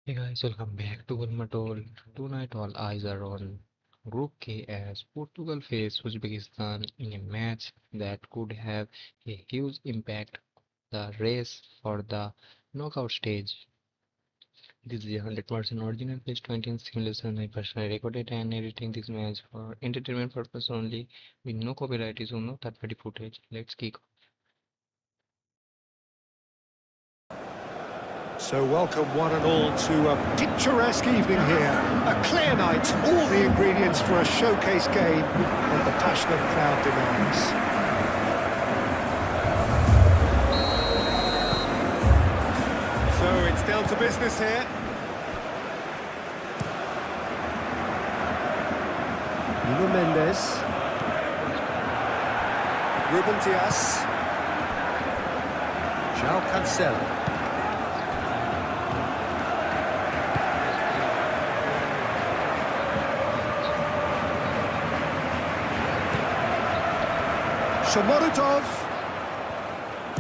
Hey guys, welcome back to GoalMatol. Tonight all eyes are on Group K as Portugal face Uzbekistan in a match that could have a huge impact on the race for the knockout stage. This is a 100% original page 20 in simulation. I personally recorded and editing this match for entertainment purpose only with no copyright issue, no third party footage. Let's kick off. So welcome one and all to a picturesque evening here. A clear night, all the ingredients for a showcase game that the passionate crowd demands. So it's down to business here. Nuno Mendes. Ruben Dias. João Cancelo. Shomorodov,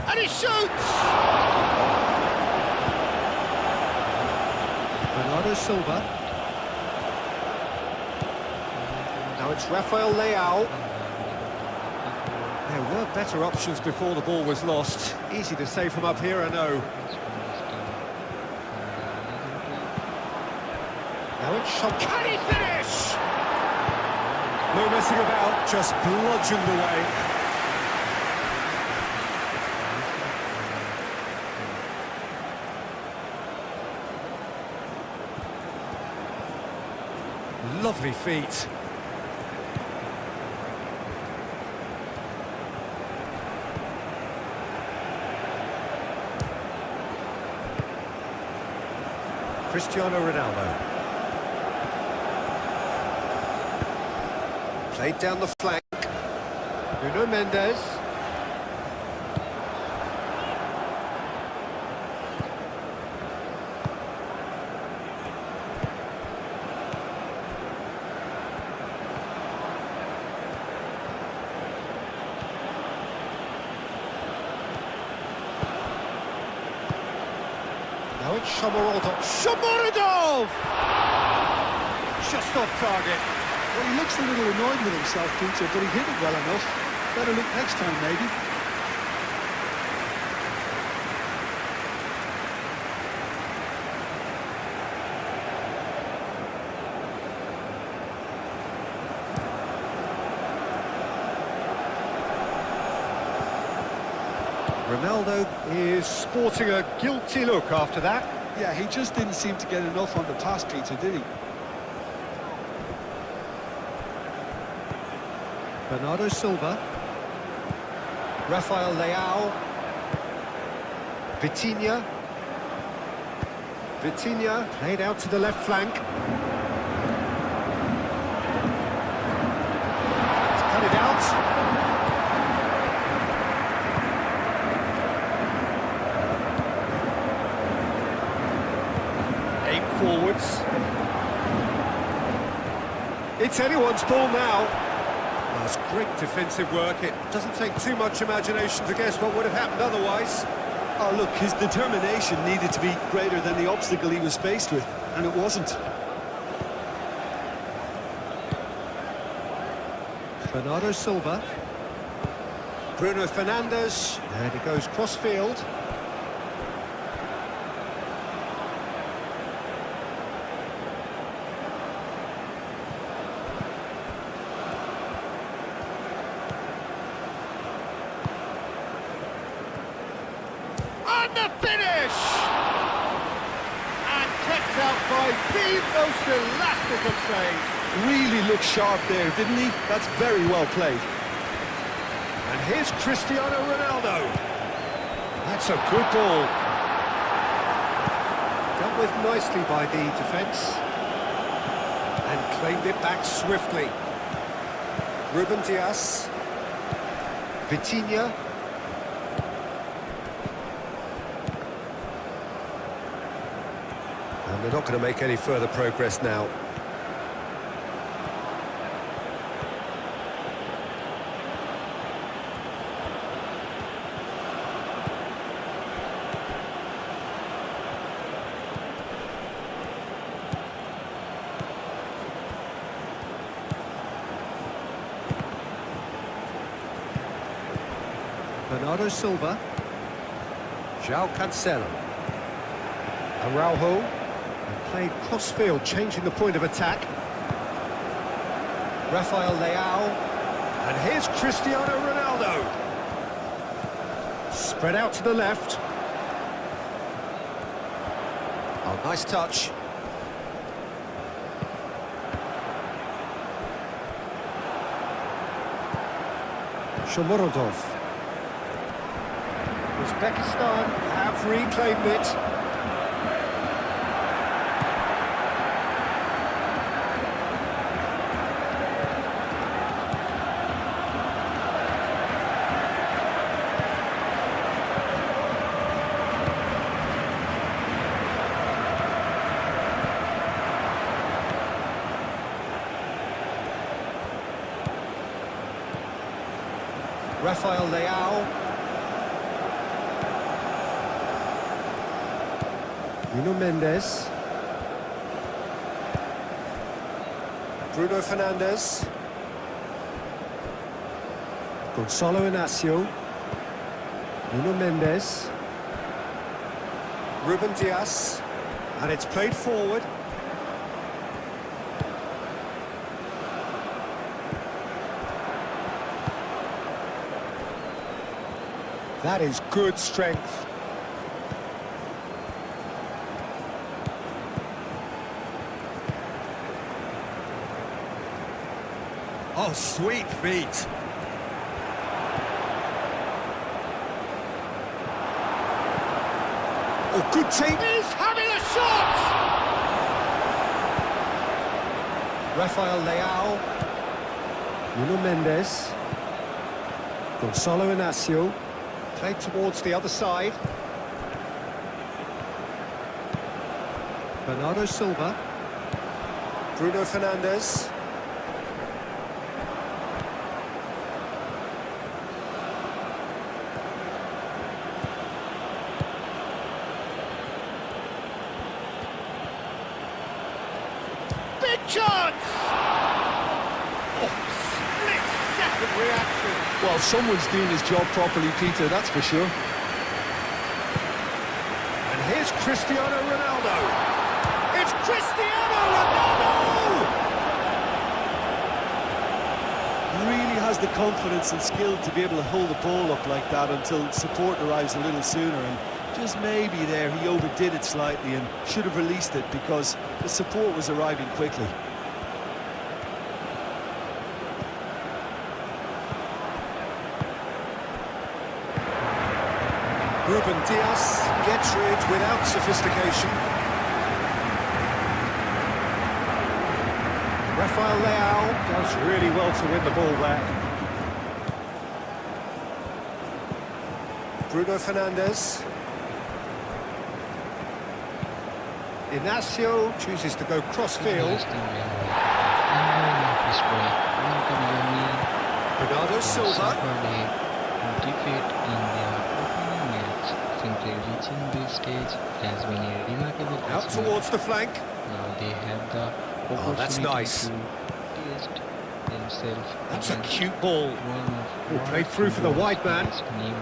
and he shoots! Bernardo Silva. Now it's Rafael Leao. There were better options before the ball was lost. Easy to say from up here, I know. Now it's shot. Can he finish? No messing about, just bludgeoned away. Lovely feet. Cristiano Ronaldo. Played down the flank. Nuno Mendes. Now it's Shomorodov. Shomorodov! Just off target. Well, he looks a little annoyed with himself, Peter, but he hit it well enough. Better look next time, maybe. Ronaldo is sporting a guilty look after that. Yeah, he just didn't seem to get enough on the pass, Peter, did he? Bernardo Silva. Rafael Leao. Vitinha. Vitinha played out to the left flank. He's cut it out. Aim forwards. It's anyone's ball now. That's great defensive work. It doesn't take too much imagination to guess what would have happened otherwise. Oh, look, his determination needed to be greater than the obstacle he was faced with, and it wasn't. Bernardo Silva. Bruno Fernandes. There he goes, cross-field. And the finish! And kept out by the most elastic of saves. Really looked sharp there, didn't he? That's very well played. And here's Cristiano Ronaldo. That's a good ball. Dealt with nicely by the defence. And claimed it back swiftly. Ruben Dias. Vitinha. And they're not going to make any further progress now. Bernardo Silva. João Cancelo. Araujo. And played cross-field, changing the point of attack. Rafael Leao. And here's Cristiano Ronaldo. Spread out to the left. Oh, nice touch. Shomurodov. Uzbekistan have reclaimed it. Rafael Leao. Nuno Mendes. Bruno Fernandes. Gonzalo Inacio. Nuno Mendes. Ruben Dias. And it's played forward. That is good strength. Oh, sweet feet. Oh, good take. He's having a shot! Rafael Leao. Nuno Mendes. Gonzalo Inacio. Played towards the other side. Bernardo Silva. Bruno Fernandes. Big chance! Oh, split-second reaction. Well, someone's doing his job properly, Peter, that's for sure. And here's Cristiano Ronaldo. It's Cristiano Ronaldo! Really has the confidence and skill to be able to hold the ball up like that until support arrives a little sooner, and just maybe there he overdid it slightly and should have released it because the support was arriving quickly. Ruben Dias gets rid without sophistication. Rafael Leao does really well to win the ball there. Bruno Fernandes. Inacio chooses to go cross-field. Bernardo Silva. Defeat in their opening match, simply reaching this stage has been a remarkable Out achievement. towards the flank. Now they have the Oh, that's opportunity nice. to test themselves. That's a against cute ball. one of Oh, played world through for the football's wide man. best name.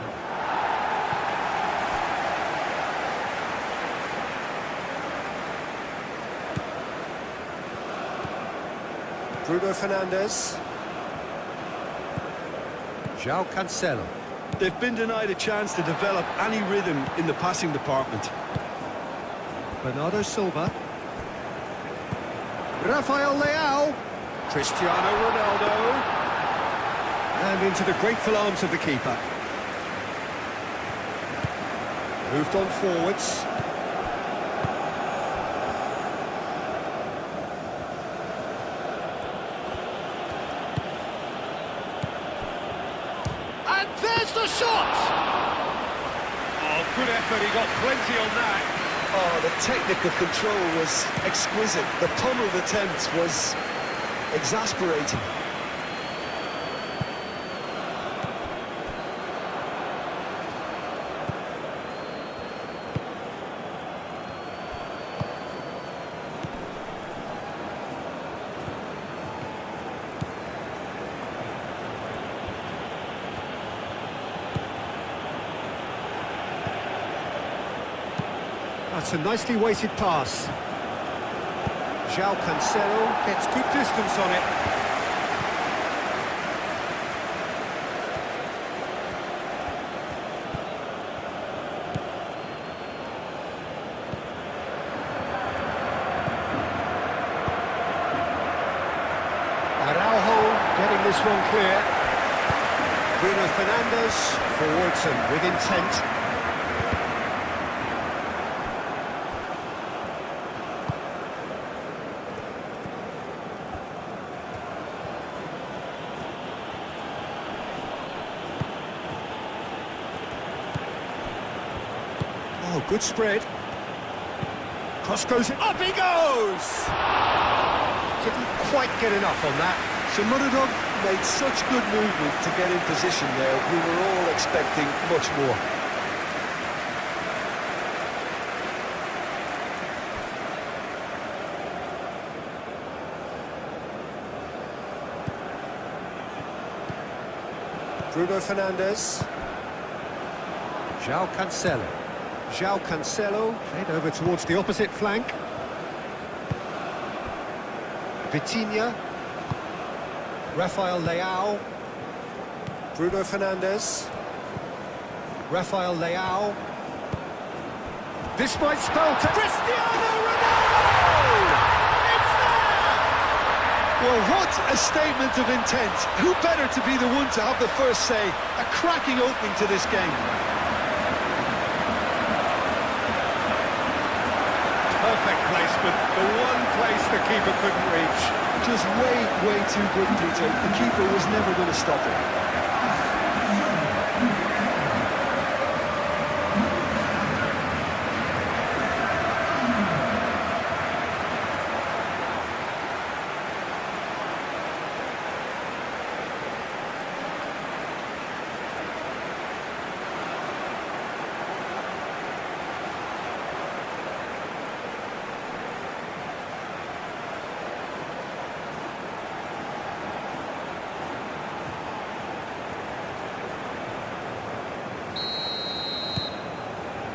Bruno Fernandes. João Cancelo. They've been denied a chance to develop any rhythm in the passing department. Bernardo Silva. Rafael Leao. Cristiano Ronaldo. And into the grateful arms of the keeper. Moved on forwards. And there's the shot! Oh, good effort, he got plenty on that. Oh, the technical control was exquisite. The pummeled attempt was exasperating. That's a nicely weighted pass. João Cancelo gets good distance on it. Araujo getting this one clear. Bruno Fernandes forwards and with intent. Oh, good spread. Cross goes in. Up he goes! Didn't quite get enough on that. Shomurodov made such good movement to get in position there. We were all expecting much more. Bruno Fernandes. João Cancelo. João Cancelo played over towards the opposite flank. Vitinha. Rafael Leao. Bruno Fernandes. Rafael Leao. This might spell to Cristiano Ronaldo! It's there! Well, what a statement of intent. Who better to be the one to have the first say? A cracking opening to this game. Perfect placement, the one place the keeper couldn't reach. Just way too good, Peter. The keeper was never going to stop it.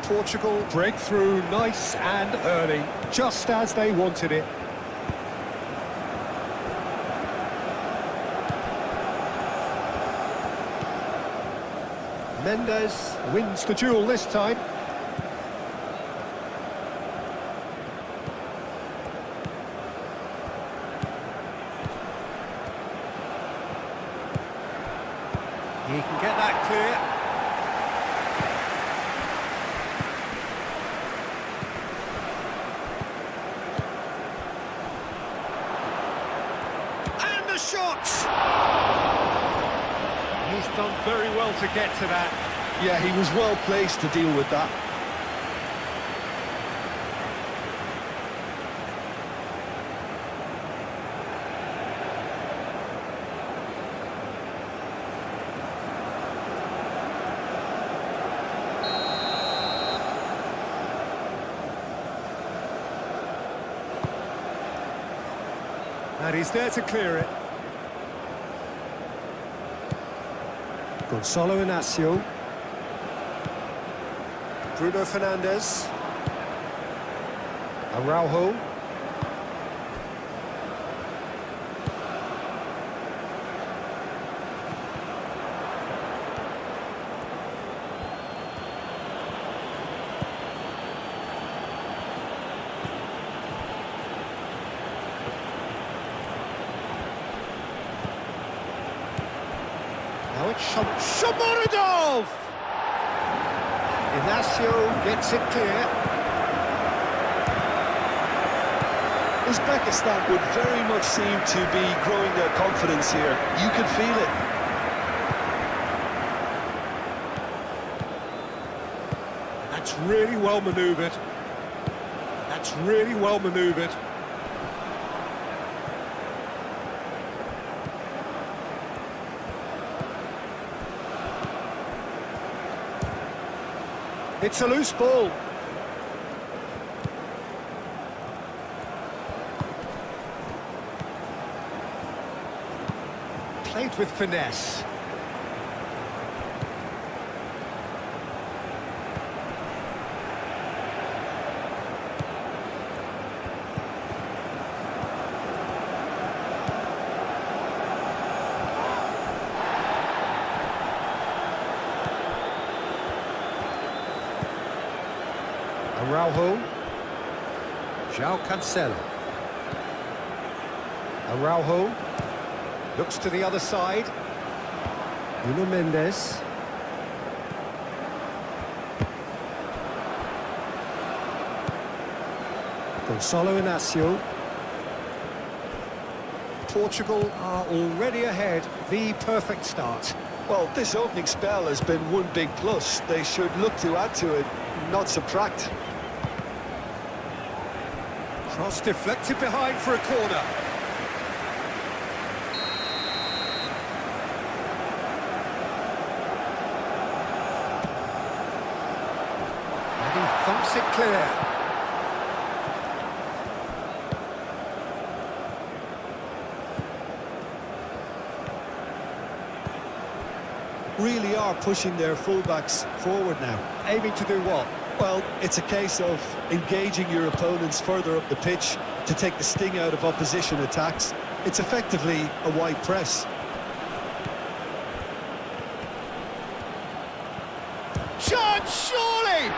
Portugal break through nice and early, just as they wanted it. Mendes wins the duel this time. He can get that clear. Shot! He's done very well to get to that. Yeah, he was well placed to deal with that. And he's there to clear it. Gonzalo Inacio. Bruno Fernandes. Araujo. Now it's Shomurodov! Inacio gets it clear. Uzbekistan would very much seem to be growing their confidence here. You could feel it. That's really well manoeuvred. That's really well manoeuvred. It's a loose ball. Played with finesse. Araujo. João Cancelo. Araujo. Looks to the other side. Nuno Mendes. Gonçalo Inácio. Portugal are already ahead. The perfect start. Well, this opening spell has been one big plus. They should look to add to it, not subtract. Cross deflected behind for a corner. And he thumps it clear. Really are pushing their fullbacks forward now. Aiming to do what? Well, it's a case of engaging your opponents further up the pitch to take the sting out of opposition attacks. It's effectively a wide press. Chance, surely!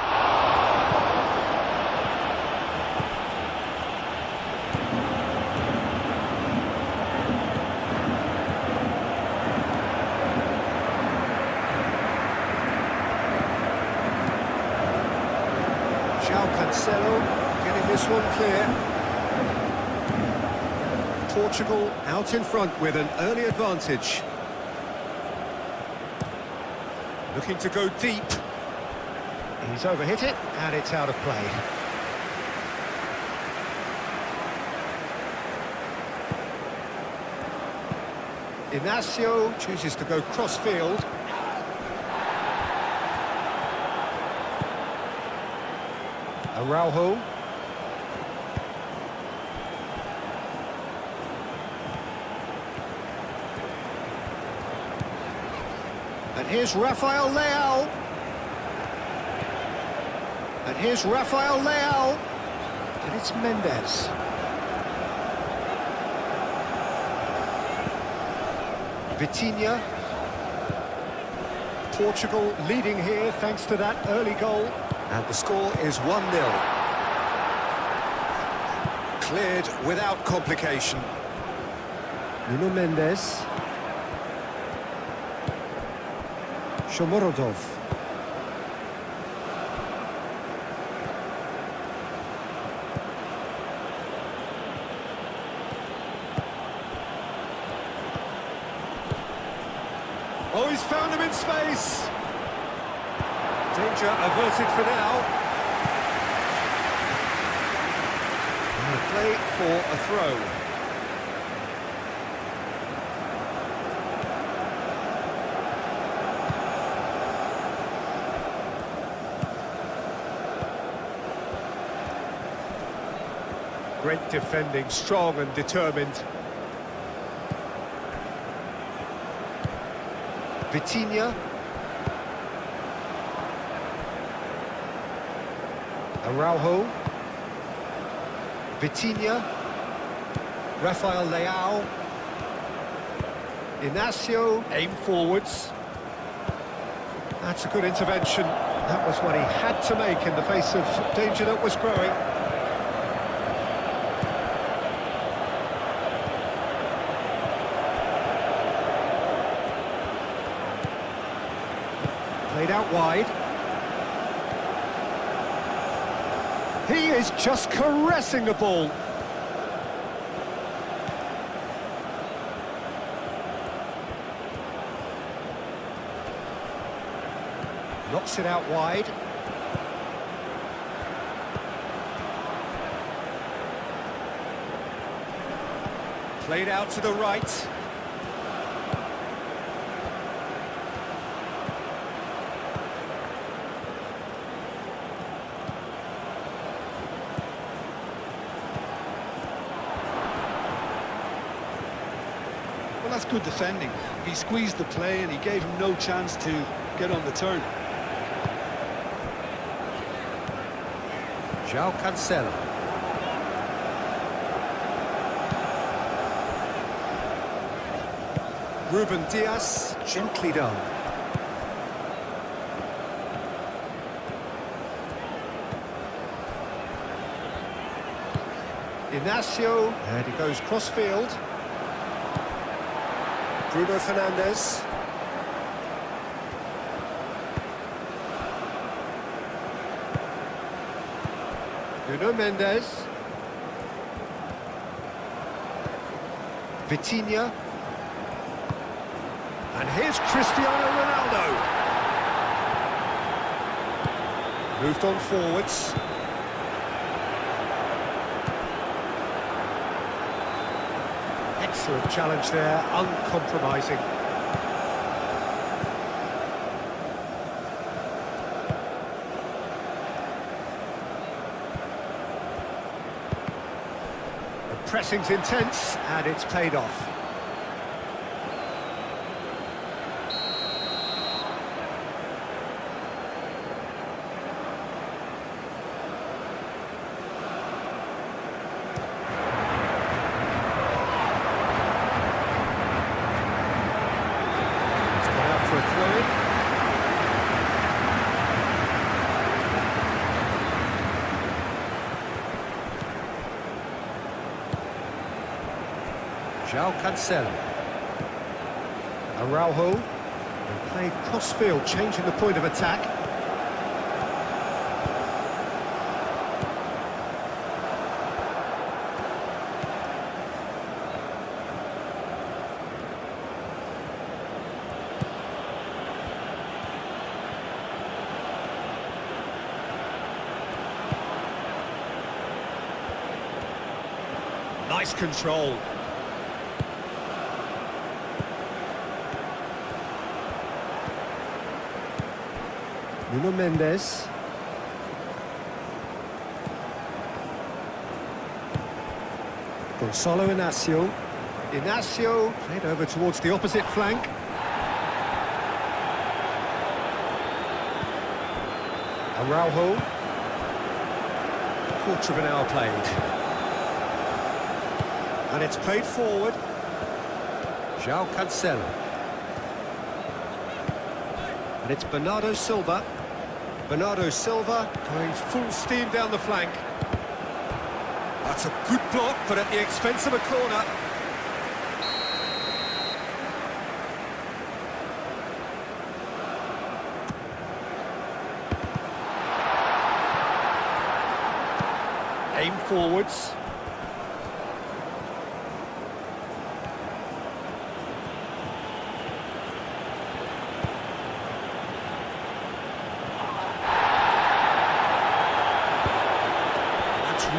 João Cancelo getting this one clear. Portugal out in front with an early advantage. Looking to go deep. He's overhit it, and it's out of play. Inácio chooses to go cross-field. Araujo. And here's Rafael Leao. And here's Rafael Leao. And it's Mendes. Vitinha. Portugal leading here thanks to that early goal. And the score is 1-0. Cleared without complication. Nuno Mendes. Shomorodov. Oh, he's found him in space. Danger averted for now. And a play for a throw. Great defending, strong and determined. Vitinha. Araujo. Vitinha. Rafael Leao. Inácio, aim forwards. That's a good intervention. That was what he had to make in the face of danger that was growing. Played out wide. He is just caressing the ball. Knocks it out wide. Played out to the right. Well, that's good defending. He squeezed the play and he gave him no chance to get on the turn. João Cancelo. Ruben Dias, gently done. Inacio, and he goes cross-field. Bruno Fernandes. Nuno Mendes. Vitinha. And here's Cristiano Ronaldo. Moved on forwards. Excellent challenge there, uncompromising. The pressing's intense, and it's paid off. For a throw-in. João Cancelo. Araujo. And played cross-field, changing the point of attack. Nice control. Nuno Mendes. Gonçalo Inacio. Inacio played over towards the opposite flank. Araujo. Quarter of an hour played. And it's played forward. João Cancelo. And it's Bernardo Silva. Bernardo Silva going full steam down the flank. That's a good block, but at the expense of a corner. Aim forwards.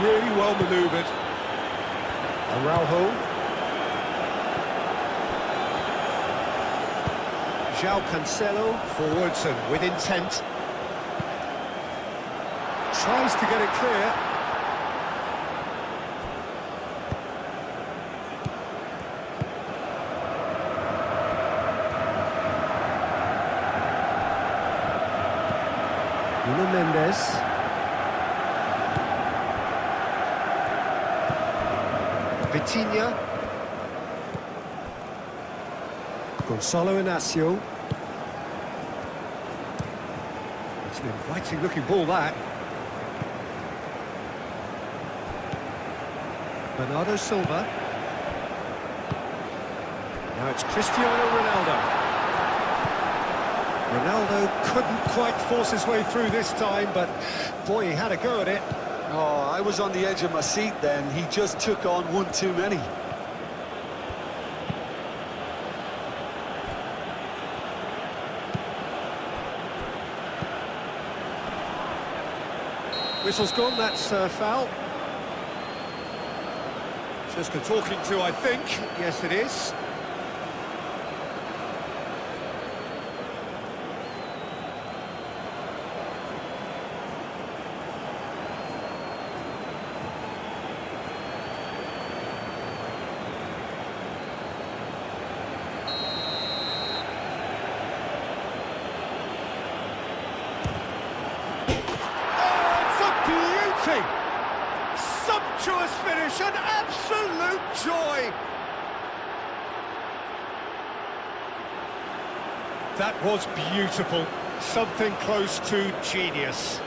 Really well manoeuvred. Araujo. João Cancelo, forwards and with intent. Tries to get it clear. Nuno Mendes. Vitinha. Gonçalo Inacio. It's an inviting looking ball, that. Bernardo Silva. Now it's Cristiano Ronaldo. Ronaldo couldn't quite force his way through this time, but boy, he had a go at it. Oh, I was on the edge of my seat then. He just took on one too many. Whistle's gone, that's foul. Just a talking to, I think. Yes, it is. Sumptuous finish, an absolute joy. That was beautiful, something close to genius.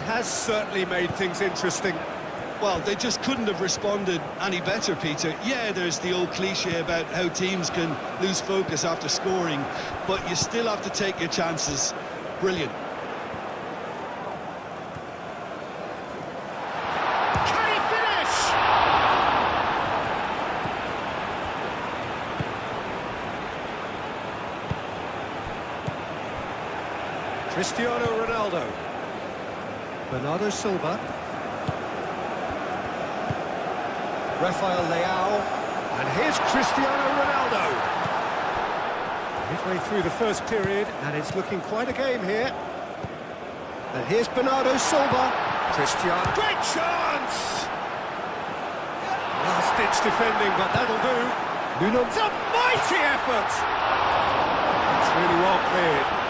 has certainly made things interesting. Well, they just couldn't have responded any better, Peter. Yeah, there's the old cliche about how teams can lose focus after scoring, but you still have to take your chances. Brilliant. Can he finish? Cristiano Ronaldo. Bernardo Silva. Rafael Leao, and here's Cristiano Ronaldo. Midway through the first period, and it's looking quite a game here. And here's Bernardo Silva. Cristiano, great chance! Last-ditch defending, but that'll do. Nuno, it's a mighty effort! It's really well cleared.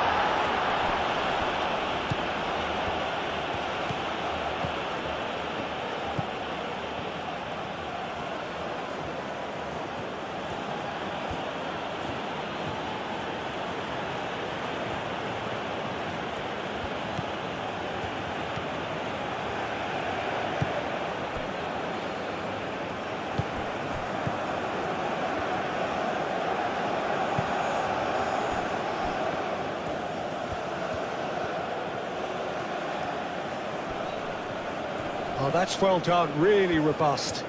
Oh, that's well done, really robust.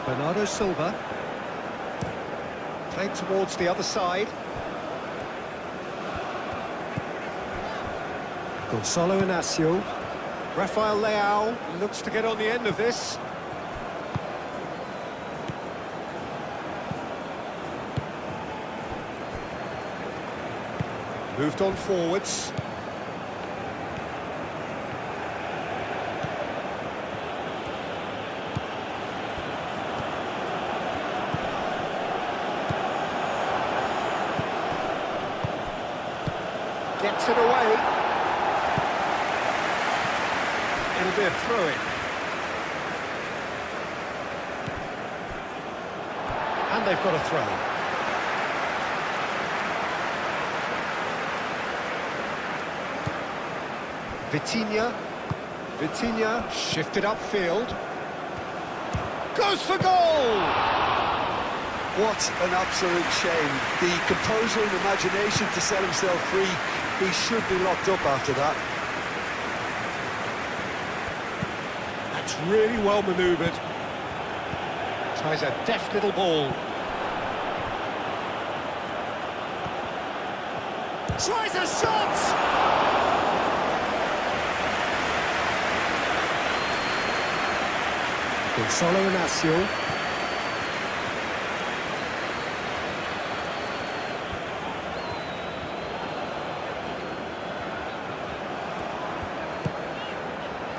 Bernardo Silva. Played towards the other side. Gonzalo Inacio. Rafael Leao looks to get on the end of this. Moved on forwards. Gets it away. It'll be a throw-in. And they've got a throw. Vitinha shifted upfield. Goes for goal! What an absolute shame. The composure and imagination to set himself free. He should be locked up after that. That's really well manoeuvred. Tries a deft little ball. Tries a shot! Gonzalo Inacio.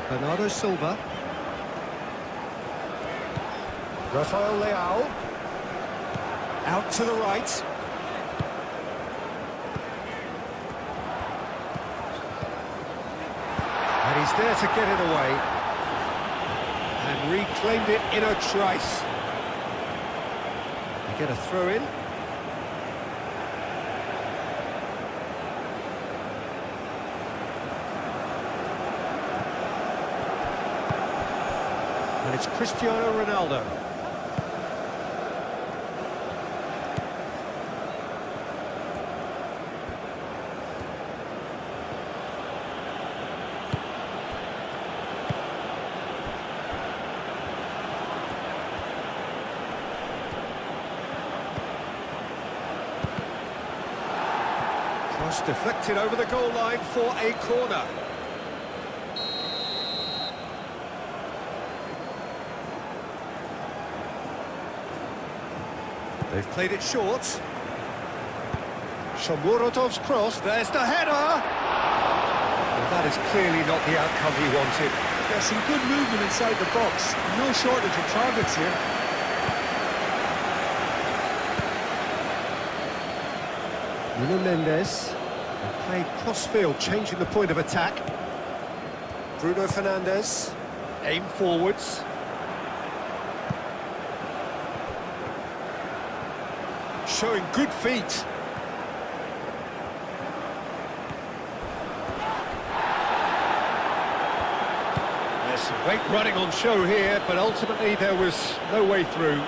Bernardo Silva. Rafael Leao. Out to the right. And he's there to get it away. And reclaimed it in a trice. They get a throw-in. And it's Cristiano Ronaldo. Cross deflected over the goal line for a corner. They've played it short. Shomurodov's cross, there's the header! Well, that is clearly not the outcome he wanted. There's some good movement inside the box. No shortage of targets here. Nuno Mendes. They played cross-field, changing the point of attack. Bruno Fernandes. Aim forwards. Showing good feet. Some great running on show here, but ultimately there was no way through.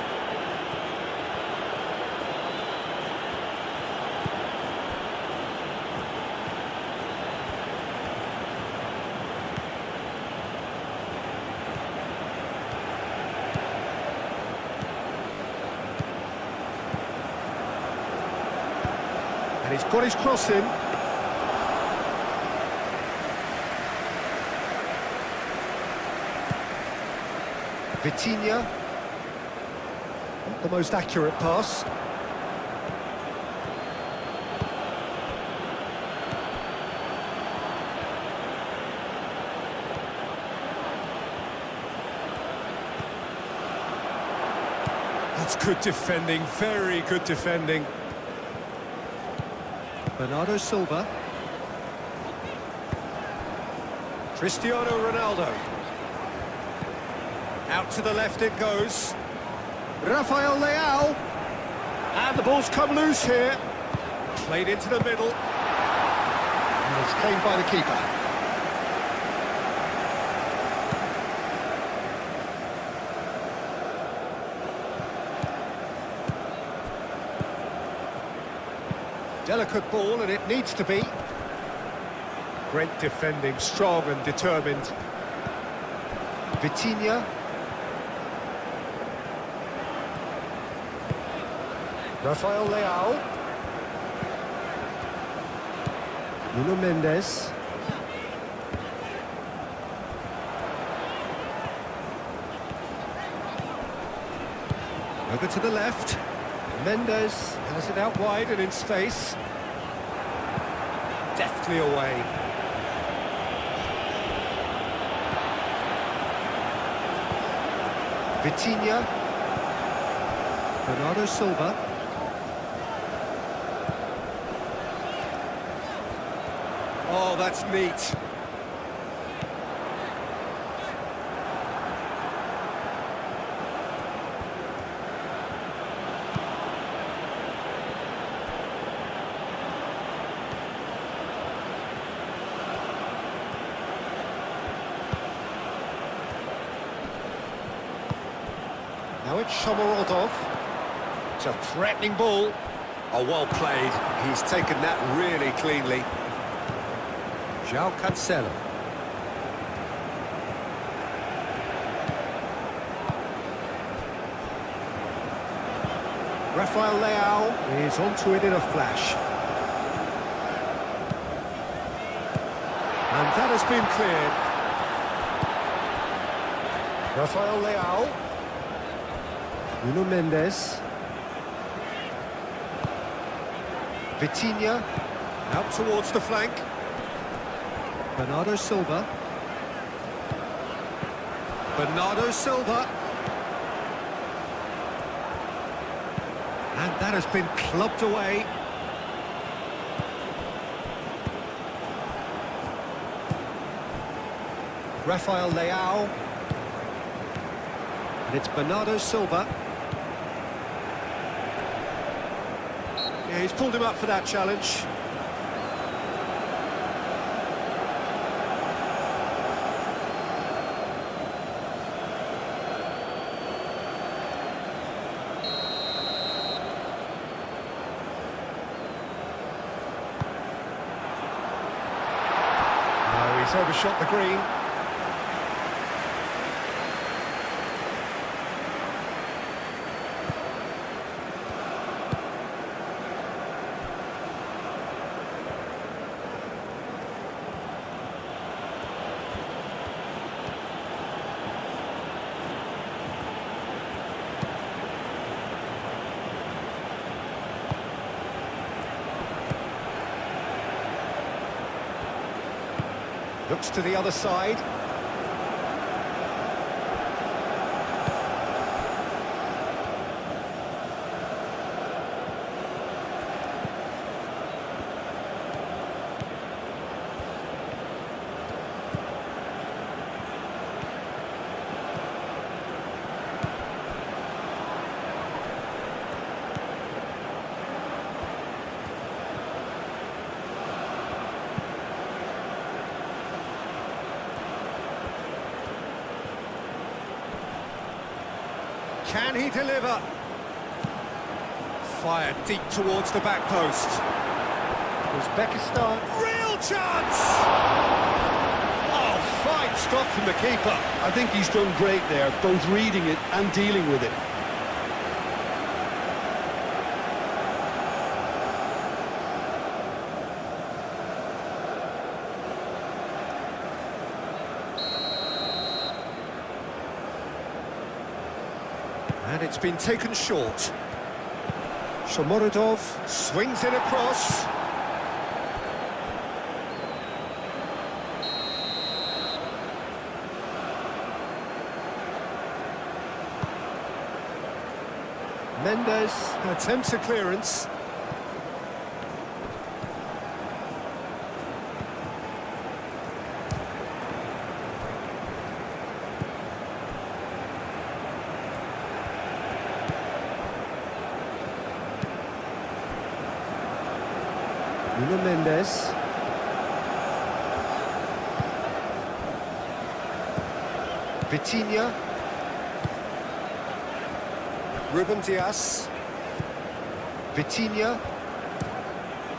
And he's got his cross in. Vitinha. Not the most accurate pass. That's good defending, very good defending. Bernardo Silva. Cristiano Ronaldo. Out to the left it goes. Rafael Leao. And the ball's come loose here. Played into the middle. And it's cleaned by the keeper. Delicate ball, and it needs to be. Great defending, strong and determined. Vitinha. Rafael Leao. Nuno Mendes. Over to the left. Mendes has it out wide and in space. Deftly away. Vitinha. Bernardo Silva. Oh, that's neat. Now it's Shomorodov. It's a threatening ball. Oh, well played. He's taken that really cleanly. João Cancelo. Rafael Leao is onto it in a flash. And that has been cleared. Rafael Leao. Nuno Mendes. Vitinha. Out towards the flank. Bernardo Silva. Bernardo Silva. And that has been clubbed away. Rafael Leao. And it's Bernardo Silva. Yeah, he's pulled him up for that challenge. No, he's overshot the green. Looks to the other side. Can he deliver? Fired deep towards the back post. Uzbekistan. Real chance! Oh, fine stop from the keeper. I think he's done great there, both reading it and dealing with it. And it's been taken short. Shomorodov swings it across. Mendes attempts a clearance. Mendes. Vitinha. Ruben Dias. Vitinha.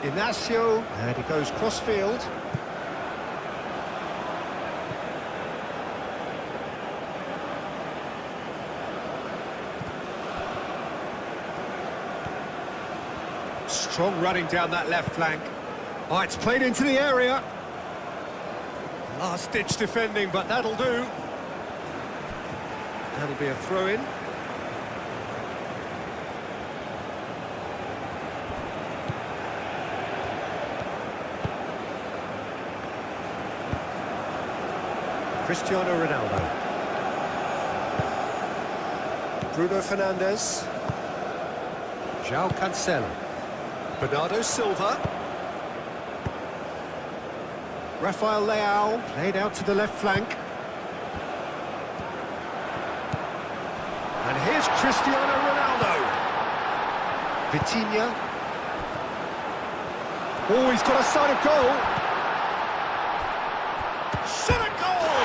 Inacio. And he goes cross-field. Strong running down that left flank. Oh, it's played into the area. Last-ditch defending, but that'll do. That'll be a throw-in. Cristiano Ronaldo. Bruno Fernandes. João Cancelo. Bernardo Silva. Rafael Leao, played out to the left flank. And here's Cristiano Ronaldo. Vitinha. Oh, he's got a sight of goal. Shot a goal!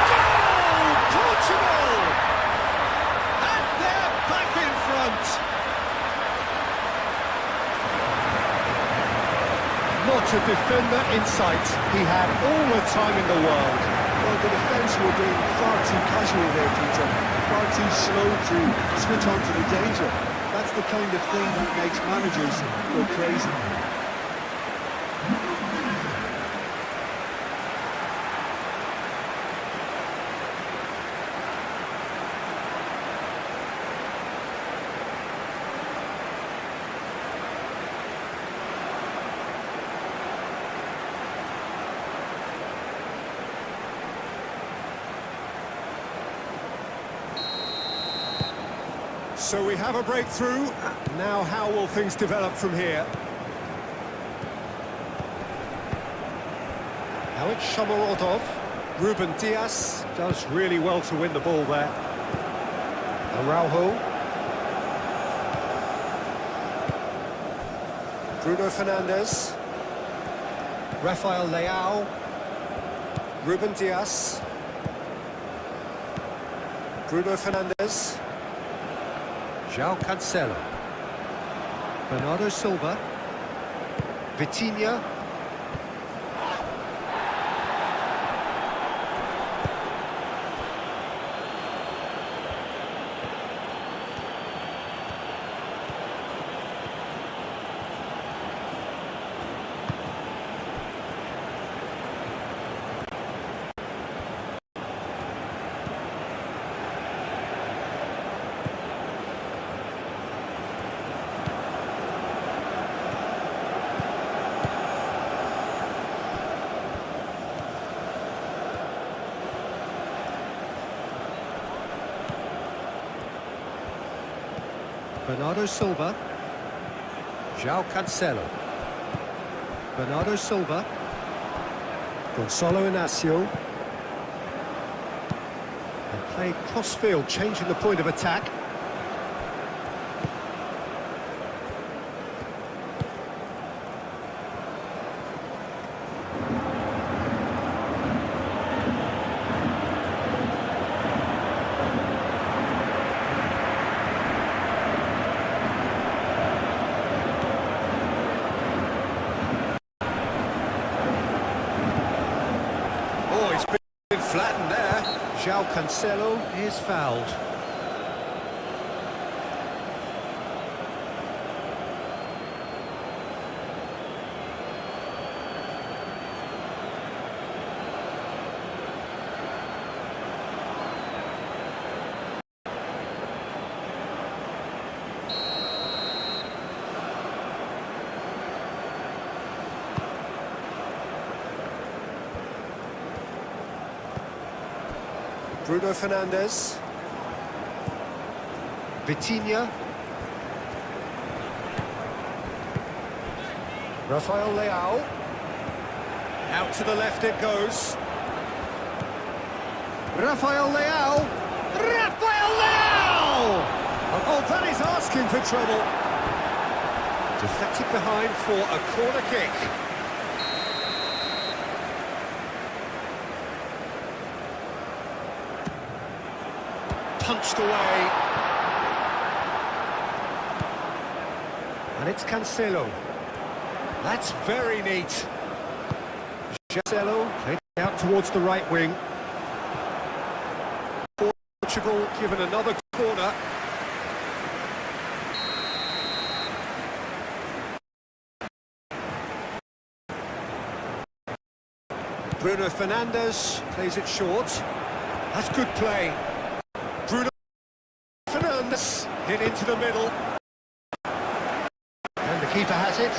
Goal! Portugal! And they're back in front. Not a defender in sight. He had all the time in the world. Well, the defence were being far too casual there, Peter. Far too slow to switch on to the danger. That's the kind of thing that makes managers go crazy. So we have a breakthrough. Now how will things develop from here? Now it's Shomorodov. Ruben Dias does really well to win the ball there. Araujo. Bruno Fernandes. Rafael Leao. Ruben Dias. Bruno Fernandes. João Cancelo. Bernardo Silva. Vitinha. Bernardo Silva. João Cancelo. Bernardo Silva. Gonçalo Inacio. And played cross-field, changing the point of attack. João Cancelo is fouled. Bruno Fernandes. Vitinha. Rafael Leao. Out to the left it goes. Rafael Leao. Rafael Leao! Oh, that is asking for trouble. Deflected behind for a corner kick. Punched away. And it's Cancelo. That's very neat. Cancelo played out towards the right wing. Portugal given another corner. Bruno Fernandes plays it short. That's good play. Bruno Fernandes hit into the middle. And the keeper has it.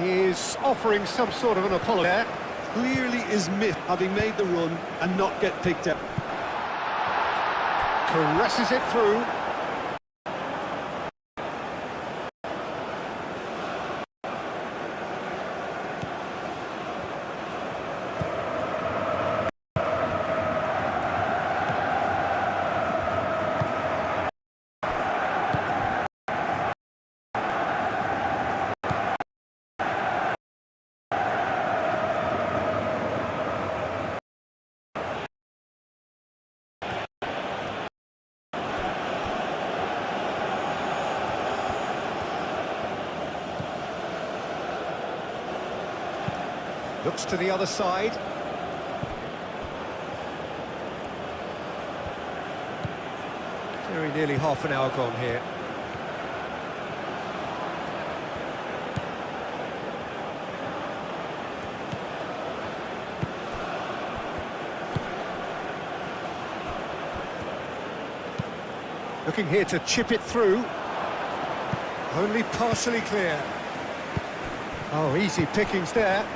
He's offering some sort of an apology there. Clearly is missed, having made the run and not get picked up. Caresses it through. Looks to the other side. Very nearly half an hour gone here. Looking here to chip it through. Only partially clear. Oh, easy pickings there.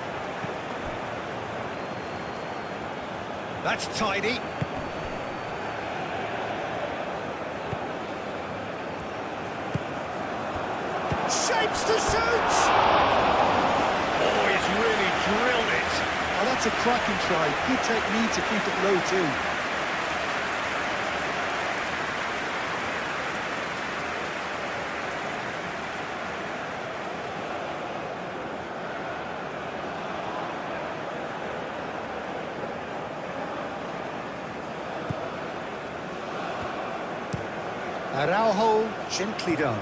That's tidy. Shapes to shoot! Oh, he's really drilled it. Oh, that's a cracking try. Good technique to keep it low too. Araujo, gently done.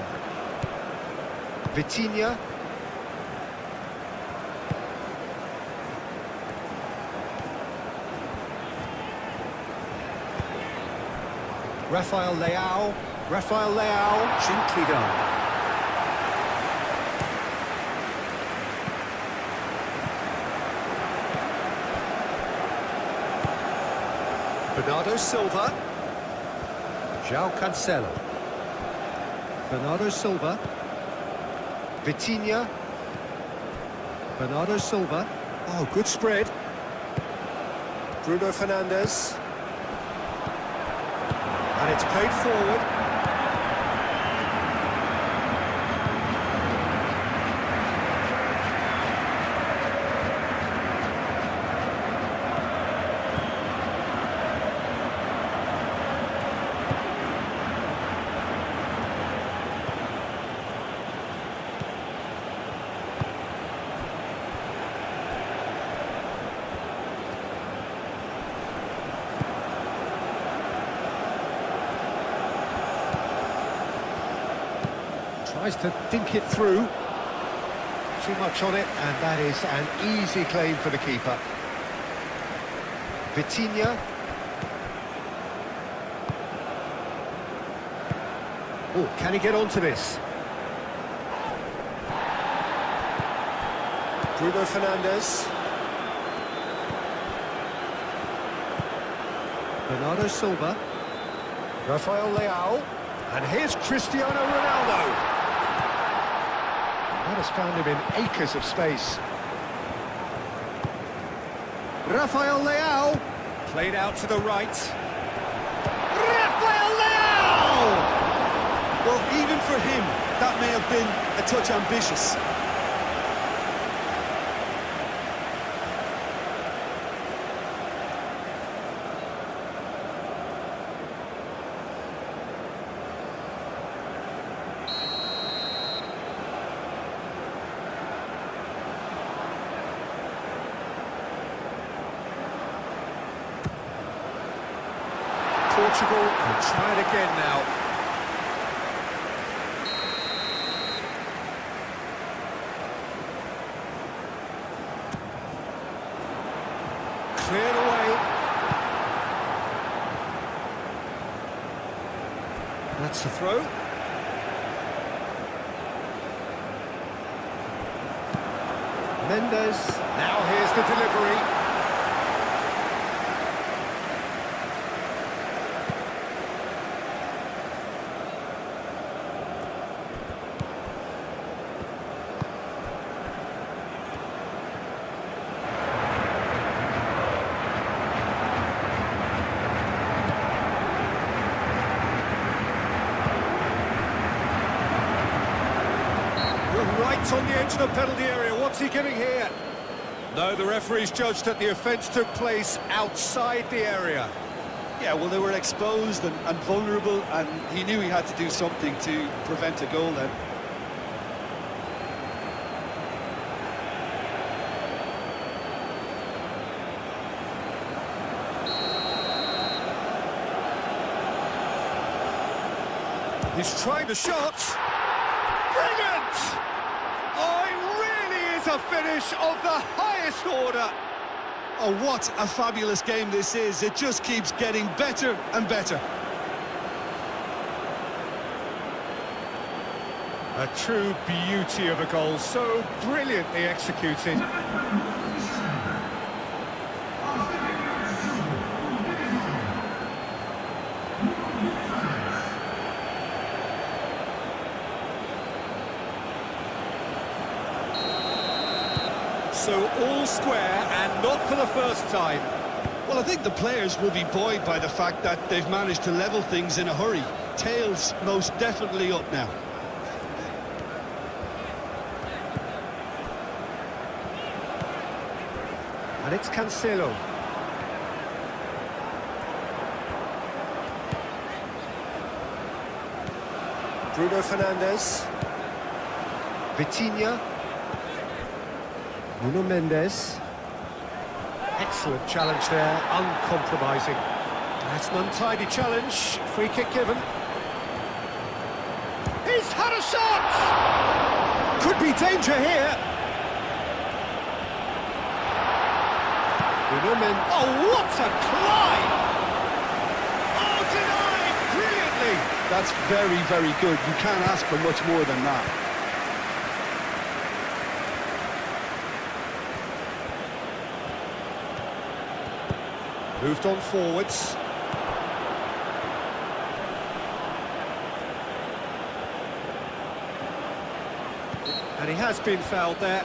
Vitinha. Rafael Leao. Rafael Leao, gently done. Bernardo Silva. João Cancelo. Bernardo Silva. Vitinha. Bernardo Silva. Oh, good spread. Bruno Fernandes. And it's played forward. Tries to think it through. too much on it, and that is an easy claim for the keeper. Vitinha. Oh, can he get onto this? Bruno Fernandes. Bernardo Silva. Rafael Leao. And here's Cristiano Ronaldo. That has found him in acres of space. Rafael Leao. Played out to the right. Rafael Leao! Well, even for him, that may have been a touch ambitious. Portugal can try it again now. Cleared away. That's the throw. Mendes. Now here's the delivery. Right on the edge of the penalty area. What's he giving here? No, the referee's judged that the offence took place outside the area. Yeah, well, they were exposed and vulnerable, and he knew he had to do something to prevent a goal then. He's trying the shot. Brilliant! Oh, it really is a finish of the highest order. Oh, what a fabulous game this is. It just keeps getting better and better. A true beauty of a goal, so brilliantly executed. So all square, and not for the first time. Well, I think the players will be buoyed by the fact that they've managed to level things in a hurry. Tails most definitely up now. And it's Cancelo. Bruno Fernandes. Vitinha. Nuno Mendes. Excellent challenge there, uncompromising. That's an untidy challenge, free kick given. He's had a shot! Could be danger here. Nuno Mendes. Oh, what a climb! Oh, denied brilliantly! That's very, very good. You can't ask for much more than that. Moved on forwards. And he has been fouled there.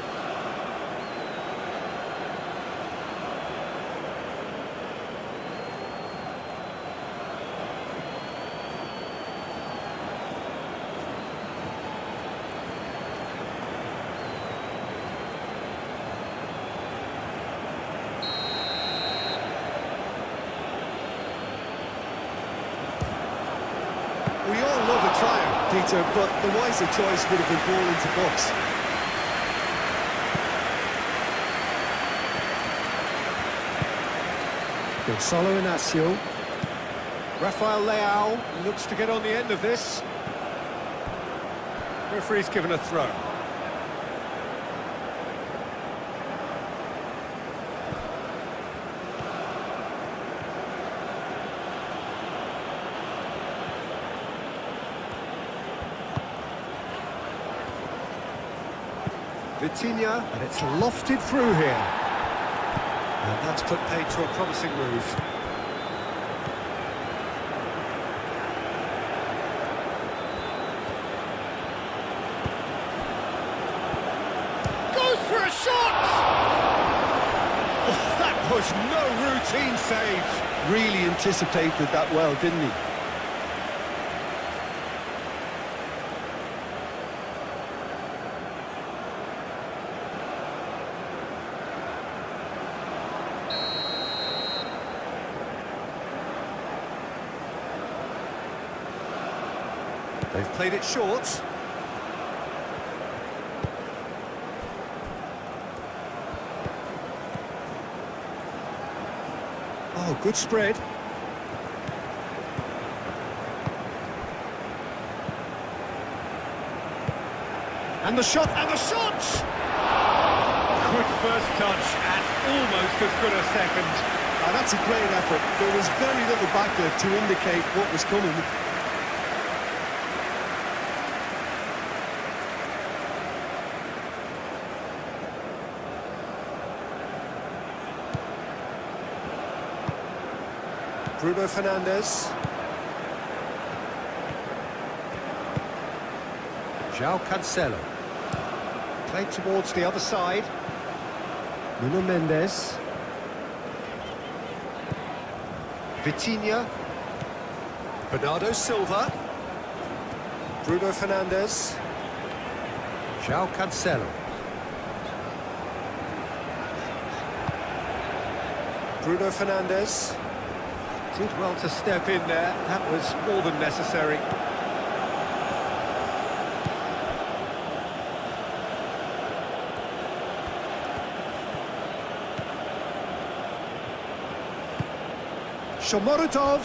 We all love a trier, Peter, but the wiser choice would have been ball into box. Gonzalo Inacio. Rafael Leao looks to get on the end of this. Referee's given a throw. Vitinha, and it's lofted through here. And that's put paid to a promising move. Goes for a shot! Oh, that was no routine save. Really anticipated that well, didn't he? They've played it short. Oh, good spread. And the shot, and the shot! Good first touch, and almost as good a second. That's a great effort. There was very little backlift to indicate what was coming. Bruno Fernandes. João Cancelo. Played towards the other side. Nuno Mendes. Vitinha. Bernardo Silva. Bruno Fernandes. João Cancelo. Bruno Fernandes. Did well to step in there. That was more than necessary. Shomorodov.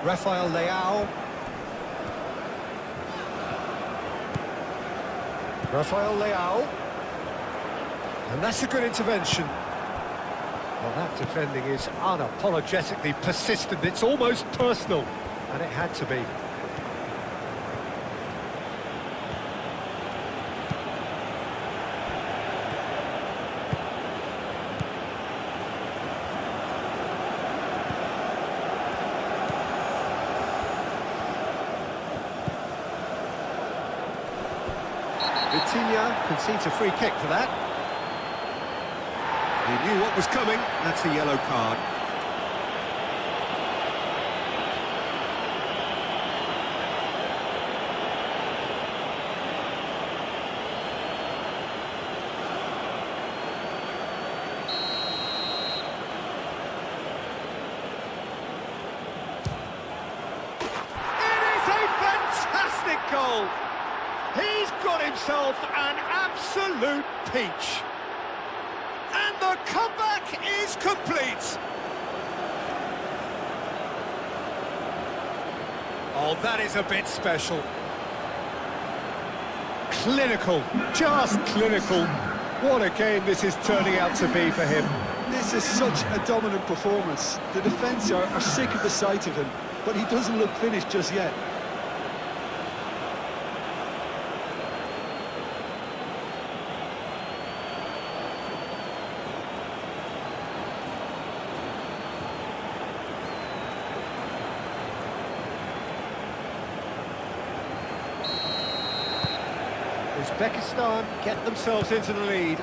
Rafael Leao. Rafael Leao. And that's a good intervention. Well, that defending is unapologetically persistent. It's almost personal. And it had to be. Vitinha concedes a free kick for that. He knew what was coming. That's a yellow card. It is a fantastic goal. He's got himself an absolute peach. And the comeback is complete. Oh, that is a bit special. Clinical, just clinical. What a game this is turning out to be for him. This is such a dominant performance. The defence are sick of the sight of him, but he doesn't look finished just yet. Uzbekistan get themselves into the lead.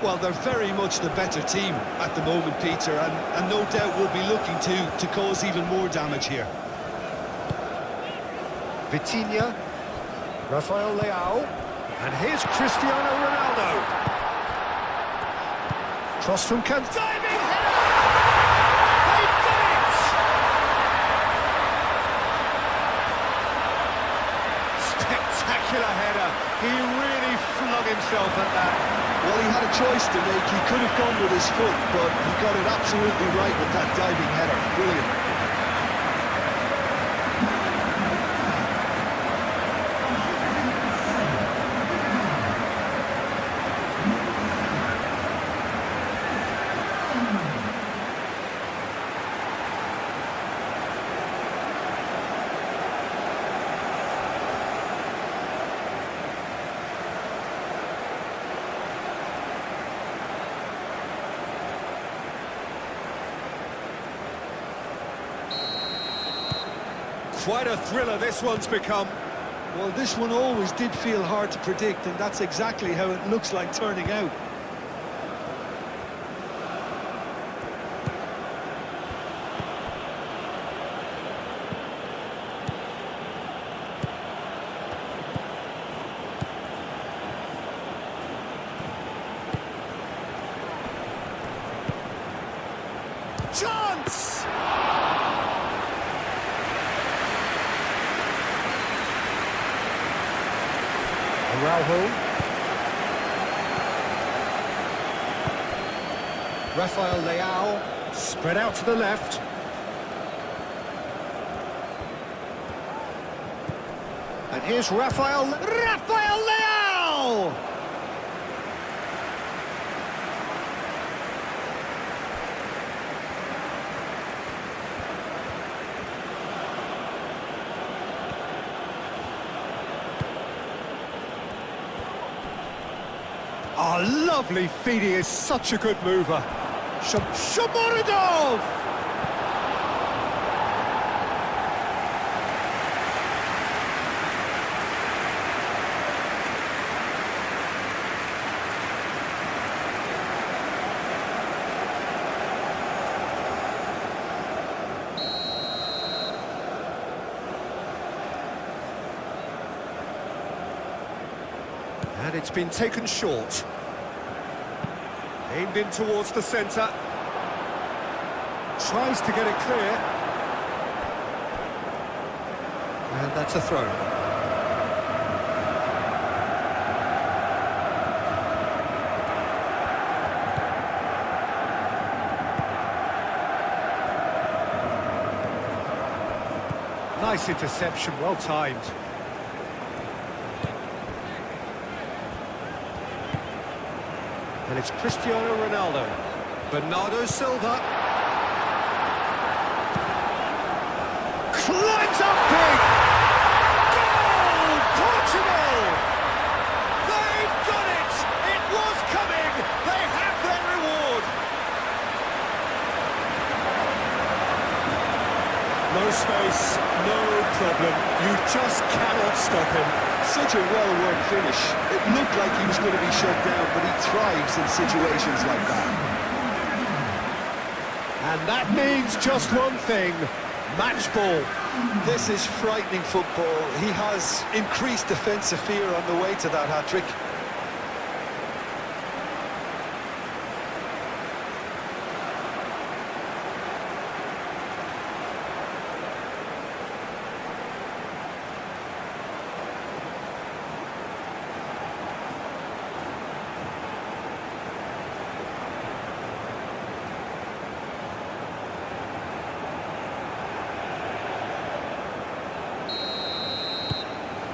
Well, they're very much the better team at the moment, Peter, and no doubt will be looking to cause even more damage here. Vitinha, Rafael Leao, and here's Cristiano Ronaldo. Cross from Cancelo. Diving header! They've done it! Spectacular header. He really flung himself at that. Well, he had a choice to make. He could have gone with his foot, but he got it absolutely right with that diving header. Brilliant. Quite a thriller this one's become. Well, this one always did feel hard to predict, and that's exactly how it looks like turning out. Chance! Araujo. Rafael Leao, spread out to the left. And here's Rafael Leao! Oh, lovely feed, he is such a good mover. Shomorodov! And it's been taken short. Aimed in towards the centre. Tries to get it clear. And that's a throw. Nice interception, well timed. And it's Cristiano Ronaldo. Bernardo Silva. Climbs up big! Goal! Portugal! They've done it! It was coming! They have their reward! No space, no problem. You just cannot stop him. Such a well-worked finish. It looked like he was going to be shut down, but he thrives in situations like that. And that means just one thing, match ball. This is frightening football. He has increased defensive fear on the way to that hat-trick.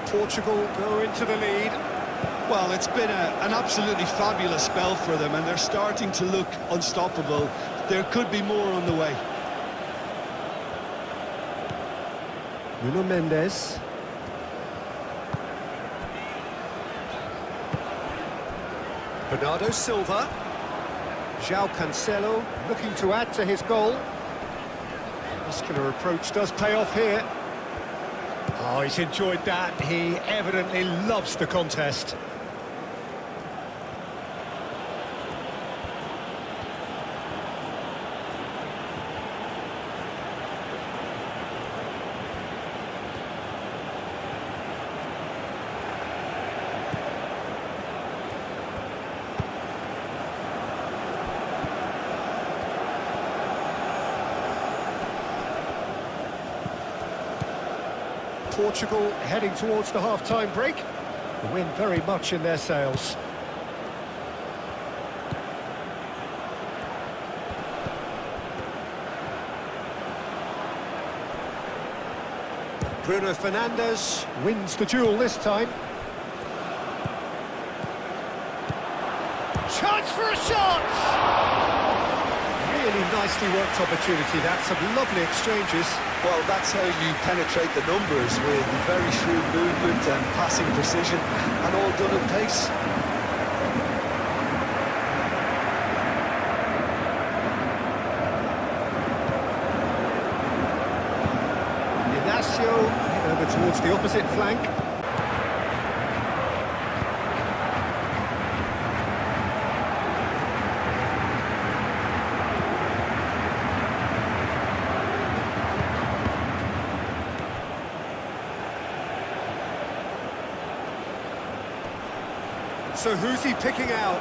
Portugal go into the lead. Well, it's been an absolutely fabulous spell for them, and they're starting to look unstoppable. There could be more on the way. Nuno Mendes. Bernardo Silva. João Cancelo looking to add to his goal. Muscular approach does pay off here. Oh, he's enjoyed that. He evidently loves the contest. Portugal heading towards the half-time break. The wind very much in their sails. Bruno Fernandes wins the duel this time. Chance for a shot! Really nicely worked opportunity, that's some lovely exchanges. Well, that's how you penetrate the numbers, with very shrewd movement and passing precision, and all done at pace. Ignacio over towards the opposite flank. So who's he picking out?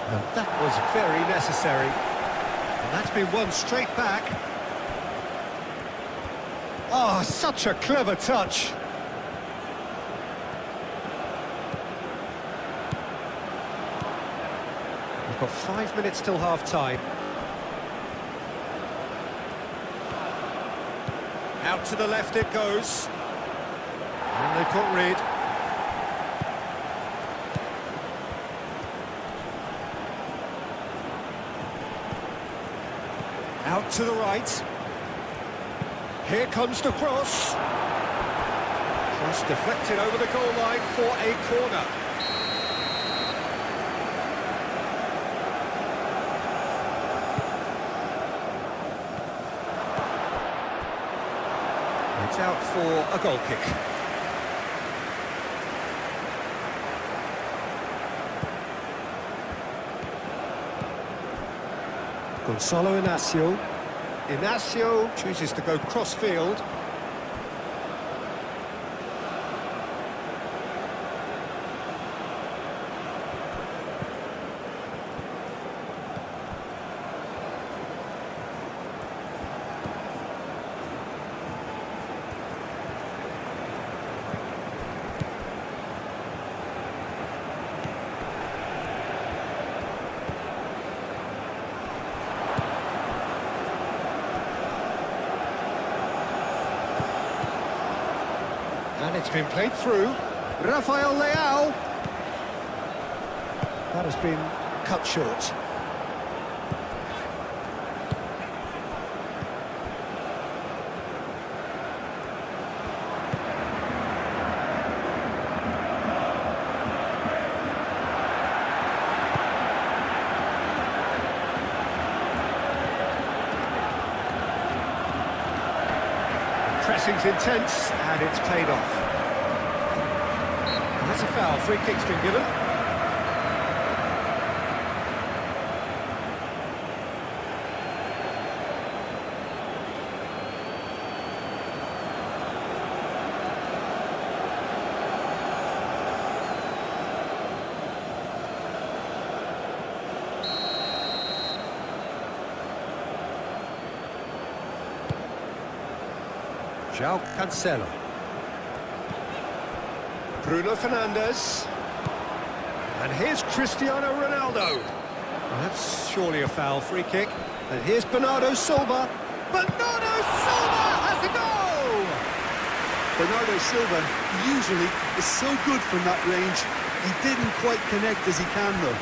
And that was very necessary. And that's been won straight back. Oh, such a clever touch. We've got 5 minutes till half-time. Out to the left it goes. And they've got rid. Out to the right. Here comes the cross. Cross deflected over the goal line for a corner. It's out for a goal kick. Gonzalo Inacio. Inacio chooses to go cross-field. And it's been played through. Rafael Leao. That has been cut short. Pressing's intense, and it's paid off. And that's a foul. Free kick's been given. João Cancelo. Bruno Fernandes. And here's Cristiano Ronaldo. Well, that's surely a foul. Free kick. And here's Bernardo Silva. Bernardo Silva has a goal! Bernardo Silva usually is so good from that range. He didn't quite connect as he can though.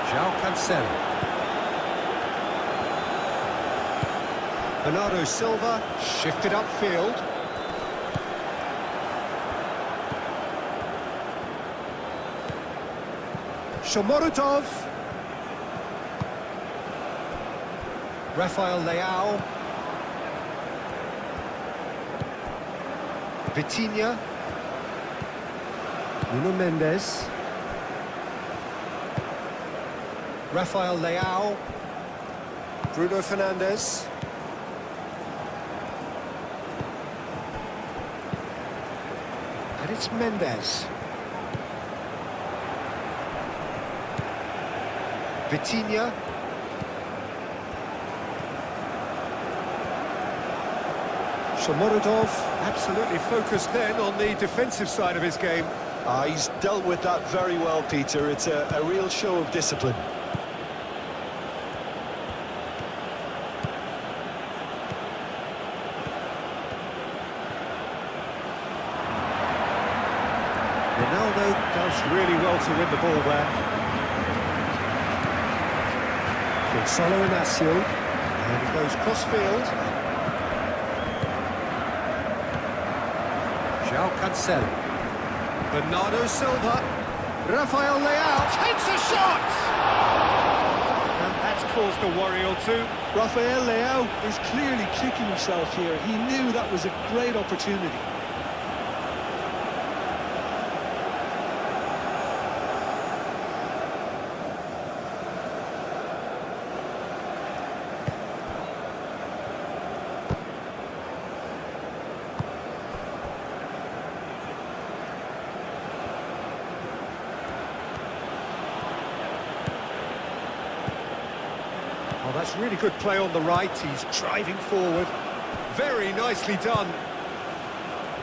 João Cancelo. Bernardo Silva shifted upfield. Shomorodov. Rafael Leao. Vitinha. Nuno Mendes. Rafael Leao. Bruno Fernandes. And it's Mendes. Vitinha. Shomorodov absolutely focused then on the defensive side of his game. He's dealt with that very well, Peter. It's a real show of discipline. Ronaldo does really well to win the ball there. Gonzalo Inacio, and he goes cross-field. João Cancelo. Bernardo Silva. Rafael Leao takes a shot! And that's caused a worry or two. Rafael Leao is clearly kicking himself here. He knew that was a great opportunity. Oh, that's really good play on the right. He's driving forward. Very nicely done.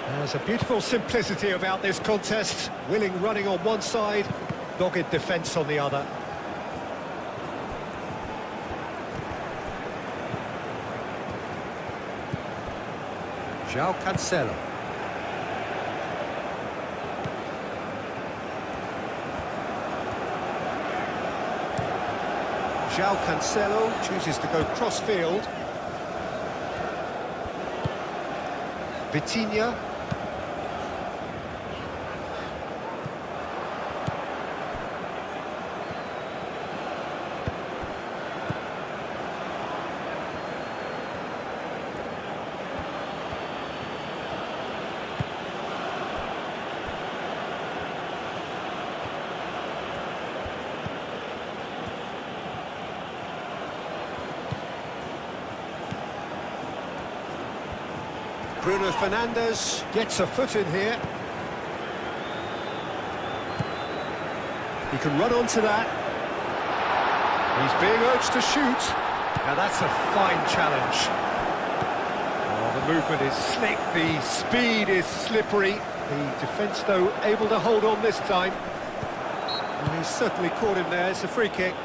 There's a beautiful simplicity about this contest. Willing running on one side, dogged defence on the other. João Cancelo. João Cancelo chooses to go cross-field. Vitinha. Bruno Fernandes gets a foot in here. He can run onto that. He's being urged to shoot. Now that's a fine challenge. Oh, the movement is slick, the speed is slippery. The defence, though, able to hold on this time. And he's certainly caught him there. It's a free kick.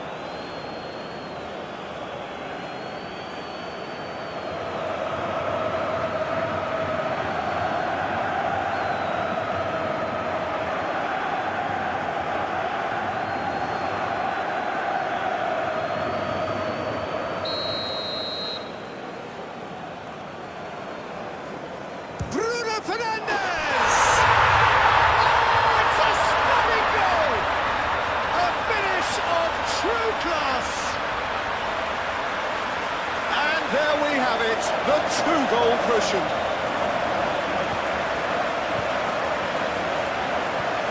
Fernandes! Oh, it's a stunning goal! A finish of true class! And there we have it, the two-goal cushion.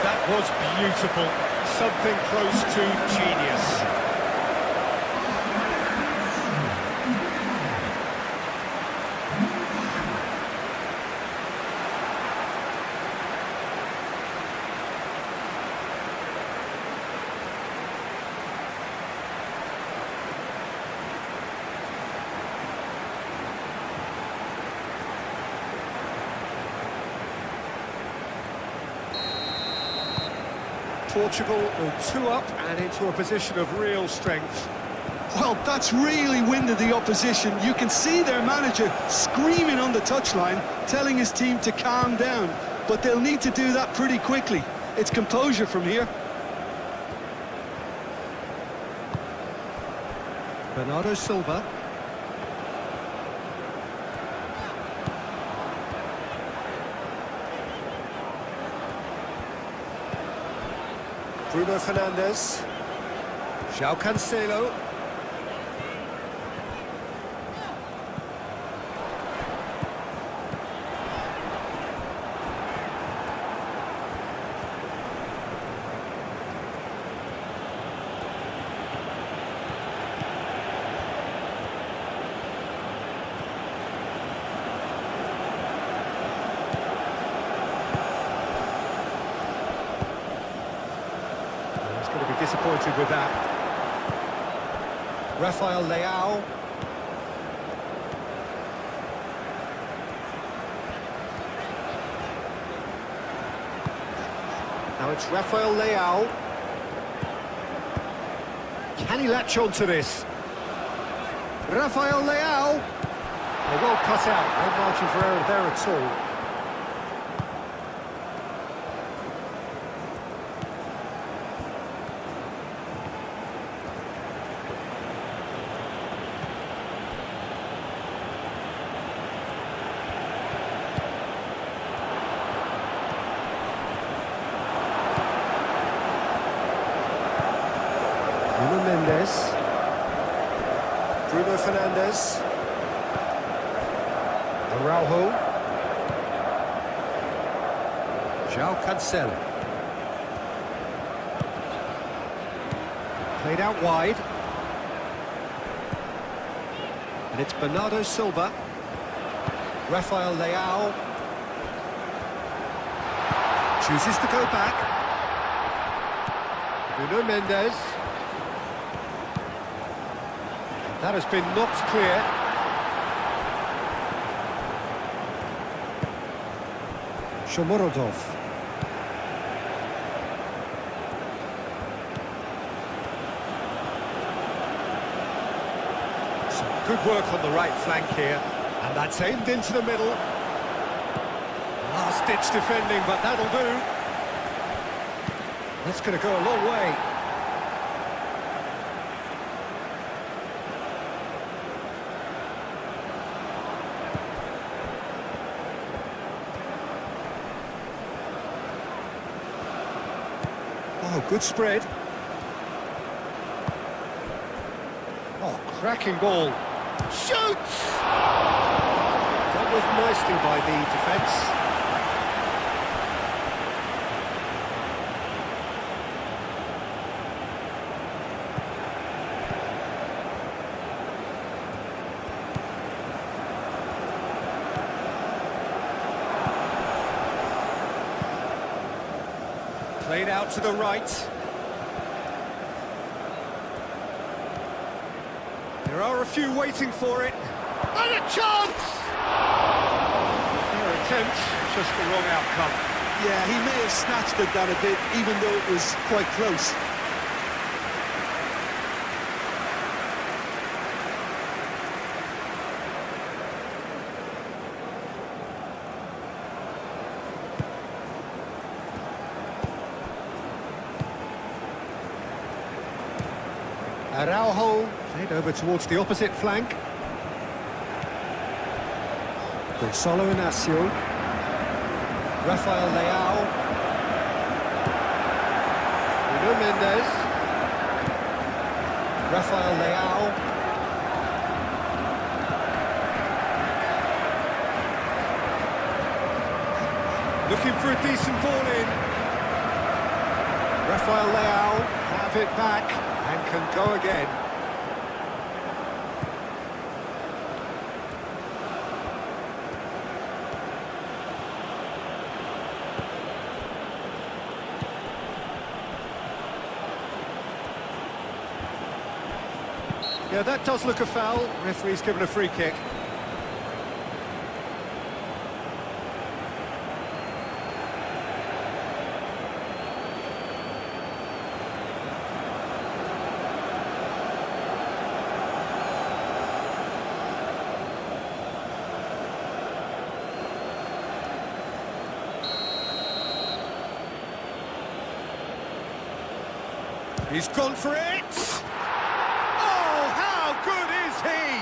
That was beautiful, something close to genius. Portugal will two up and into a position of real strength. Well, that's really winded the opposition. You can see their manager screaming on the touchline, telling his team to calm down. But they'll need to do that pretty quickly. It's composure from here. Bernardo Silva. Bruno Fernandes. João Cancelo. Going to be disappointed with that. Rafael Leao. Now it's Rafael Leao. Can he latch on to this? Rafael Leao. Oh, well cut out. No margin for error there at all. Bruno Fernandes. Araujo. João Cancelo. Played out wide. And it's Bernardo Silva. Rafael Leao. Chooses to go back. Nuno Mendes. That has been knocked clear. Shomurodov. Some good work on the right flank here. And that's aimed into the middle. Last-ditch defending, but that'll do. That's going to go a long way. Oh, good spread. Oh, cracking ball. Shoots! Dealt with nicely by the defence. Played out to the right. There are a few waiting for it. And a chance! Fair attempt, just the wrong outcome. Yeah, he may have snatched at that a bit, even though it was quite close. Araujo played over towards the opposite flank. Gonzalo Inacio. Rafael Leao. Nuno Mendes. Rafael Leao. Looking for a decent ball in. Rafael Leao have it back and can go again. Yeah, that does look a foul. Referee's given a free kick. He's gone for it! Oh, how good is he?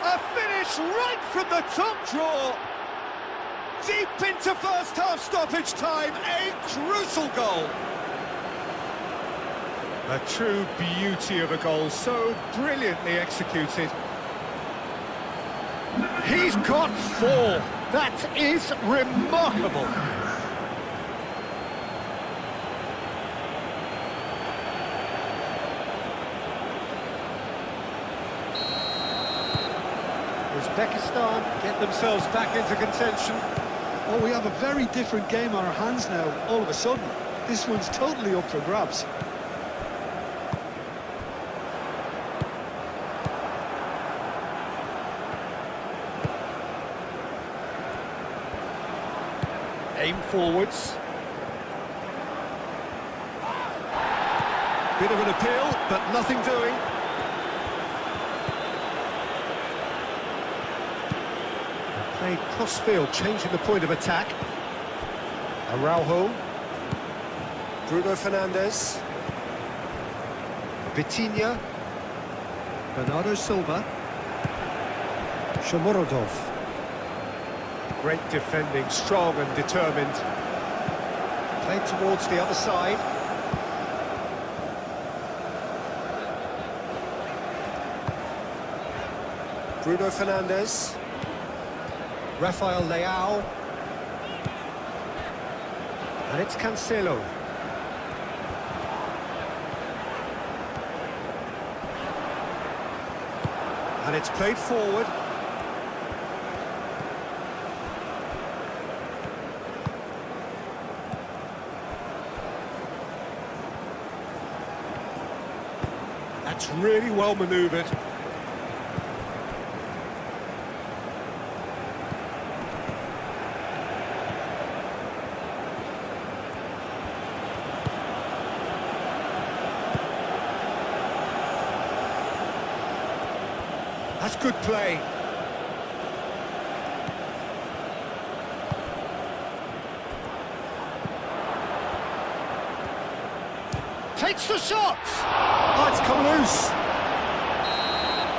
A finish right from the top draw. Deep into first half stoppage time, a crucial goal. A true beauty of a goal, so brilliantly executed. He's got 4. That is remarkable. Uzbekistan get themselves back into contention. Oh, we have a very different game on our hands now, all of a sudden. This one's totally up for grabs. Aim forwards. Bit of an appeal, but nothing doing. Played cross-field, changing the point of attack. Araujo. Bruno Fernandes. Vitinha. Bernardo Silva. Shomurodov. Great defending, strong and determined. Played towards the other side. Bruno Fernandes. Rafael Leao. And it's Cancelo. And it's played forward. That's really well manoeuvred. That's good play. Takes the shot! Oh, it's come loose.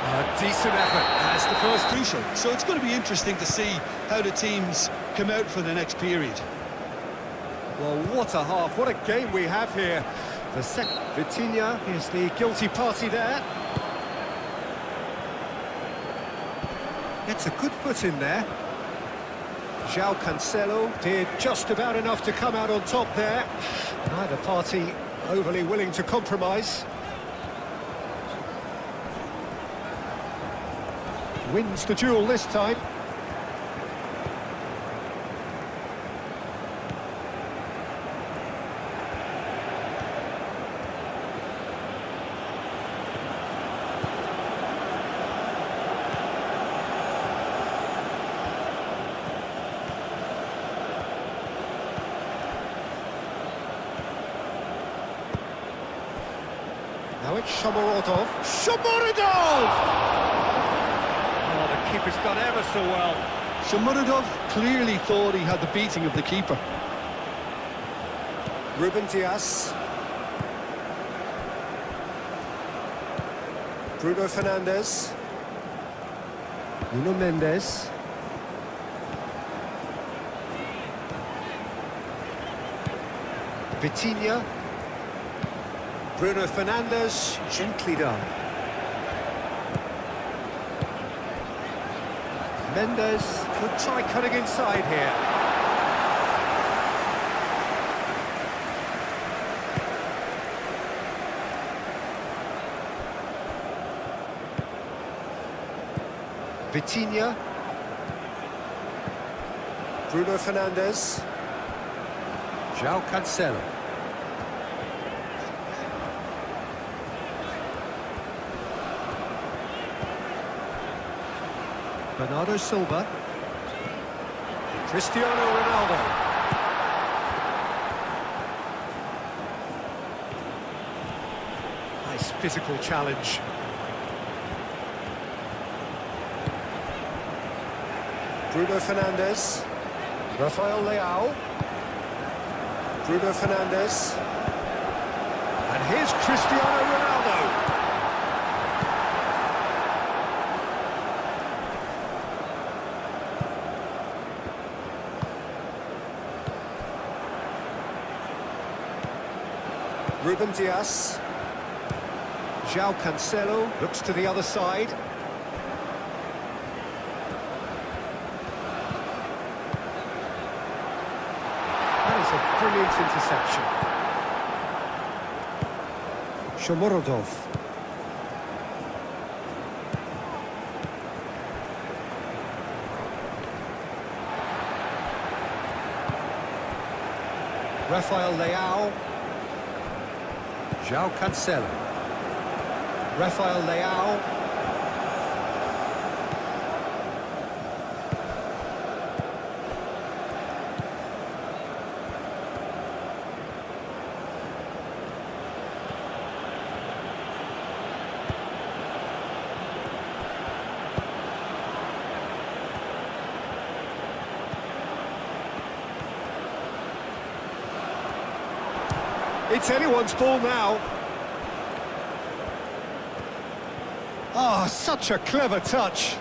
A decent effort as the first Crucial. So it's going to be interesting to see how the teams come out for the next period. Well, what a half, what a game we have here. The second, Vitinha is the guilty party there. Gets a good foot in there. João Cancelo did just about enough to come out on top there. Neither party overly willing to compromise. Wins the duel this time. Now it's Shomorodov. Shomorodov! Oh, the keeper's done ever so well. Shomurodov clearly thought he had the beating of the keeper. Ruben Dias. Bruno Fernandes. Nuno Mendes. Vitinha. Bruno Fernandes, gently done. Mendes could try cutting inside here. Vitinha. Bruno Fernandes. João Cancelo. Bernardo Silva. Cristiano Ronaldo. Nice physical challenge. Bruno Fernandes. Rafael Leao. Bruno Fernandes. And here's Cristiano Ronaldo. Ruben Dias. João Cancelo looks to the other side. That is a brilliant interception. Shomorodov. Rafael Leao. João Cancelo. Rafael Leao. It's anyone's ball now. Oh, such a clever touch.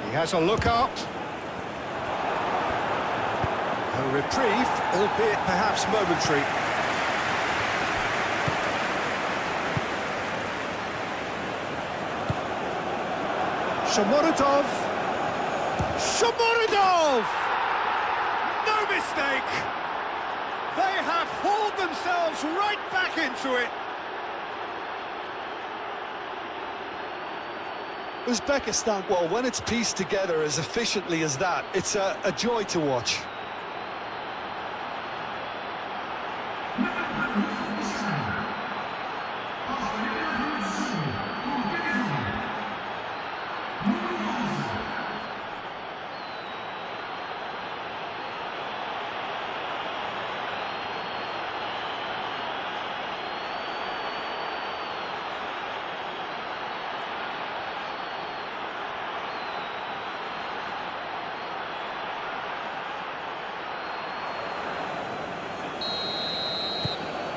He has a look up. A reprieve, albeit perhaps momentary. Shomorodov! Shomorodov! No mistake! They have hauled themselves right back into it. Uzbekistan, well, when it's pieced together as efficiently as that, it's a joy to watch.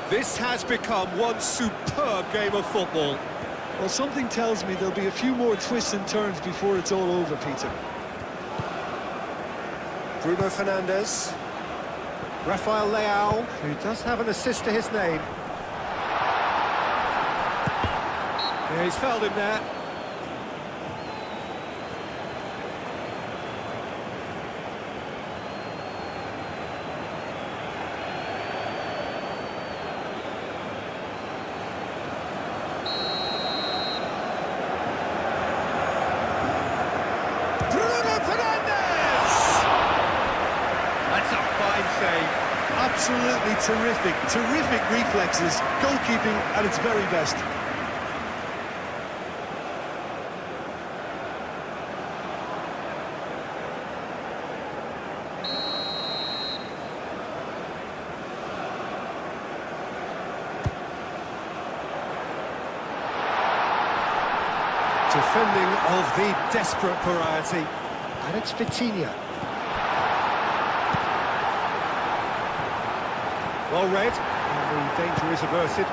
This has become one superb game of football. Well, something tells me there'll be a few more twists and turns before it's all over, Peter. Bruno Fernandes. Rafael Leao, who does have an assist to his name. Yeah, he's fouled him there. Absolutely terrific reflexes, goalkeeping at its very best. Defending of the desperate variety, and it's Vitinha. Well read, and the danger is averted.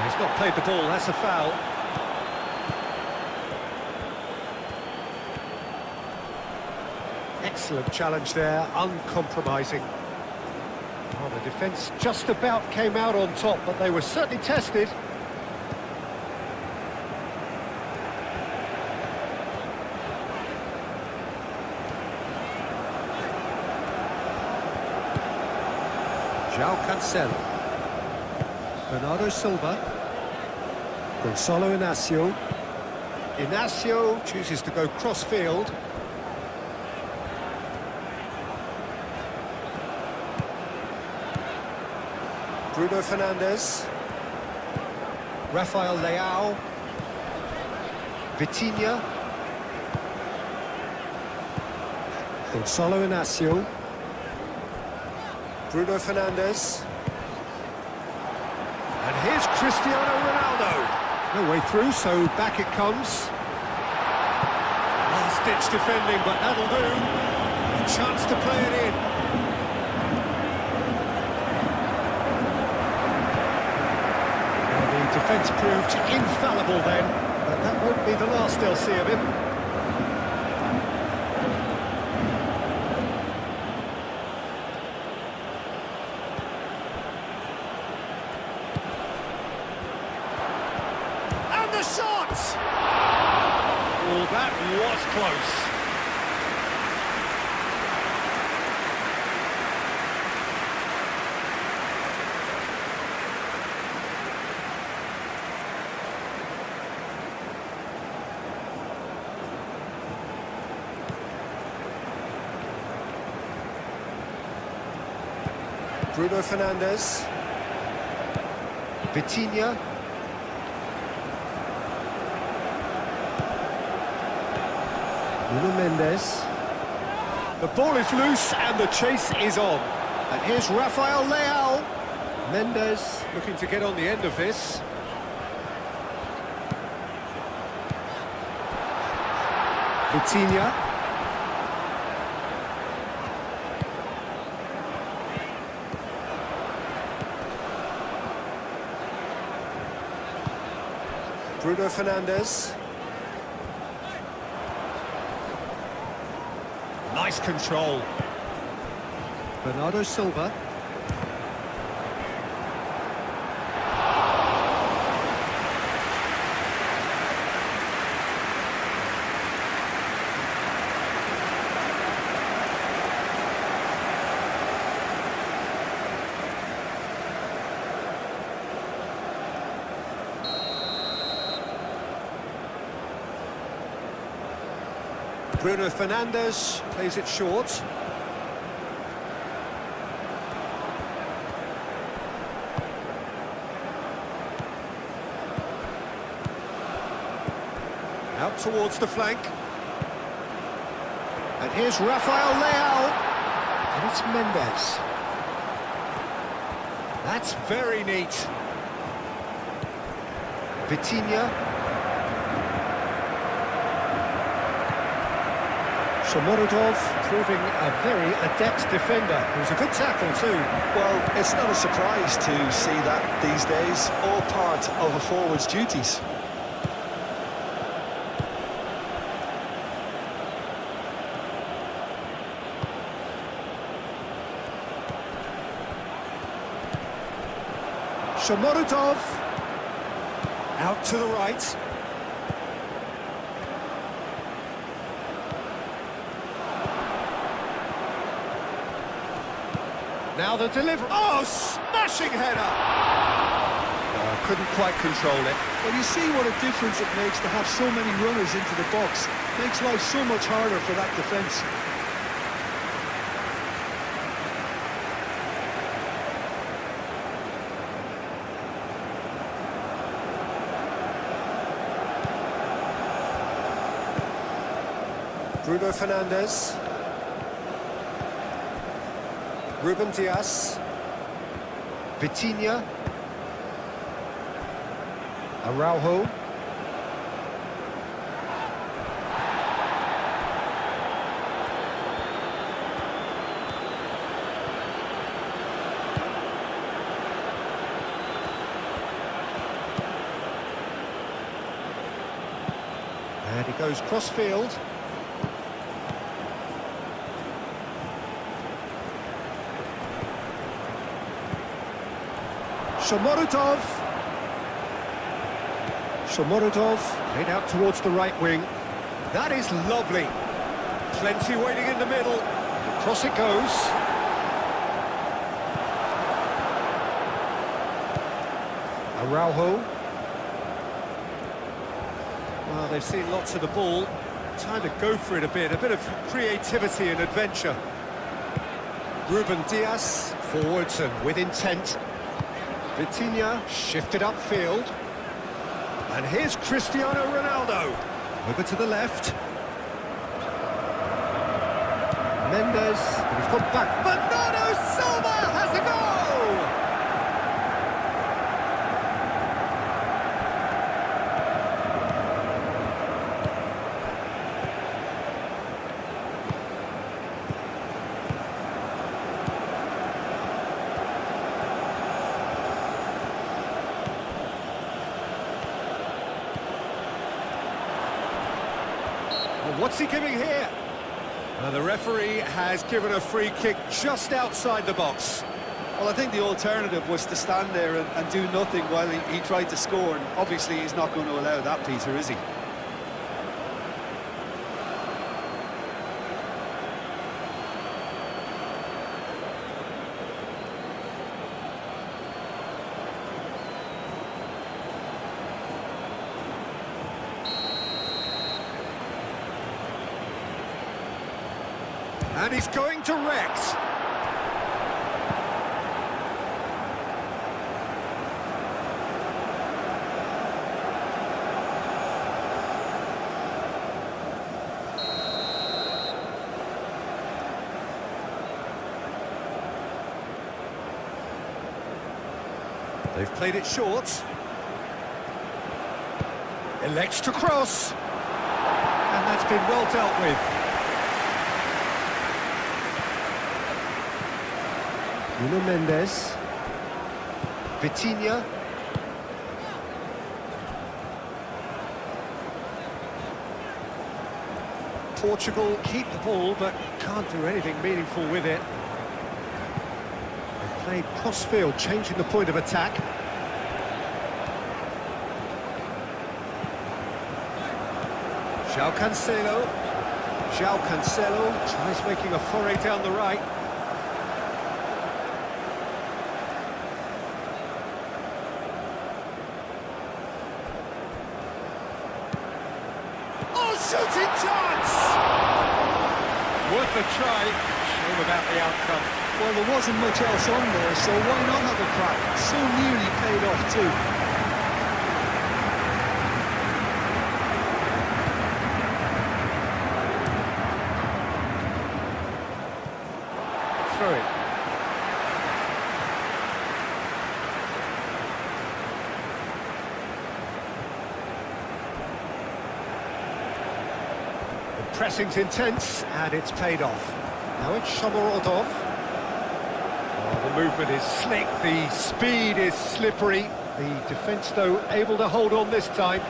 He's not played the ball, that's a foul. Excellent challenge there, uncompromising. Well, the defence just about came out on top, but they were certainly tested. João Cancelo. Bernardo Silva. Gonçalo Inácio. Inácio chooses to go cross-field. Bruno Fernandes. Rafael Leao. Vitinha. Gonçalo Inácio. Bruno Fernandes. And here's Cristiano Ronaldo. No way through, so back it comes. Last-ditch defending, but that'll do. A chance to play it in. Well, the defence proved infallible then, but that won't be the last they'll see of him. Shot! Oh, that was close. Bruno Fernandes. Vitinha. Nuno Mendes. The ball is loose and the chase is on. And here's Rafael Leao. Mendes looking to get on the end of this. Vitinha. Bruno Fernandes. Nice control. Bernardo Silva. Bruno Fernandes plays it short. Out towards the flank. And here's Rafael Leao. And it's Mendes. That's very neat. Vitinha. Shomorodov proving a very adept defender. It was a good tackle too. Well, it's not a surprise to see that these days, all part of a forward's duties. Shomorodov out to the right. Now the delivery. Oh, smashing header! Couldn't quite control it. Well, you see what a difference it makes to have so many runners into the box. Makes life so much harder for that defence. Bruno Fernandes. Ruben Dias. Vitinha. Araujo. And he goes cross-field. Shomorodov. Shomorodov played out towards the right wing. That is lovely. Plenty waiting in the middle. Across it goes. Araujo. Well, they've seen lots of the ball. Time to go for it a bit of creativity and adventure. Ruben Dias forwards and with intent. Vitinha shifted upfield. And here's Cristiano Ronaldo. Over to the left. Mendes, and he's gone back. Bernardo Silva has a goal! Well, what's he giving here? The referee has given a free kick just outside the box. Well, I think the alternative was to stand there and do nothing while he tried to score, and obviously he's not going to allow that, Peter, is he? And he's going direct. They've played it short. Elects to cross. And that's been well dealt with. Nuno Mendes. Vitinha. Portugal keep the ball, but can't do anything meaningful with it. They played cross-field, changing the point of attack. João Cancelo. João Cancelo tries making a foray down the right. Oh, shooting chance! Worth a try. Shame about the outcome. Well, there wasn't much else on there, so why not have a crack? So nearly paid off too. Through it. The pressing's intense, and it's paid off. Now it's Shomorodov. Oh, the movement is slick, the speed is slippery. The defence, though, able to hold on this time.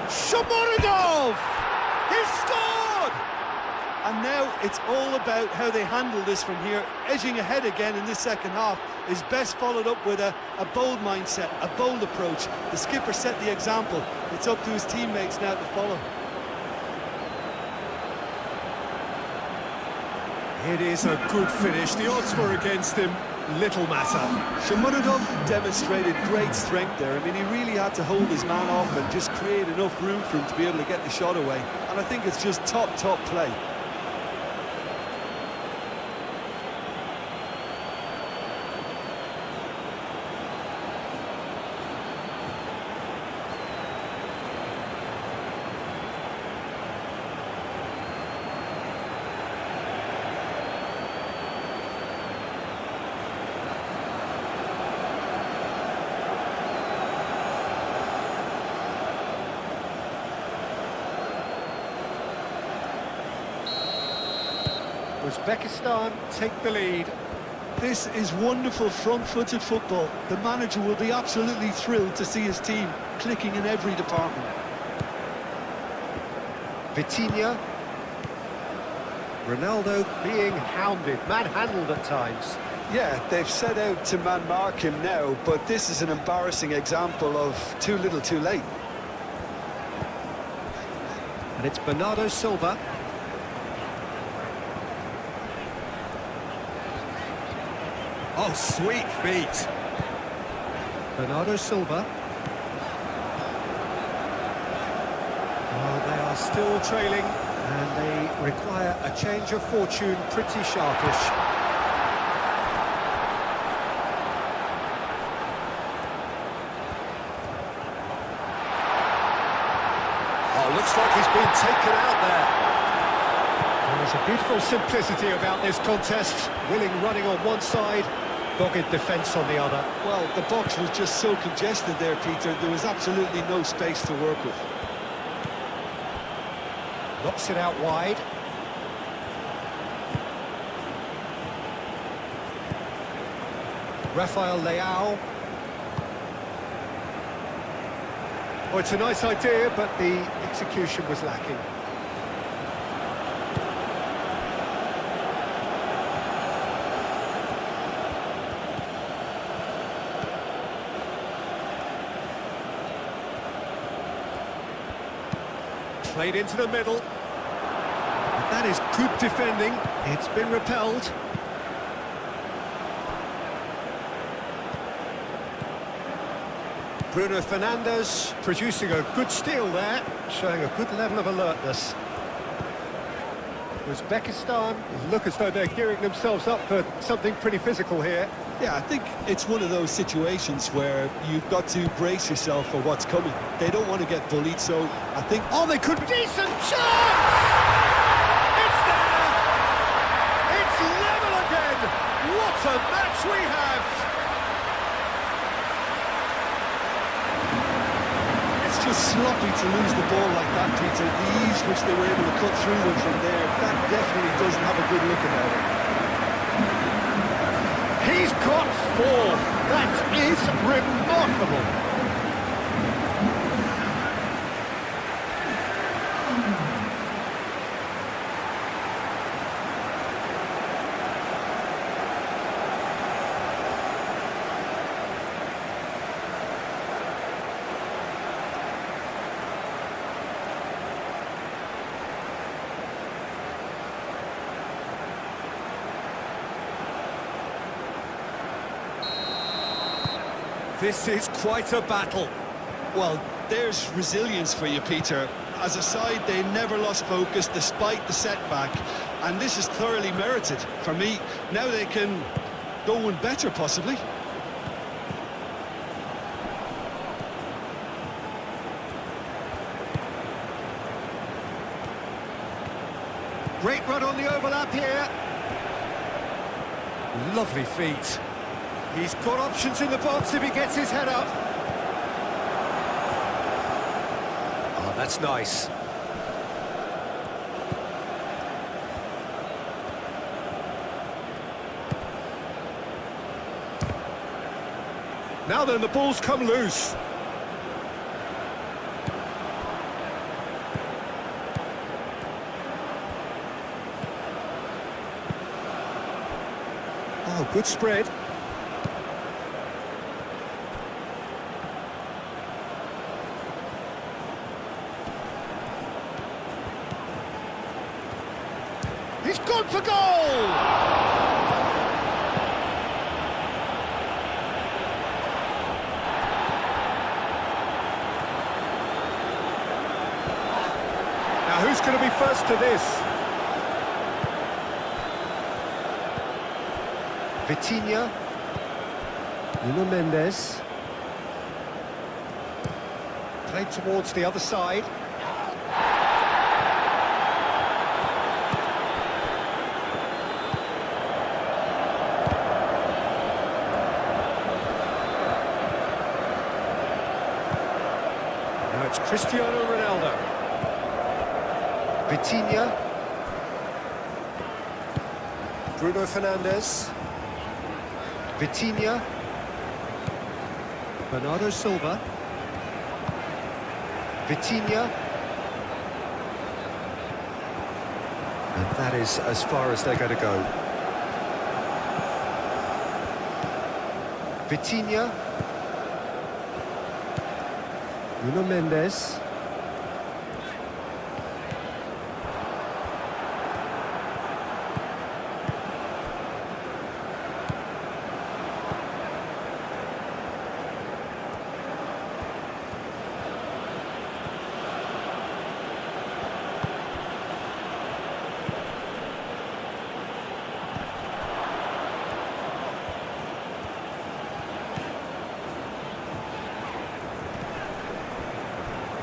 Shomorodov! He's scored! And now it's all about how they handle this from here. Edging ahead again in this second half is best followed up with a bold mindset, a bold approach. The skipper set the example. It's up to his teammates now to follow. It is a good finish. The odds were against him. Little matter. Shomurodov demonstrated great strength there. I mean, he really had to hold his man off and just create enough room for him to be able to get the shot away. And I think it's just top play. Uzbekistan take the lead. This is wonderful front-footed football. The manager will be absolutely thrilled to see his team clicking in every department. Vitinha. Ronaldo being hounded, manhandled at times. Yeah, they've set out to man-mark him now, but this is an embarrassing example of too little too late. And it's Bernardo Silva. Oh, sweet feet. Bernardo Silva. Oh, they are still trailing, and they require a change of fortune, pretty sharpish. Oh, looks like he's been taken out there. There's a beautiful simplicity about this contest. Willing running on one side, dogged defence on the other. Well, the box was just so congested there, Peter. There was absolutely no space to work with. Knocks it out wide. Rafael Leao. Oh, it's a nice idea, but the execution was lacking. Played into the middle. But that is good defending. It's been repelled. Bruno Fernandes producing a good steal there, showing a good level of alertness. Uzbekistan look as though they're gearing themselves up for something pretty physical here. Yeah, I think it's one of those situations where you've got to brace yourself for what's coming. They don't want to get bullied, so I think... Oh, they could... Decent chance! It's there! It's level again! What a match we have! It's just sloppy to lose the ball like that, Peter. The ease which they were able to cut through them from there, that definitely doesn't have a good look about it. He's got 4. That is remarkable. This is quite a battle. Well, there's resilience for you, Peter. As a side, they never lost focus despite the setback, and this is thoroughly merited. For me, now they can go one better, possibly. Great run on the overlap here. Lovely feet. He's got options in the box if he gets his head up. Oh, that's nice. Now then, the ball's come loose. Oh, good spread. He's gone for goal! Now who's going to be first to this? Vitinha. Nuno Mendes. Played towards the other side. Now it's Cristiano Ronaldo. Vitinha. Bruno Fernandes. Vitinha. Bernardo Silva. Vitinha. And that is as far as they're going to go. Vitinha. Nuno Mendes.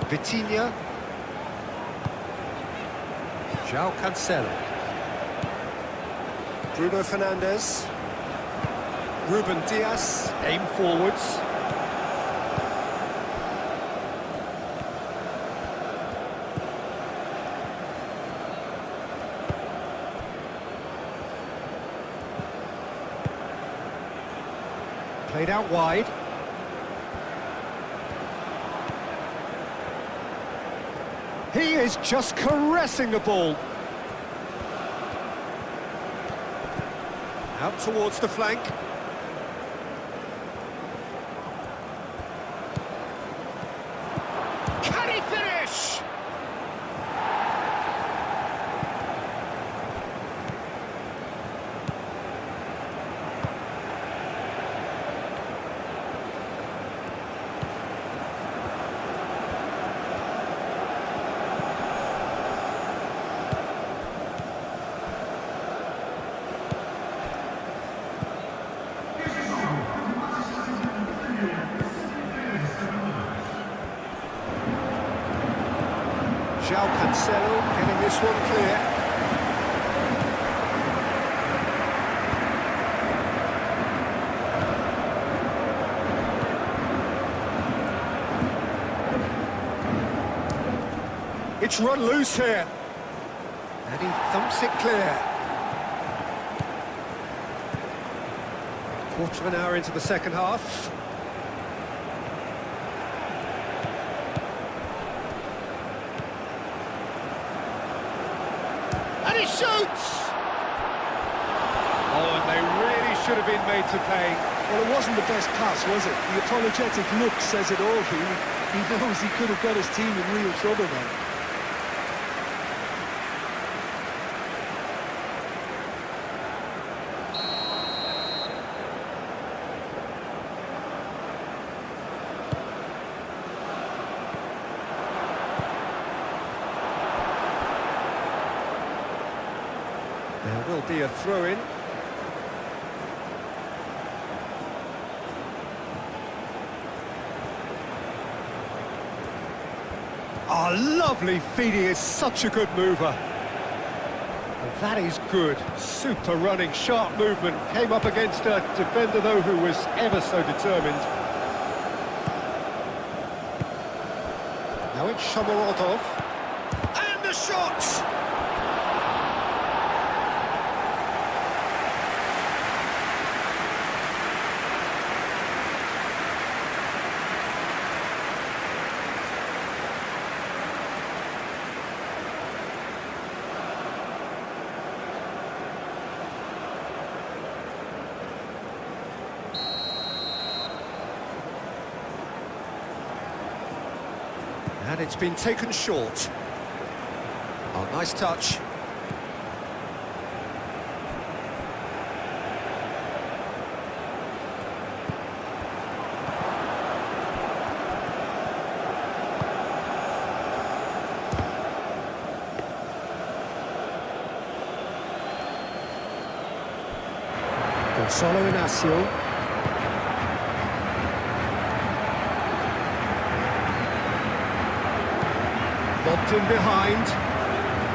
Vitinha. João Cancelo. Bruno Fernandes. Ruben Dias, aim forwards. Played out wide. He is just caressing the ball. Out towards the flank. Can he finish? Marcelo getting this one clear. It's run loose here. And he thumps it clear. Quarter of an hour into the second half. And he shoots! Oh, and they really should have been made to pay. Well, it wasn't the best pass, was it? The apologetic look says it all for you. He knows he could have got his team in real trouble then. There will be a throw-in. Oh, lovely feed. He is such a good mover. And that is good. Super running, sharp movement. Came up against a defender, though, who was ever so determined. Now it's Shomorodov. And the shot! And it's been taken short. Oh, nice touch. Gonzalo Inacio. Lobbed in behind.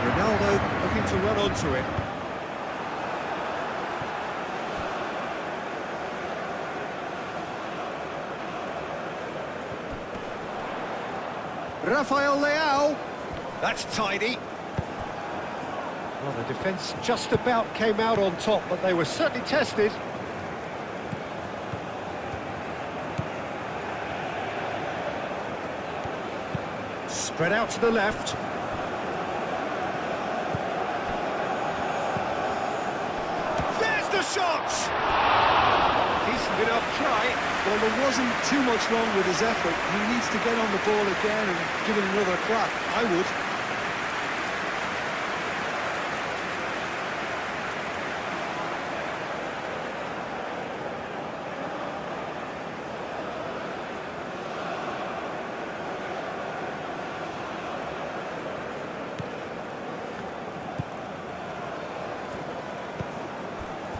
Ronaldo looking to run onto it. Rafael Leao. That's tidy. Well, the defence just about came out on top, but they were certainly tested. Spread out to the left. There's the shot! Decent enough try. Well, there wasn't too much wrong with his effort. He needs to get on the ball again and give it another crack. I would.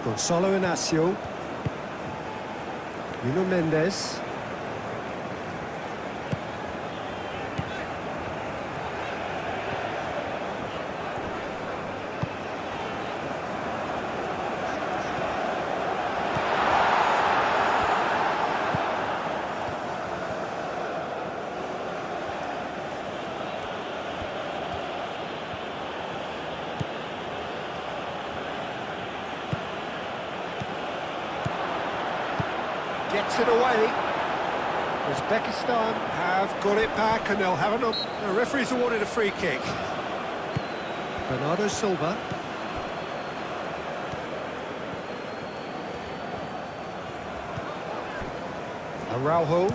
Gonzalo Inacio. Nuno Mendes. Gets it away. Uzbekistan have got it back and they'll have enough. The referee's awarded a free kick. Bernardo Silva. Araujo.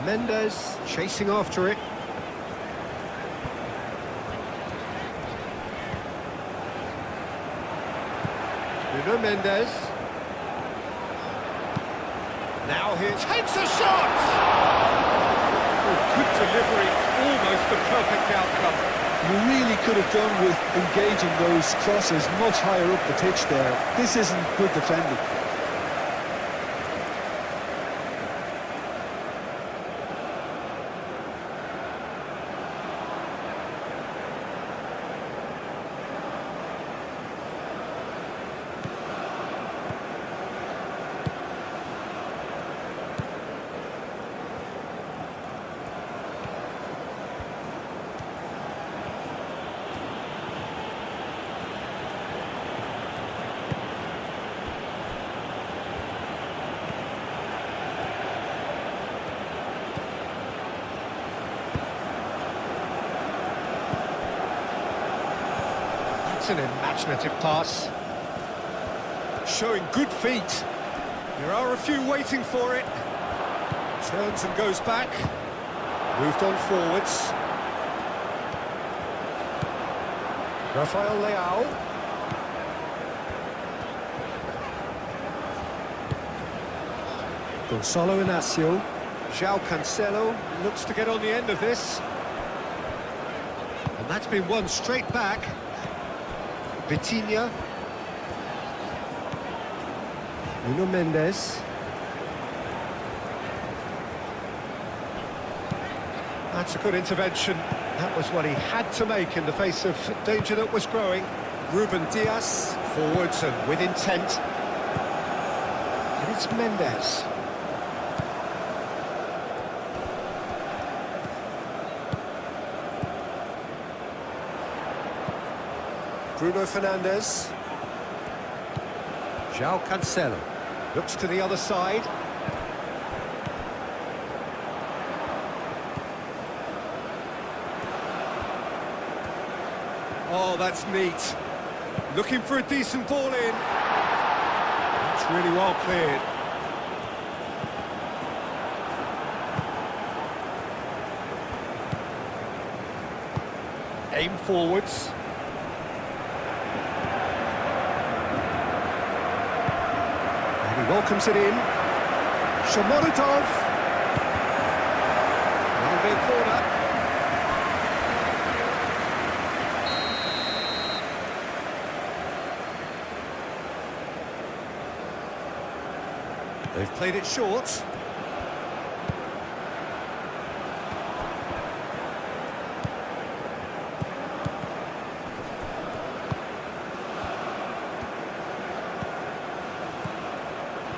Mendes chasing after it. Nuno Mendes. Now he takes a shot! Oh, good delivery, almost the perfect outcome. You really could have done with engaging those crosses much higher up the pitch there. This isn't good defending. That's an imaginative pass. Showing good feet. There are a few waiting for it. Turns and goes back. Moved on forwards. Rafael Leao. Gonzalo Inacio. João Cancelo looks to get on the end of this. And that's been won straight back. Vitinha. Nuno Mendes. That's a good intervention. That was what he had to make in the face of danger that was growing. Ruben Dias, forwards and with intent. And it's Mendes. Bruno Fernandes. João Cancelo. Looks to the other side. Oh, that's neat. Looking for a decent ball in. That's really well cleared. Aim forwards. And he welcomes it in. Shomorodov. That'll be a corner. They've played it short.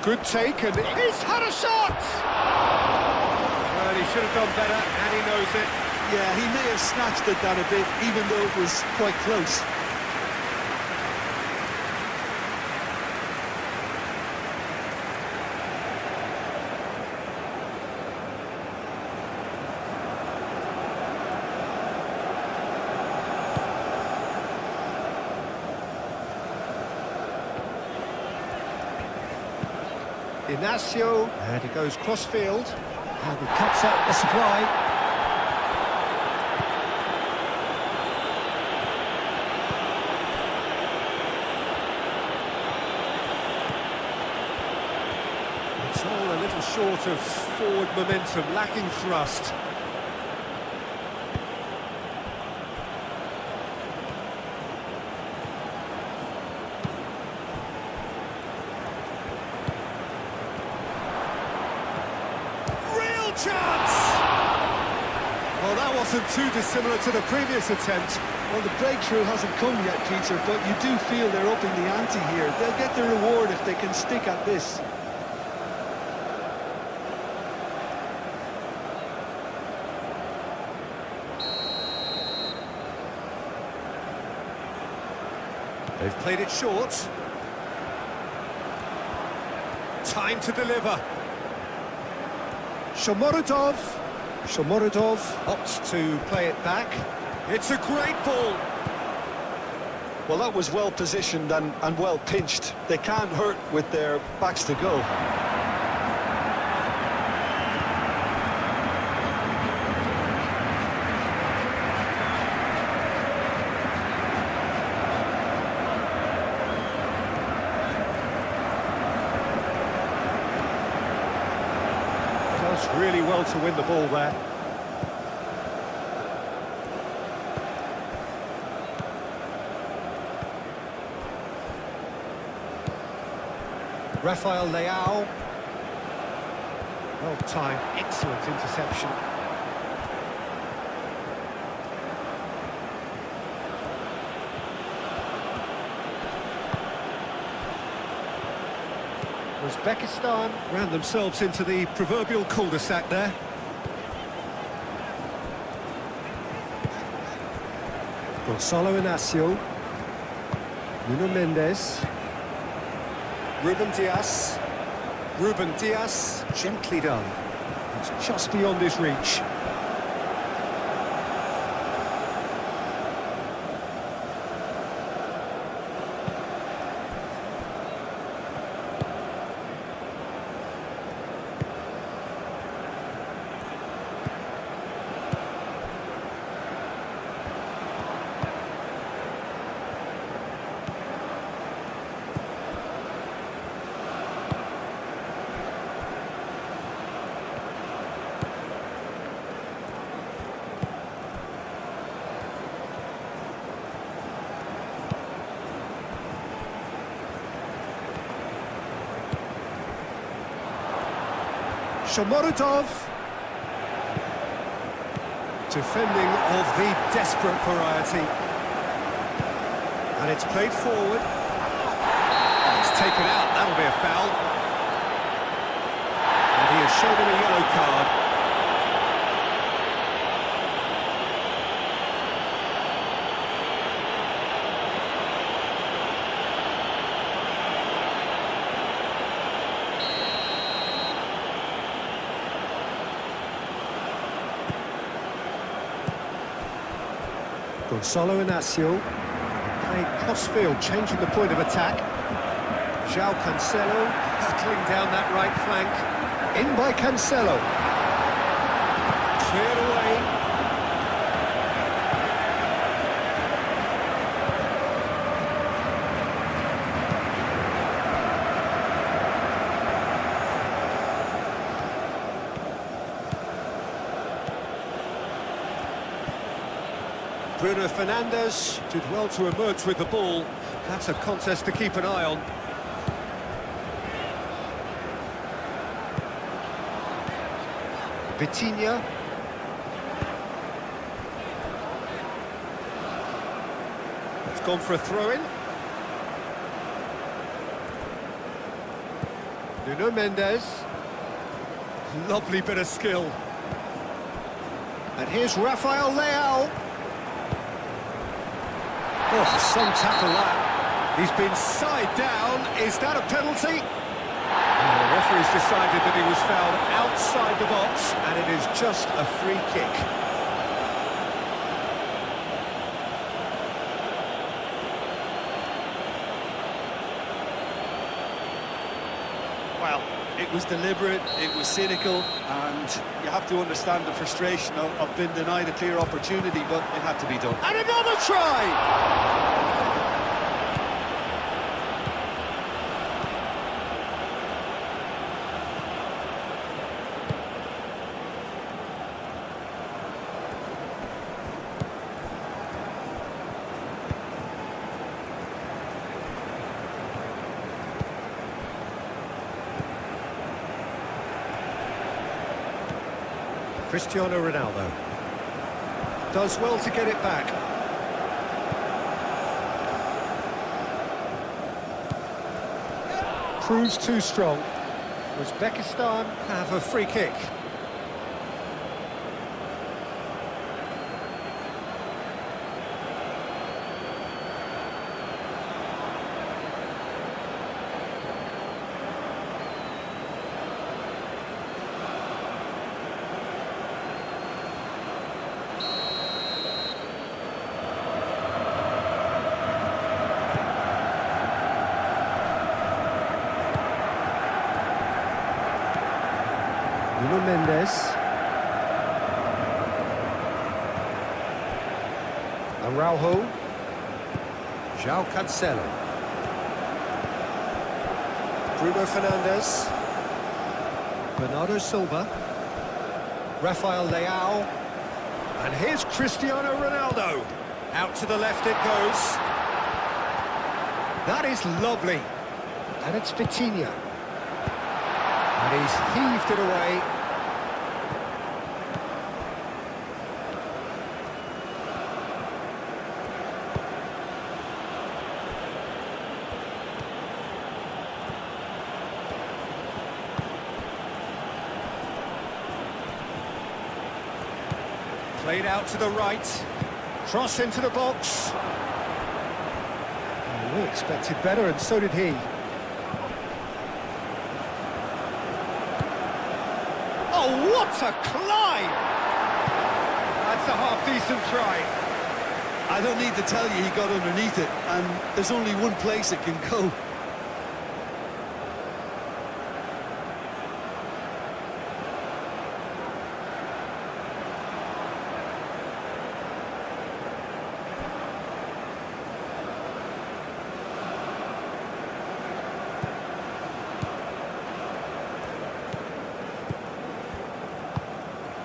Good take, and he's had a shot! Well, he should have done better, and he knows it. Yeah, he may have snatched at that a bit, even though it was quite close. Inacio, and he goes cross-field, and he cuts out the supply. It's all a little short of forward momentum, lacking thrust. Chance! Well, that wasn't too dissimilar to the previous attempt. Well, the breakthrough hasn't come yet, Peter, but you do feel they're upping the ante here. They'll get the reward if they can stick at this. They've played it short. Time to deliver. Shomorodov opts to play it back. It's a great ball. Well, that was well positioned and well pinched. They can't hurt with their backs to go. Does really well to win the ball there. Rafael Leao. Well timed, excellent interception. Uzbekistan ran themselves into the proverbial cul-de-sac there. Gonzalo Inacio. Nuno Mendes. Ruben Dias, gently done. It's just beyond his reach. Shomorodov. Defending of the desperate variety. And it's played forward. Oh, it's taken out, that'll be a foul. And he has shown him a yellow card. Gonzalo Inacio playing cross-field, changing the point of attack. João Cancelo battling down that right flank. In by Cancelo. Cleared away. Bruno Fernandes did well to emerge with the ball. That's a contest to keep an eye on. Vitinha. It's gone for a throw-in. Nuno Mendes. Lovely bit of skill. And here's Rafael Leao. Oh, some tackle that. He's been side down. Is that a penalty? And the referee's decided that he was fouled outside the box, and it is just a free kick. Well, it was deliberate, it was cynical, and you have to understand the frustration of being denied a clear opportunity, but it had to be done. And another try! Cristiano Ronaldo does well to get it back. Proves too strong. Uzbekistan have a free kick. Nuno Mendes. Araujo. João Cancelo. Bruno Fernandes. Bernardo Silva. Rafael Leao. And here's Cristiano Ronaldo. Out to the left it goes. That is lovely. And it's Vitinha. And he's heaved it away. Played out to the right. Cross into the box. Oh, we expected better, and so did he. Oh, what a climb! That's a half-decent try. I don't need to tell you he got underneath it, and there's only one place it can go.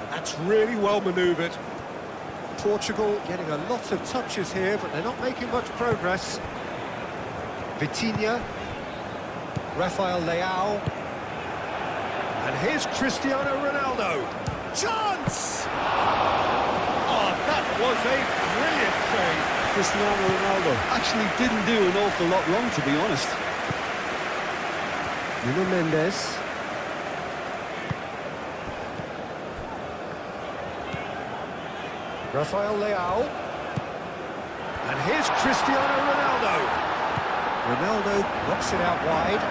That's really well manoeuvred. Portugal getting a lot of touches here, but they're not making much progress. Vitinha. Rafael Leao. And here's Cristiano Ronaldo. Chance! Oh, that was a brilliant save. Cristiano Ronaldo actually didn't do an awful lot wrong, to be honest. Nuno Mendes. Rafael Leao. And here's Cristiano Ronaldo. Ronaldo knocks it out wide.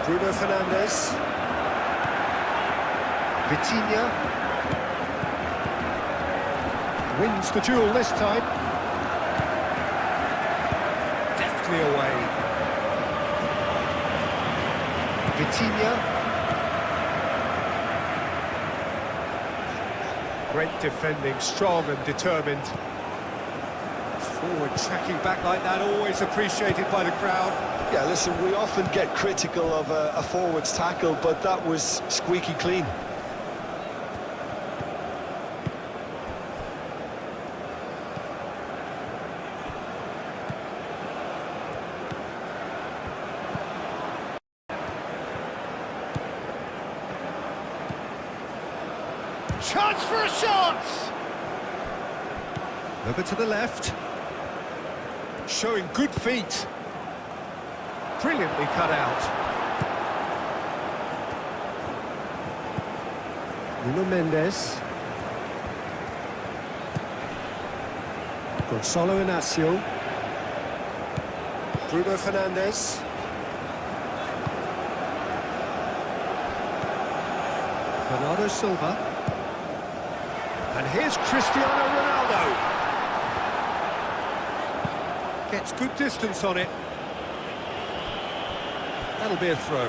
Bruno Fernandes. Vitinha. Wins the duel this time. Deftly away. Vitinha. Great defending, strong and determined. Forward tracking back like that, always appreciated by the crowd. Yeah, listen, we often get critical of a forward's tackle, but that was squeaky clean. Chance for a shot! Over to the left. Showing good feet. Brilliantly cut out. Nuno Mendes. Gonzalo Inacio. Bruno Fernandes. Bernardo Silva. And here's Cristiano Ronaldo. Gets good distance on it. That'll be a throw.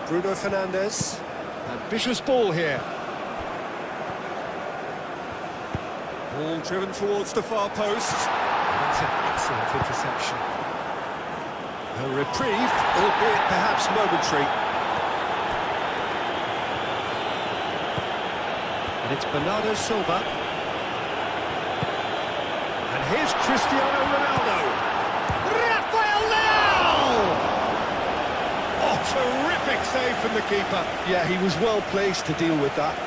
Bruno Fernandes. Ambitious ball here. Ball driven towards the far post. That's an excellent interception. A reprieve, albeit perhaps momentary. And it's Bernardo Silva. And here's Cristiano Ronaldo. Rafael Leao! Oh, terrific save from the keeper. Yeah, he was well placed to deal with that.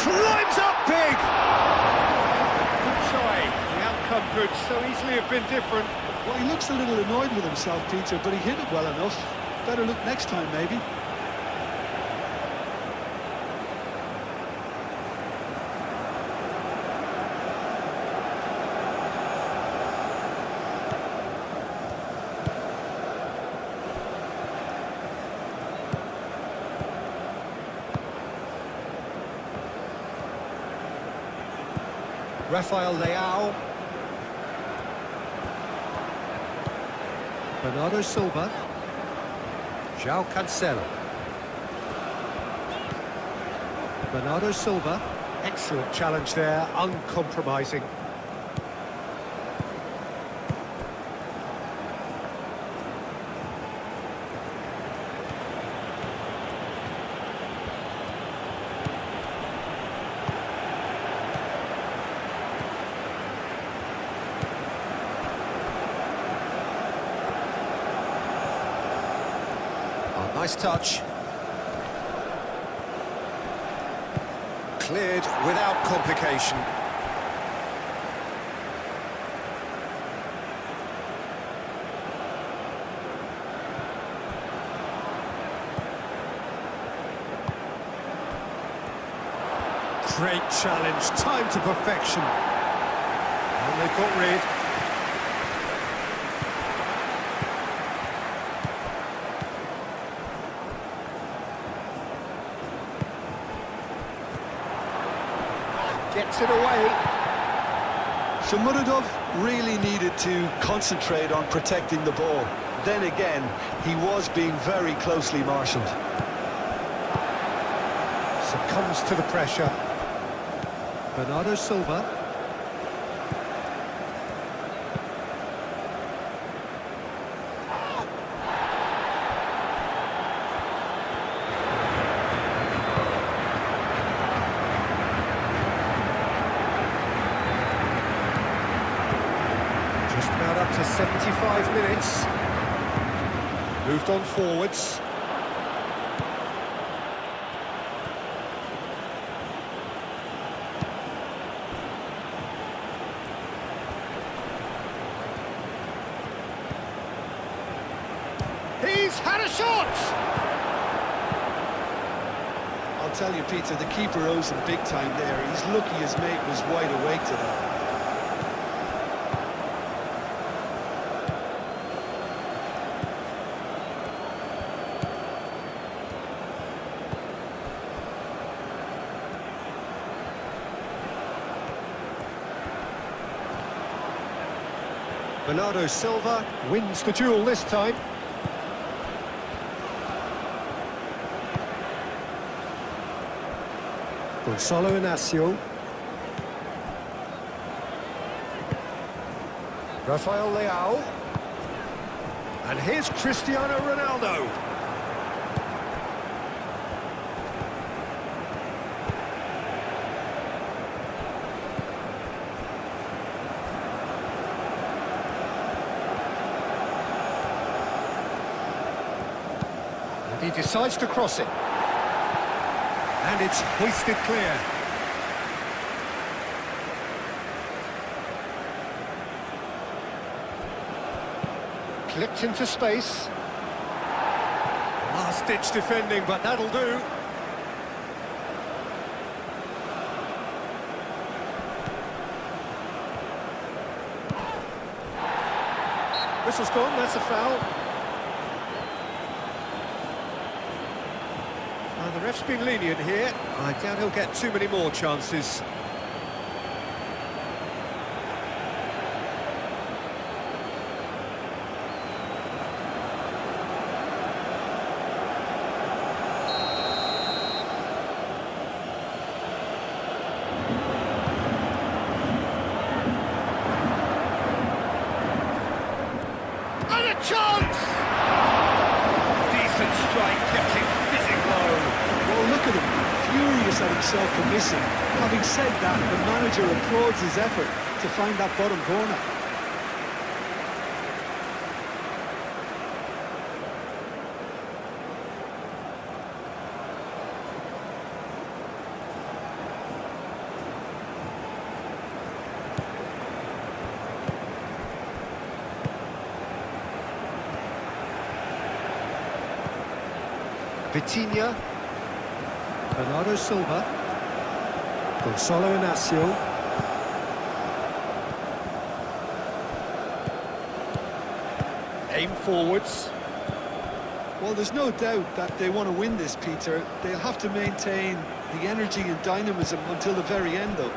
Climbs up big! Good try. The outcome could so easily have been different. Well, he looks a little annoyed with himself, Peter, but he hit it well enough. Better look next time, maybe. Rafael Leao. Bernardo Silva. João Cancelo. Bernardo Silva. Excellent challenge there, uncompromising. Nice touch. Cleared without complication. Great challenge, time to perfection. And they've got rid. Gets it away. Shomurodov really needed to concentrate on protecting the ball. then again, he was being very closely marshalled. Succumbs to the pressure. Bernardo Silva. Just about up to 75 minutes. Moved on forwards. He's had a shot! I'll tell you, Peter, the keeper owes him big time there. He's lucky his mate was wide awake to that. Bernardo Silva wins the duel this time. Gonzalo Inacio. Rafael Leao. And here's Cristiano Ronaldo. And he decides to cross it. And it's hoisted clear. Clipped into space. Last-ditch defending, but that'll do. Whistle's gone, that's a foul. The ref's been lenient here. I doubt he'll get too many more chances. And a chance! Decent strike, kept it fizzing low. Well, look at him, furious at himself for missing. Having said that, the manager applauds his effort to find that bottom corner. Vitinha. Bernardo Silva. Gonzalo Inacio. Aim forwards. Well, there's no doubt that they want to win this, Peter. They'll have to maintain the energy and dynamism until the very end, though.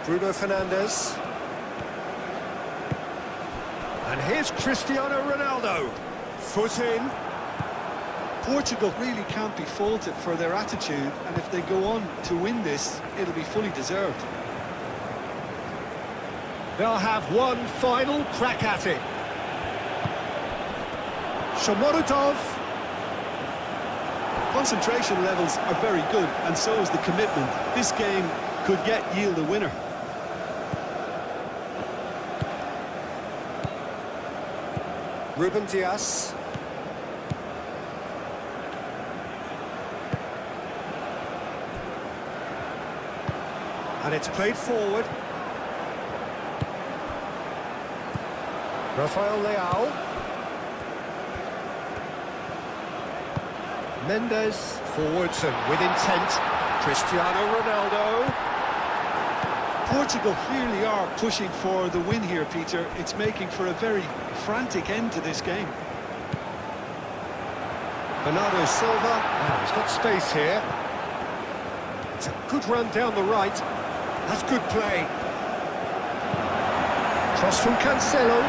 Bruno Fernandes. And here's Cristiano Ronaldo. Foot in. Portugal really can't be faulted for their attitude, and if they go on to win this, it'll be fully deserved. They'll have one final crack at it. Shomorotov. Concentration levels are very good, and so is the commitment. This game could yet yield a winner. Ruben Dias. And it's played forward. Rafael Leao. Mendes. Forwards and with intent. Cristiano Ronaldo. Portugal clearly are pushing for the win here, Peter. It's making for a very frantic end to this game. Bernardo Silva. Now he's got space here. It's a good run down the right. That's good play. Cross from Cancelo.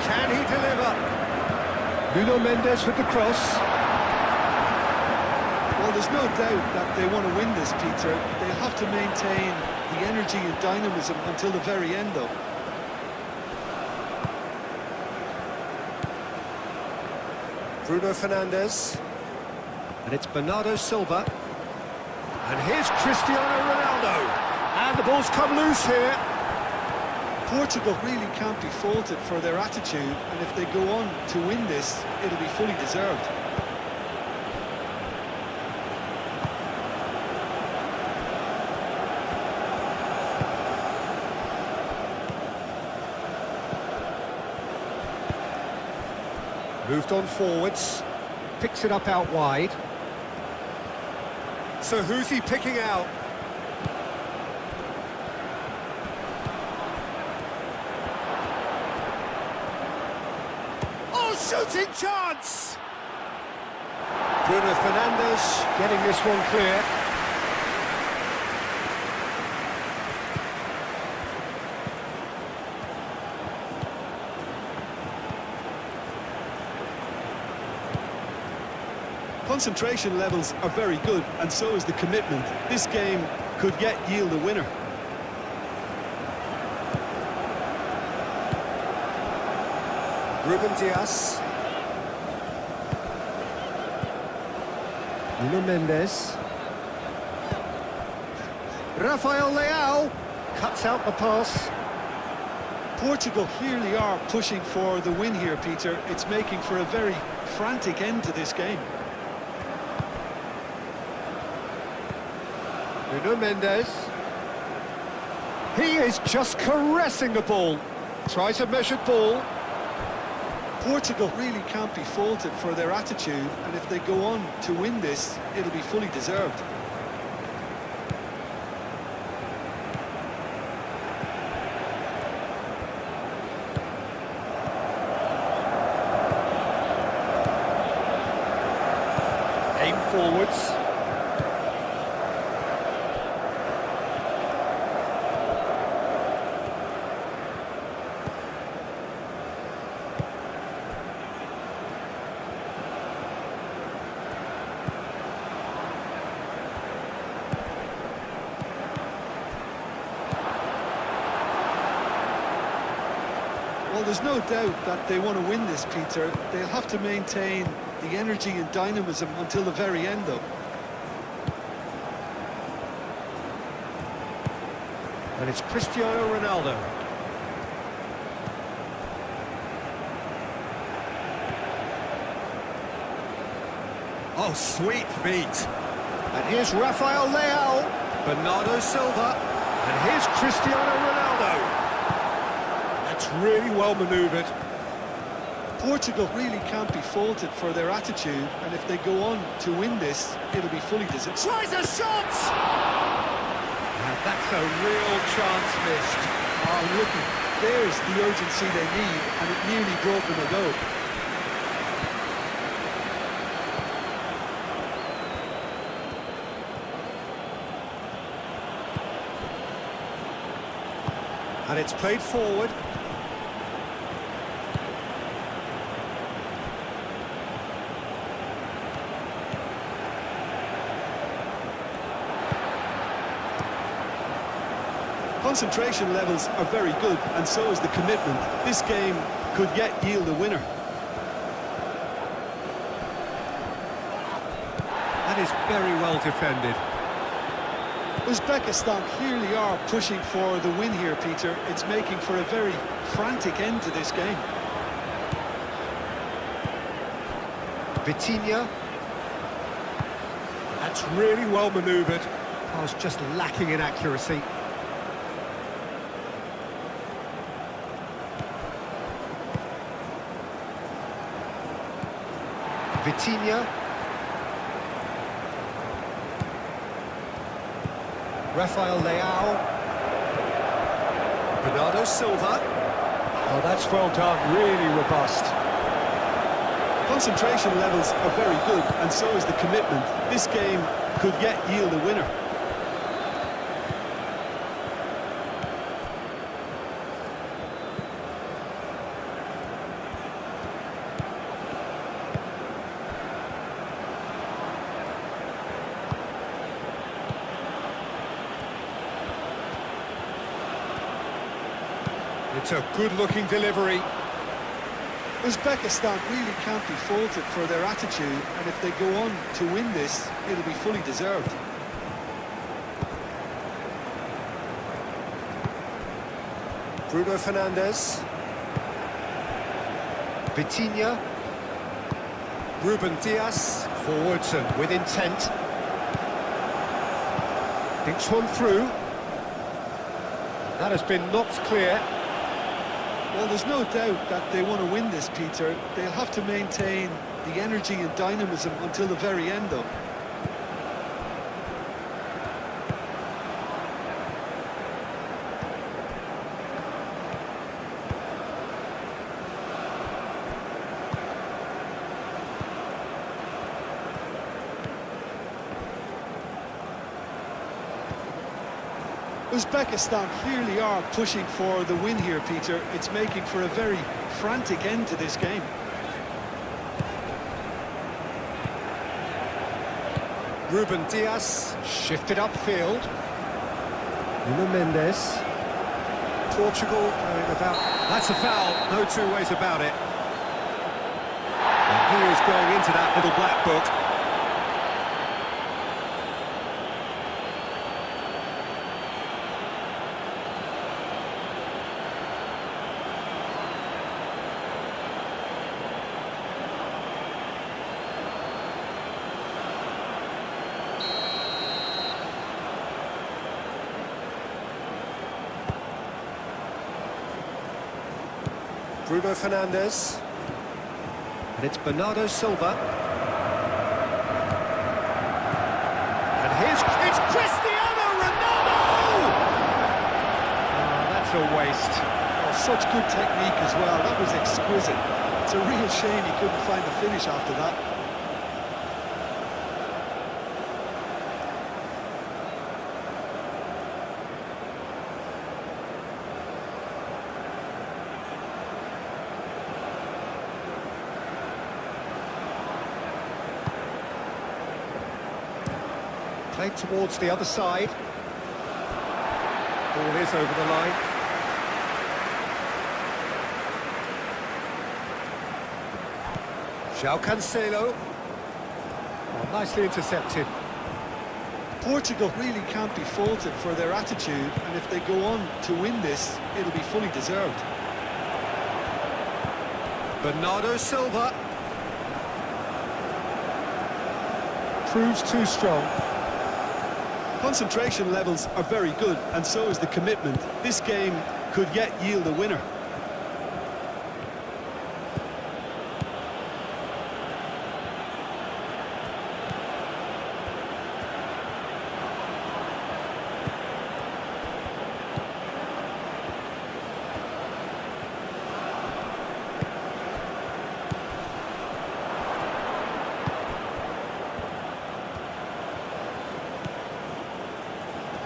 Can he deliver? Nuno Mendes with the cross. Well, there's no doubt that they want to win this, Peter. They'll have to maintain the energy and dynamism until the very end, though. Bruno Fernandes. And it's Bernardo Silva. And here's Cristiano Ronaldo. And the ball's come loose here. Portugal really can't be faulted for their attitude, and if they go on to win this, it'll be fully deserved. Moved on forwards. Picks it up out wide. So who's he picking out? Oh, shooting chance! Bruno Fernandes getting this one clear. Concentration levels are very good, and so is the commitment. This game could yet yield a winner. Ruben Dias. Nuno Mendes. Rafael Leao cuts out the pass. Portugal clearly are pushing for the win here, Peter. It's making for a very frantic end to this game. Nuno Mendes. He is just caressing the ball. Tries a measured ball. Portugal really can't be faulted for their attitude, and if they go on to win this, it'll be fully deserved. Aim forwards. Well, there's no doubt that they want to win this, Peter. They'll have to maintain the energy and dynamism until the very end, though. And it's Cristiano Ronaldo. Oh, sweet feet. And here's Rafael Leao. Bernardo Silva. And here's Cristiano Ronaldo. That's really well manoeuvred. Portugal really can't be faulted for their attitude, and if they go on to win this, it'll be fully deserved. Tries a shot! And that's a real chance missed. Oh, look, there's the urgency they need, and it nearly brought them a goal. And it's played forward. Concentration levels are very good, and so is the commitment. This game could yet yield a winner. That is very well defended. Uzbekistan clearly are pushing for the win here, Peter. It's making for a very frantic end to this game. Vitinha. That's really well manoeuvred. I was just lacking in accuracy. Vitinha. Rafael Leao. Bernardo Silva. Oh, that's well done, really robust. Concentration levels are very good, and so is the commitment. This game could yet yield a winner. It's a good-looking delivery. Uzbekistan really can't be faulted for their attitude, and if they go on to win this, it'll be fully deserved. Bruno Fernandes. Vitinha. Ruben Diaz. Forwards and with intent. Thinks one through. That has been knocked clear. Well, there's no doubt that they want to win this, Peter. They'll have to maintain the energy and dynamism until the very end, though. Uzbekistan clearly are pushing for the win here, Peter. It's making for a very frantic end to this game. Ruben Diaz shifted upfield. Nuno Mendes. Portugal going about. That's a foul, no two ways about it. And he is going into that little black book. Bruno Fernandes. And it's Bernardo Silva. And it's Cristiano Ronaldo! Oh, that's a waste. Oh, such good technique as well. That was exquisite. It's a real shame he couldn't find the finish after that. Played towards the other side. Ball is over the line. João Cancelo. Oh, nicely intercepted. Portugal really can't be faulted for their attitude, and if they go on to win this, it'll be fully deserved. Bernardo Silva. Proves too strong. Concentration levels are very good, and so is the commitment. This game could yet yield a winner.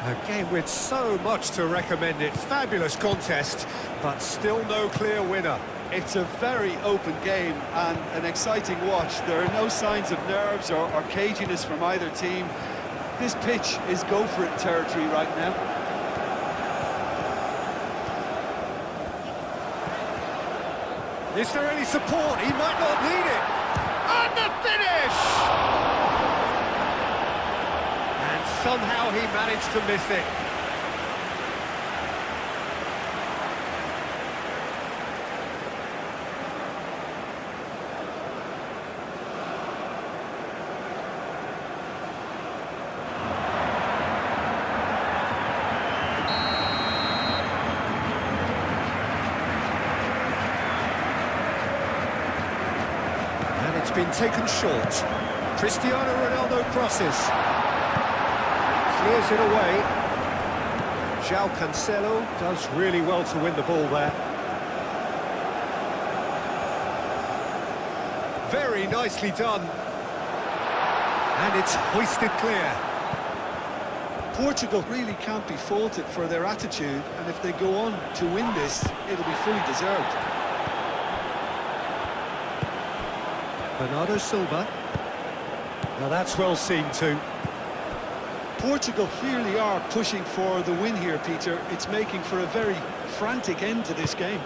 A game with so much to recommend it. Fabulous contest, but still no clear winner. It's a very open game and an exciting watch. There are no signs of nerves or caginess from either team. This pitch is go-for-it territory right now. Is there any support? He might not need it. And the finish! Somehow he managed to miss it. And it's been taken short. Cristiano Ronaldo crosses. Clears it away. João Cancelo does really well to win the ball there. Very nicely done. And it's hoisted clear. Portugal really can't be faulted for their attitude, and if they go on to win this, it'll be fully deserved. Bernardo Silva. Now that's well seen too. Portugal clearly are pushing for the win here, Peter. It's making for a very frantic end to this game.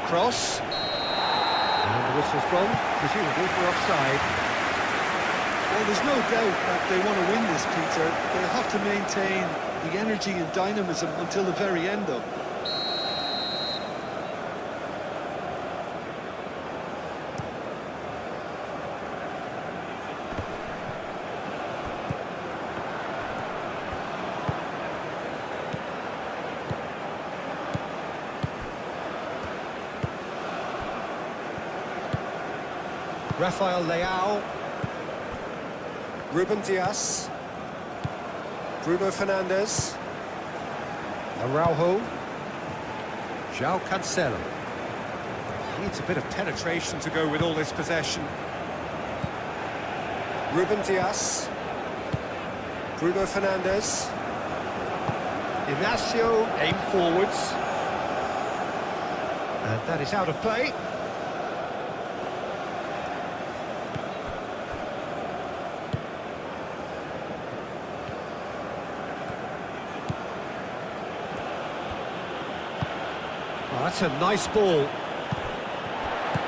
Cross. And the whistle's gone, presumably for offside. Well, there's no doubt that they want to win this, Peter. They'll have to maintain the energy and dynamism until the very end, though. Rafael Leao. Ruben Dias. Bruno Fernandes. Araujo. João Cancelo. Needs a bit of penetration to go with all this possession. Ruben Dias. Bruno Fernandes. Inacio, aim forwards. And that is out of play. Oh, that's a nice ball.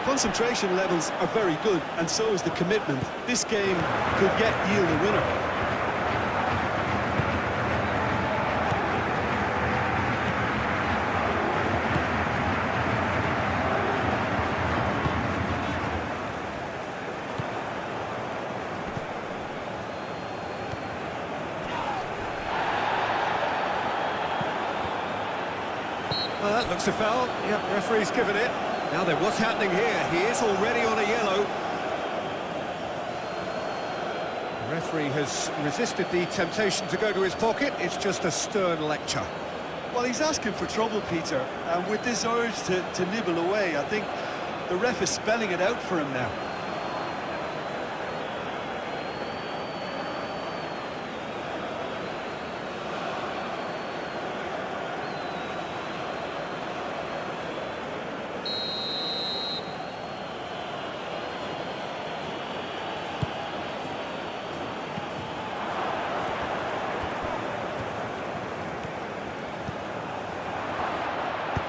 Concentration levels are very good, and so is the commitment. This game could yield a winner. Well, that looks a foul. Yep, referee's given it. Now then, what's happening here? He is already on a yellow. The referee has resisted the temptation to go to his pocket. It's just a stern lecture. Well, he's asking for trouble, Peter, and with this urge to nibble away, I think the ref is spelling it out for him now.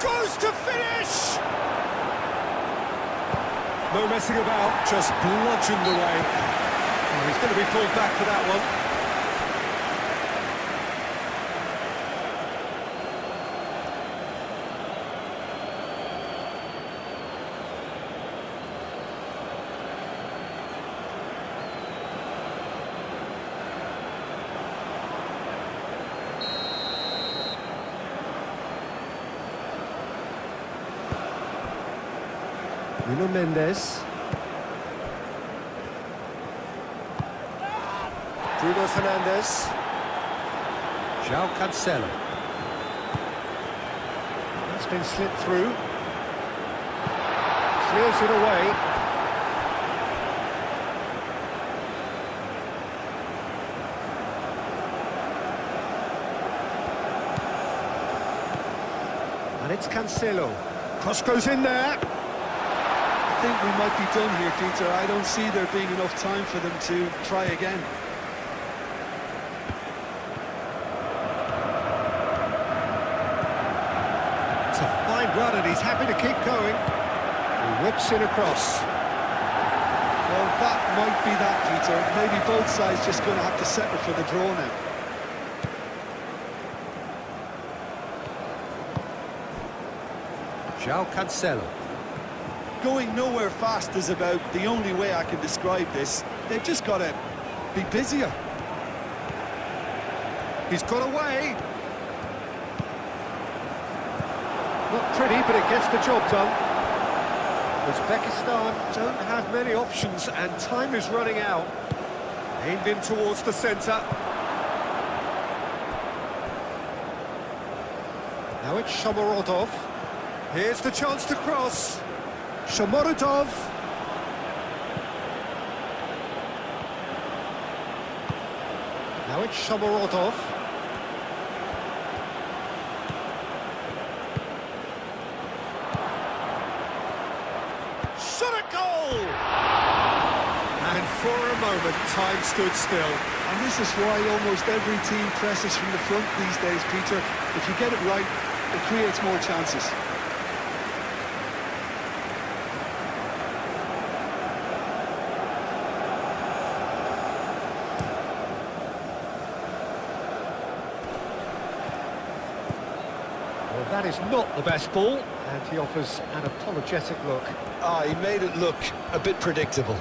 Goes to finish! No messing about, just bludgeoned away. Oh, he's going to be pulled back for that one. Nuno Mendes. Bruno Fernandes. João Cancelo. That's been slipped through. Clears it away. And it's Cancelo. Cross goes in there. I think we might be done here, Peter. I don't see there being enough time for them to try again. It's a fine run and he's happy to keep going. He whips in across. Well, that might be that, Peter. Maybe both sides just going to have to settle for the draw now. João Cancelo. Going nowhere fast is about the only way I can describe this. They've just got to be busier. He's got away. Not pretty, but it gets the job done. Uzbekistan don't have many options and time is running out. Aimed in towards the centre. Now it's Shomorodov. Here's the chance to cross. Shomorodov. Now it's Shomorodov. Shot at goal! And for a moment, time stood still. And this is why almost every team presses from the front these days, Peter. If you get it right, it creates more chances. Well, that is not the best ball, and he offers an apologetic look. He made it look a bit predictable.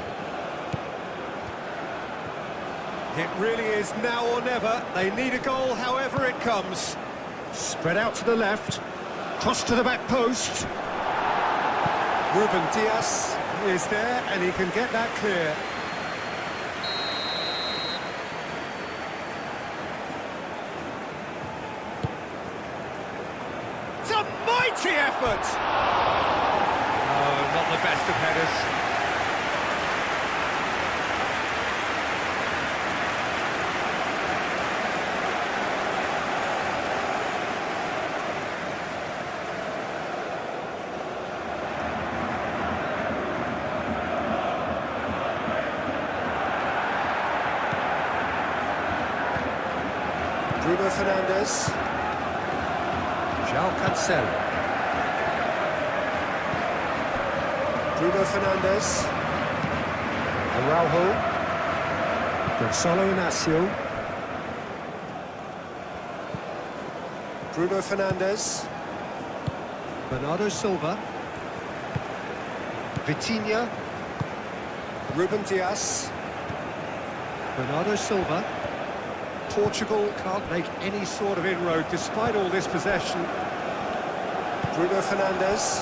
It really is now or never. They need a goal however it comes. Spread out to the left. Cross to the back post. Ruben Dias is there and he can get that clear. It's a mighty effort! Oh, not the best of headers. Bruno Fernandes. João Cancelo. Bruno Fernandes. Araujo. Gonçalo Inácio. Bruno Fernandes. Bernardo Silva. Vitinha. Ruben Dias. Bernardo Silva. Portugal can't make any sort of inroad despite all this possession. Bruno Fernandes.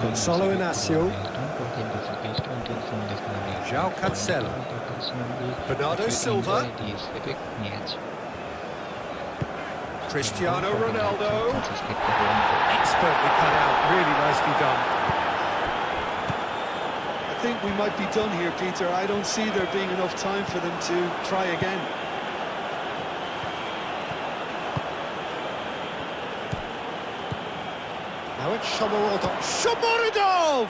Gonçalo Inácio. João Cancelo. Bernardo Silva. Cristiano Ronaldo. Expertly cut out, really nicely done. I think we might be done here, Peter. I don't see there being enough time for them to try again. Now it's Shomorodov. Shomorodov!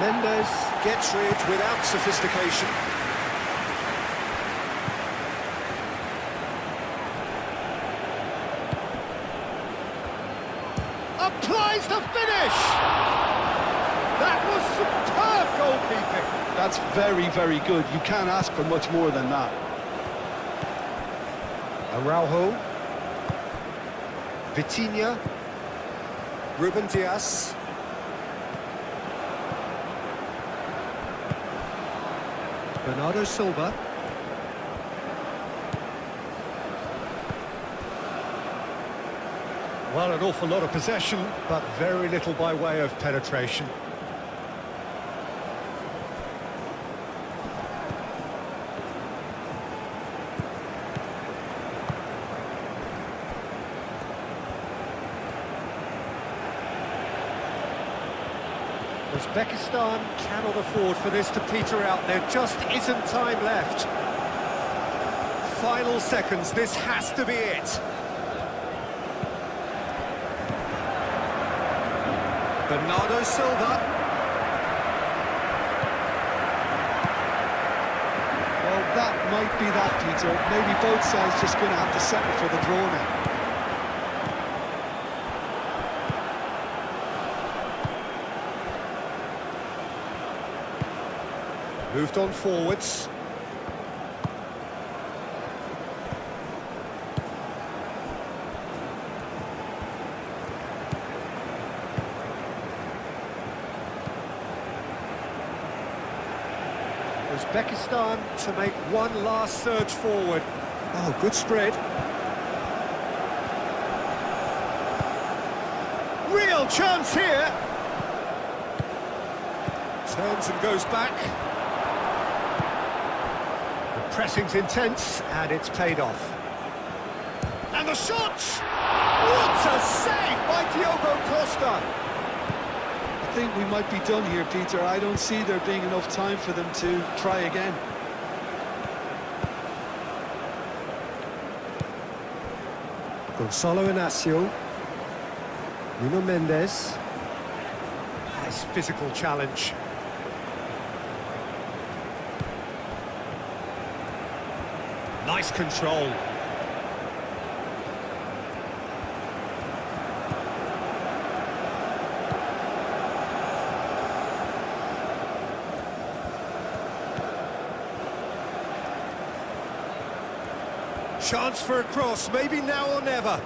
Mendes gets rid without sophistication. Applies the finish! That was superb goalkeeping. That's very, very good. You can't ask for much more than that. Araujo. Vitinha. Ruben Dias. Bernardo Silva. Well, an awful lot of possession, but very little by way of penetration. Uzbekistan cannot afford for this to peter out. There just isn't time left. Final seconds, this has to be it. Bernardo Silva. Well, that might be that, Peter. Maybe both sides just going to have to settle for the draw now. Moved on forwards. Uzbekistan to make one last surge forward. Oh, good spread. Real chance here. Turns and goes back. pressing's intense, and it's paid off. And the shot! What a save by Diogo Costa! I think we might be done here, Peter. I don't see there being enough time for them to try again. Gonzalo Inacio. Nuno Mendes. Nice physical challenge. Nice control. Chance for a cross, maybe now or never.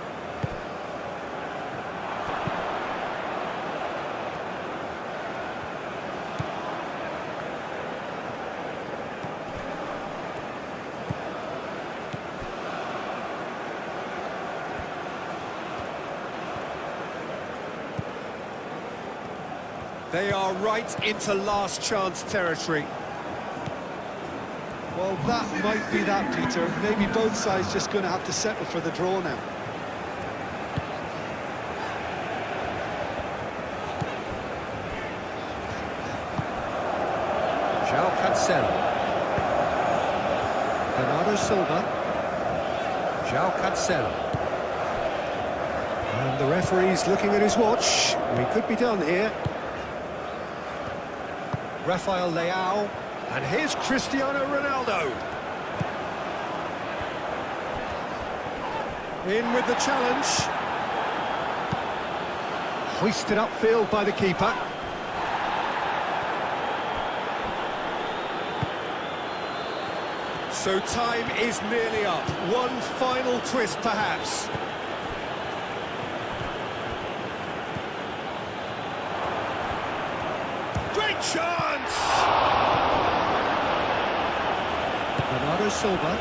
They are right into last chance territory. Well, that might be that, Peter. Maybe both sides just going to have to settle for the draw now. João Cancelo. Bernardo Silva. João Cancelo. And the referee's looking at his watch. We could be done here. Rafael Leao. And here's Cristiano Ronaldo. In with the challenge. Hoisted upfield by the keeper. So time is nearly up. One final twist, perhaps. Great chance! Bernardo Silva.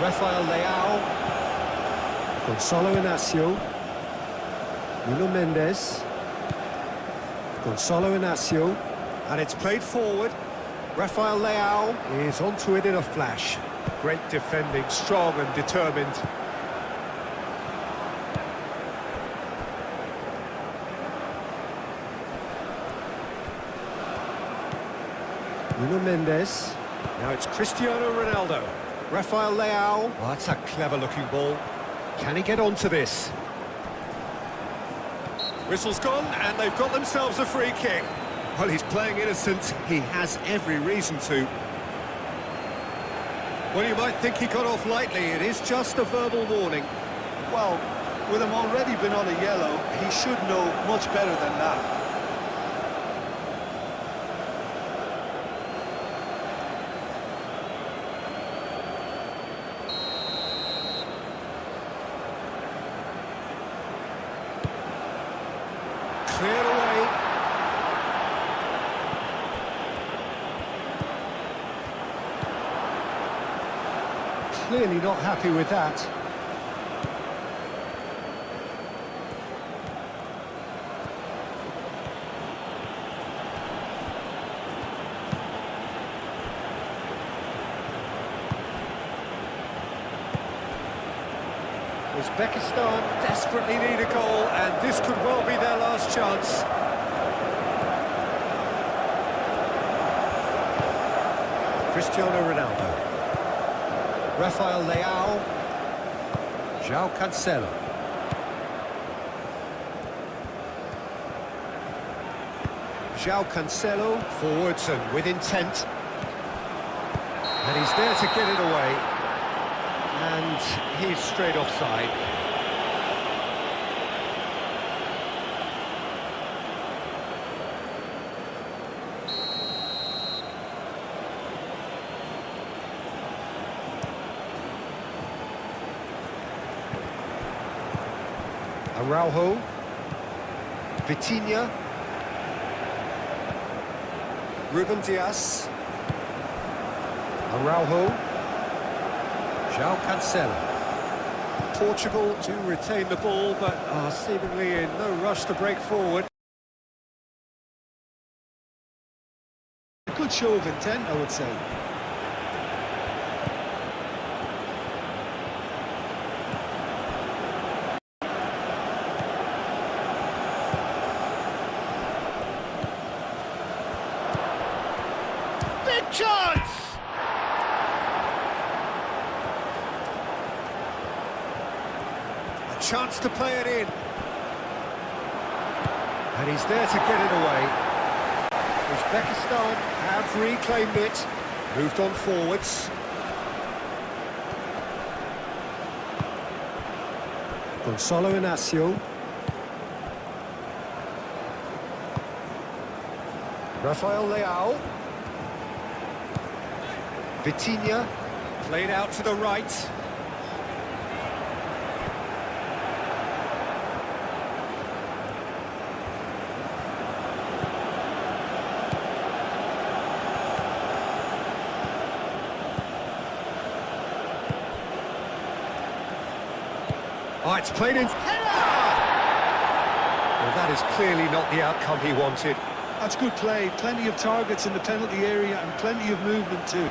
Rafael Leao. Gonzalo Inacio. Nuno Mendes. Gonzalo Inacio. And it's played forward. Rafael Leao is onto it in a flash. Great defending, strong and determined. Nuno Mendes. Now it's Cristiano Ronaldo. Rafael Leao. Oh, that's a clever-looking ball. Can he get onto this? Whistle's gone, and they've got themselves a free kick. Well, he's playing innocent. He has every reason to. Well, you might think he got off lightly. It is just a verbal warning. Well, with him already been on a yellow, he should know much better than that. Cleared away. Clearly not happy with that. Uzbekistan desperately need a goal, and this could well be their last chance. Cristiano Ronaldo. Rafael Leao. João Cancelo. João Cancelo forwards and with intent. And he's there to get it away. And he's straight offside. Araujo. Vitinha. Ruben Dias. Araujo. João Cancelo. Portugal do retain the ball, but are seemingly in no rush to break forward. A good show of intent, I would say. chance to play it in. And he's there to get it away. Uzbekistan have reclaimed it, moved on forwards. Gonzalo Inacio. Rafael Leao. Vitinha, played out to the right. Oh, it's played in. Header! Well, that is clearly not the outcome he wanted. That's good play. Plenty of targets in the penalty area and plenty of movement too.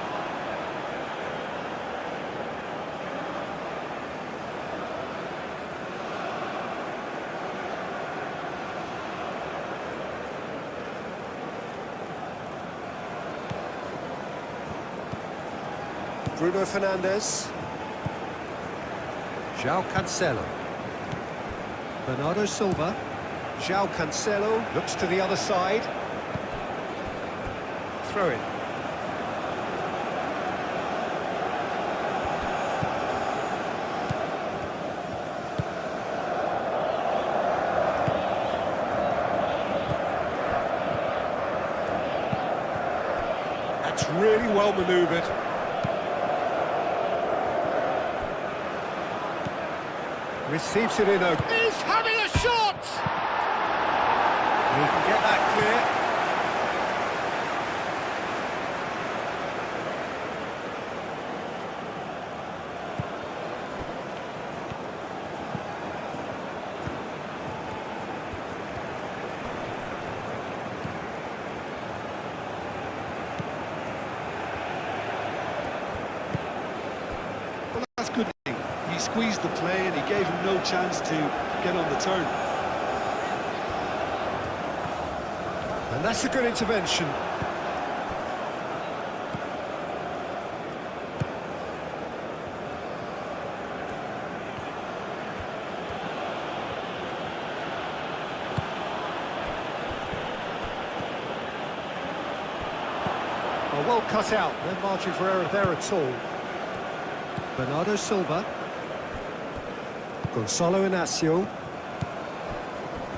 Bruno Fernandes. João Cancelo. Bernardo Silva. João Cancelo looks to the other side. Throw in. That's really well manoeuvred. Receives it in open. He's having a shot! He can get that clear. Well, that's good. He squeezed the play and he gave him no chance to get on the turn. And that's a good intervention. Oh, well cut out. No margin for error there at all. Bernardo Silva. Gonzalo Inacio.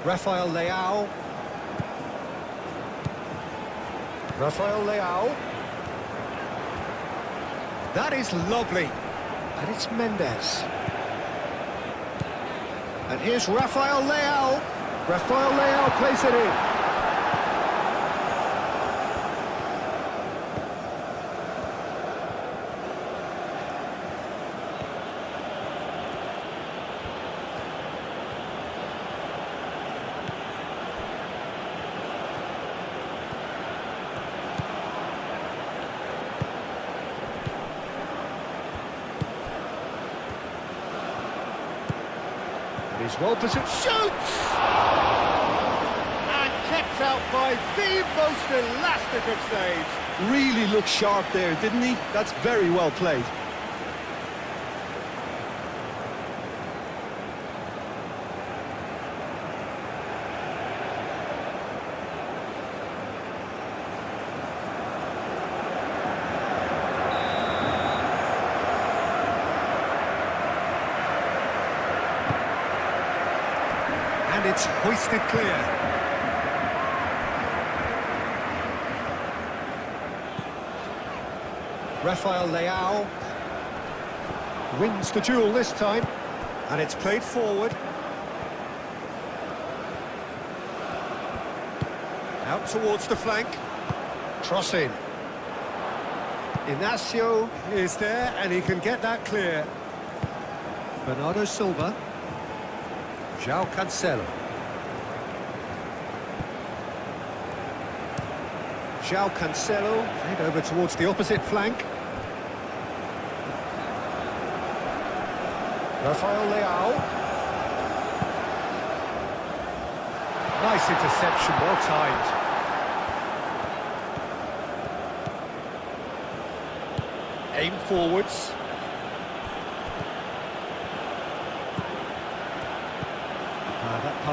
Rafael Leao. Rafael Leao. That is lovely. And it's Mendes. And here's Rafael Leao. Rafael Leao plays it in. He's well positioned. Shoots! And kept out by the most elastic of saves. Really looked sharp there, didn't he? That's very well played. And it's hoisted clear. Rafael Leao wins the duel this time, and it's played forward. Out towards the flank. Cross in. Inacio is there, and he can get that clear. Bernardo Silva. João Cancelo. João Cancelo, played over towards the opposite flank. Rafael Leao. Nice interception, well timed. Aim forwards.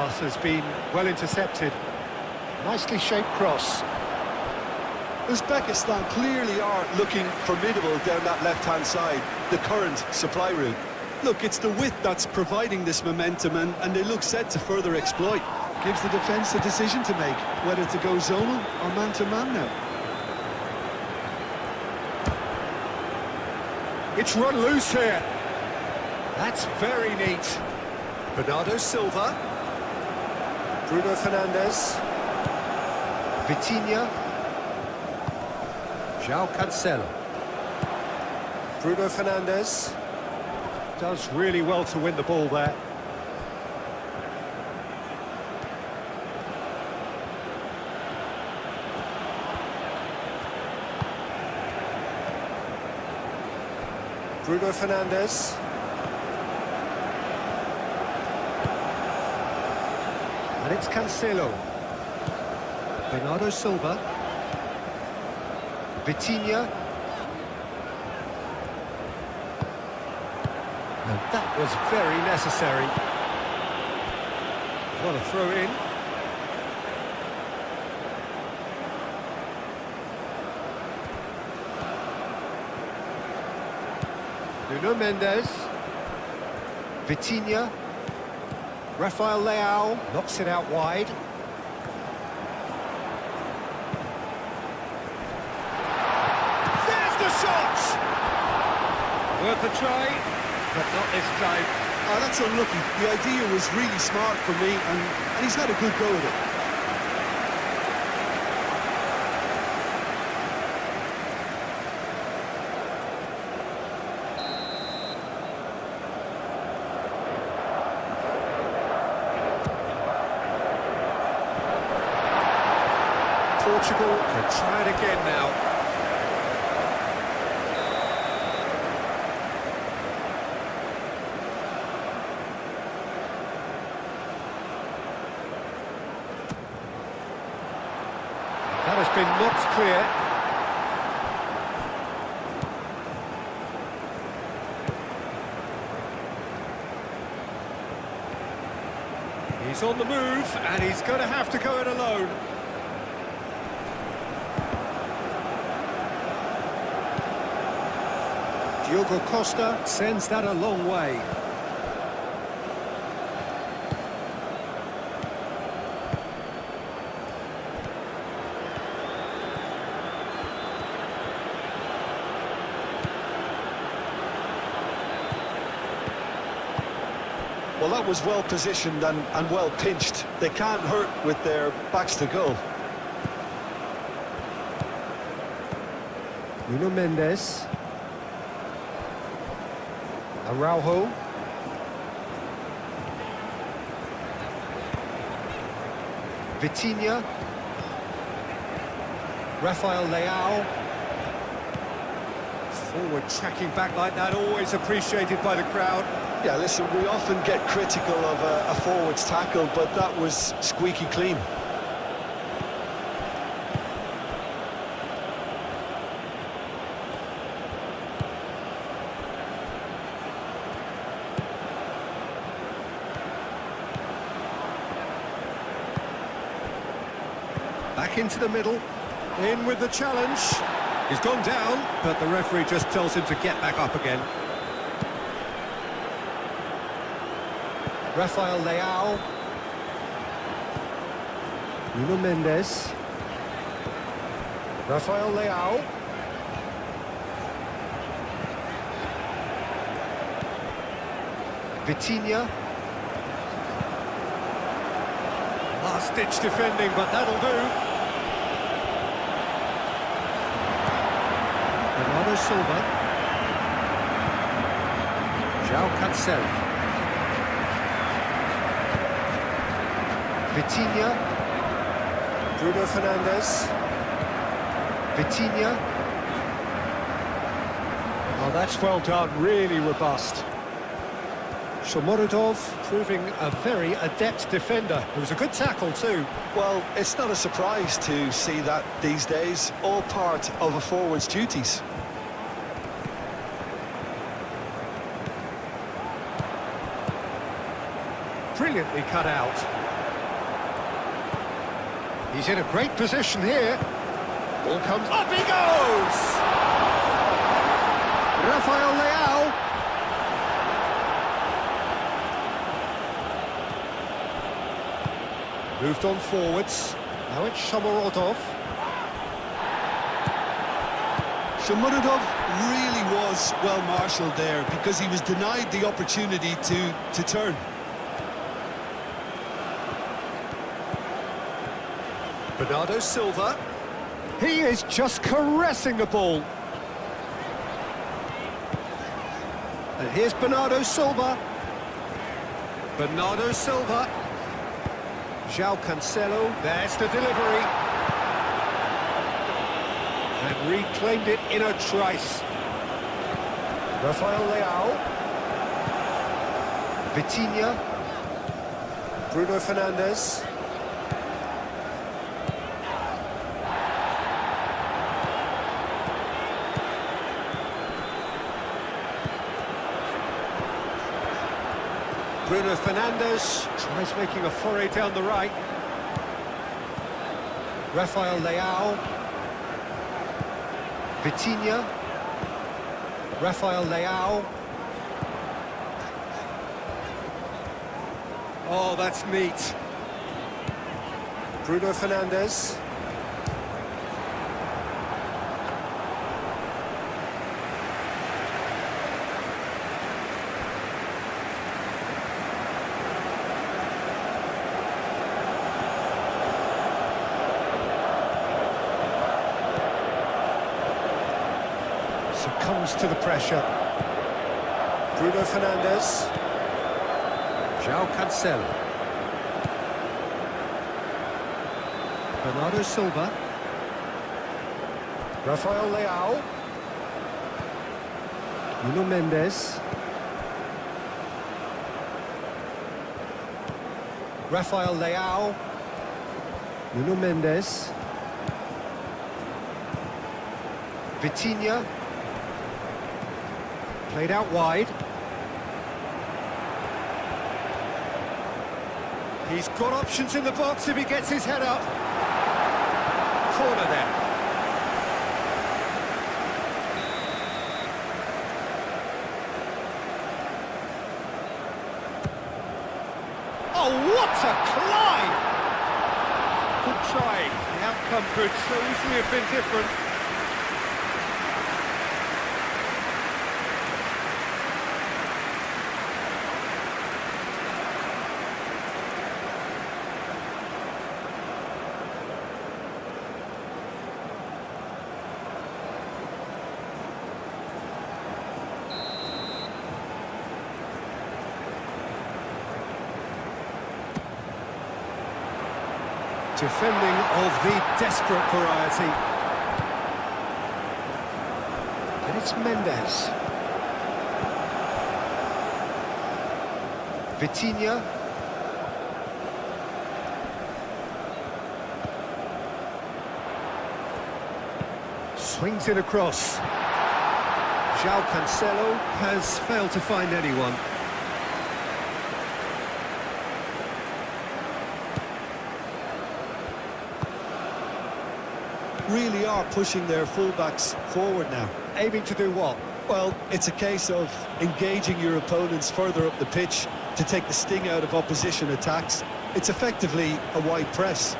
pass has been well intercepted. Nicely shaped cross. Uzbekistan clearly are looking formidable down that left-hand side, the current supply route. Look, it's the width that's providing this momentum, and they look set to further exploit. Gives the defence a decision to make, whether to go zonal or man-to-man now. It's run loose here. That's very neat. Bernardo Silva. Bruno Fernandes. Vitinha. João Cancelo. Bruno Fernandes. Does really well to win the ball there. Bruno Fernandes. And it's Cancelo. Bernardo Silva. Vitinha. And that was very necessary. What a throw in. Nuno Mendes. Vitinha. Rafael Leao knocks it out wide. There's the shot! Worth a try, but not this time. Oh, that's unlucky. The idea was really smart for me, and he's had a good go at it. Portugal can try it again now. That has been knocked clear. He's on the move, and he's going to have to go it alone. Diogo Costa sends that a long way. Well, that was well positioned and well pinched. They can't hurt with their backs to goal. Nuno Mendes. Araujo. Vitinha. Rafael Leao. Forward tracking back like that, always appreciated by the crowd. Yeah, listen, we often get critical of a forward's tackle, but that was squeaky clean. Back into the middle, in with the challenge. He's gone down, but the referee just tells him to get back up again. Rafael Leao. Nuno Mendes. Rafael Leao. Vitinha. Last-ditch defending, but that'll do. Bernardo Silva. João Cancelo. Vitinha. Bruno Fernandes. Vitinha. Oh, that's well done, really robust. Shomorodov proving a very adept defender. It was a good tackle too. Well, it's not a surprise to see that these days, all part of a forward's duties. Brilliantly cut out. He's in a great position here. Ball comes, up he goes! Rafael Leao. Moved on forwards. Now it's Shomurodov. Shomurodov really was well marshalled there because he was denied the opportunity to turn. Bernardo Silva. He is just caressing the ball. And here's Bernardo Silva. Bernardo Silva. João Cancelo. There's the delivery. And reclaimed it in a trice. Rafael Leao. Vitinha. Bruno Fernandes. Bruno Fernandes tries making a foray down the right. Rafael Leao. Vitinha. Rafael Leao. Oh, that's neat. Bruno Fernandes. Succumbs to the pressure. Bruno Fernandes. João Cancelo. Bernardo Silva. Rafael Leao. Nuno Mendes. Rafael Leao. Nuno Mendes. Vitinha. Played out wide. He's got options in the box if he gets his head up. Corner there. Oh, what a climb! Good try. The outcome could so easily have been different. Defending of the desperate variety. And it's Mendes. Vitinha. Swings it across. João Cancelo has failed to find anyone. Really are pushing their fullbacks forward now. Aiming to do what? Well, it's a case of engaging your opponents further up the pitch to take the sting out of opposition attacks. It's effectively a wide press.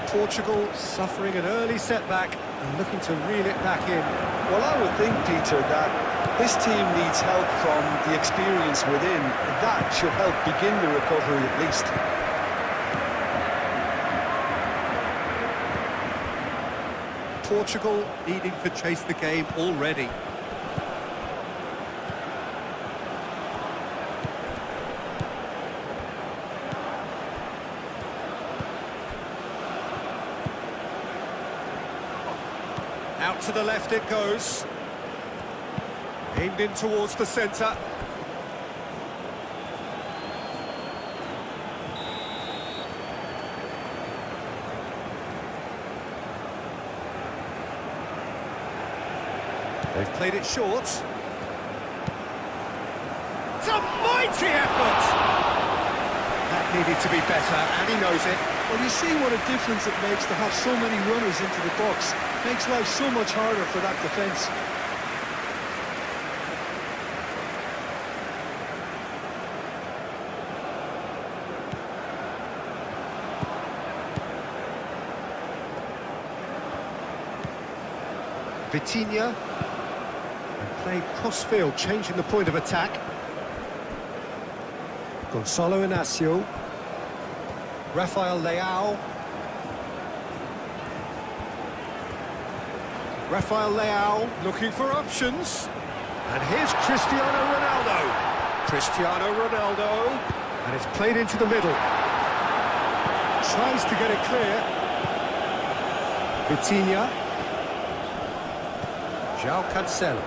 Portugal suffering an early setback and looking to reel it back in. Well, I would think, Peter, that this team needs help from the experience within. That should help begin the recovery at least. Portugal needing to chase the game already. Out to the left it goes. Aimed in towards the centre. They've played it short. It's a mighty effort! needed to be better, and he knows it. Well, you see what a difference it makes to have so many runners into the box. Makes life so much harder for that defence. Vitinha, and played cross-field, changing the point of attack. Gonzalo Inacio, Rafael Leao. Rafael Leao looking for options. And here's Cristiano Ronaldo. Cristiano Ronaldo. And it's played into the middle. Tries to get it clear. Vitinha. João Cancelo.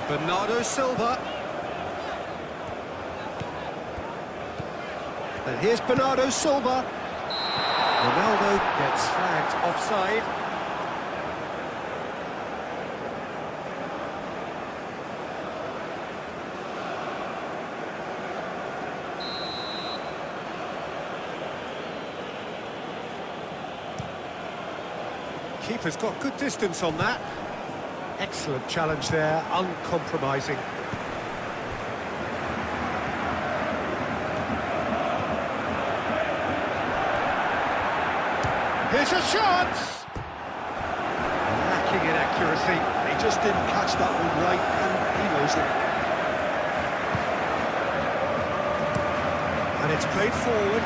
Bernardo Silva. And here's Bernardo Silva. Ronaldo gets flagged offside. Keeper's got good distance on that. Excellent challenge there, uncompromising. Here's a shot! Lacking in accuracy. He just didn't catch that one right, and he knows it. And it's played forward.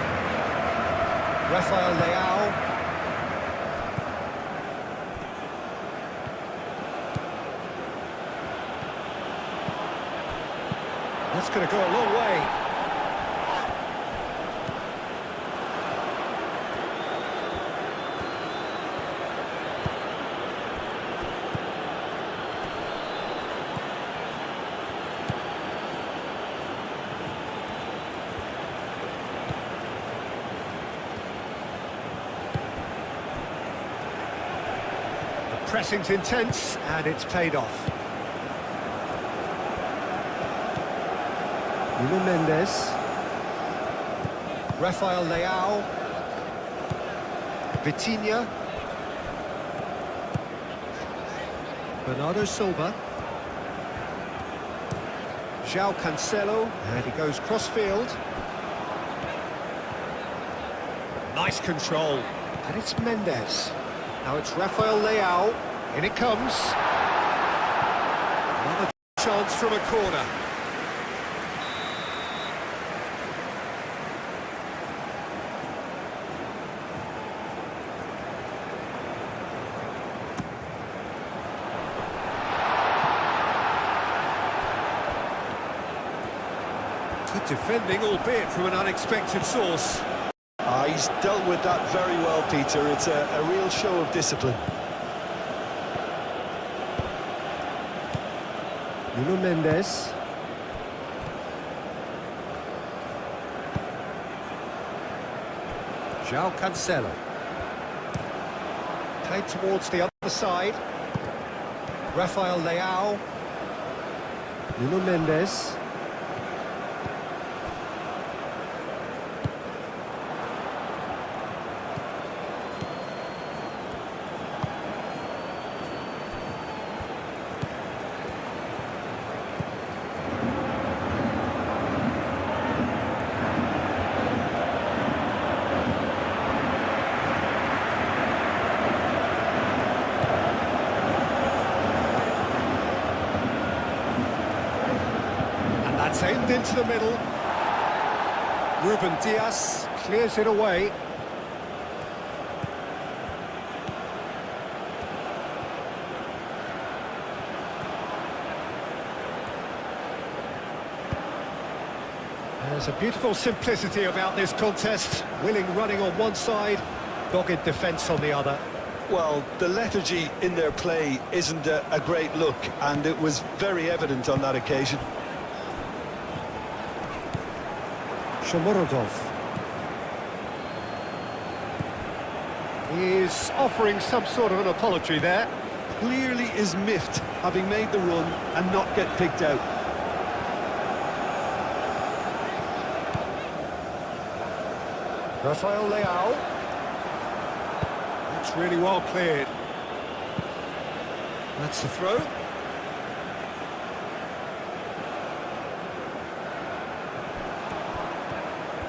Rafael Leao. That's going to go a long way. The pressing's intense, and it's paid off. Nuno Mendes, Rafael Leao, Vitinha, Bernardo Silva, João Cancelo, and he goes cross-field. Nice control, and it's Mendes. Now it's Rafael Leao, in it comes. Another chance from a corner. Good defending, albeit from an unexpected source. He's dealt with that very well, Peter. It's a real show of discipline. Nuno Mendes. João Cancelo. Played towards the other side. Rafael Leao. Nuno Mendes. That's aimed into the middle. Ruben Dias clears it away. There's a beautiful simplicity about this contest. Willing running on one side, dogged defence on the other. Well, the lethargy in their play isn't a great look, and it was very evident on that occasion. Shomorodov. He's offering some sort of an apology there. Clearly is miffed, having made the run and not get picked out. Rafael Leao. That's really well cleared. That's the throw.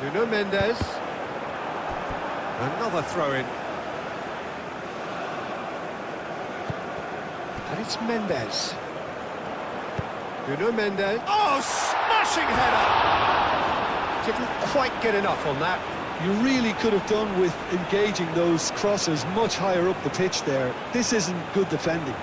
Nuno Mendes. Another throw-in. And it's Mendes. Nuno Mendes. Oh, smashing header! Didn't quite get enough on that. You really could have done with engaging those crosses much higher up the pitch there. This isn't good defending.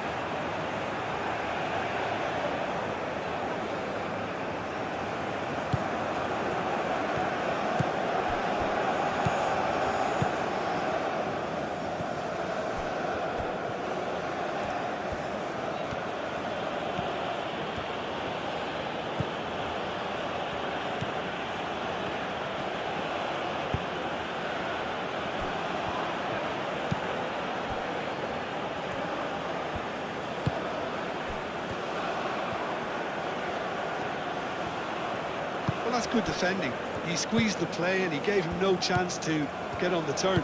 Well, that's good defending. He squeezed the play and he gave him no chance to get on the turn.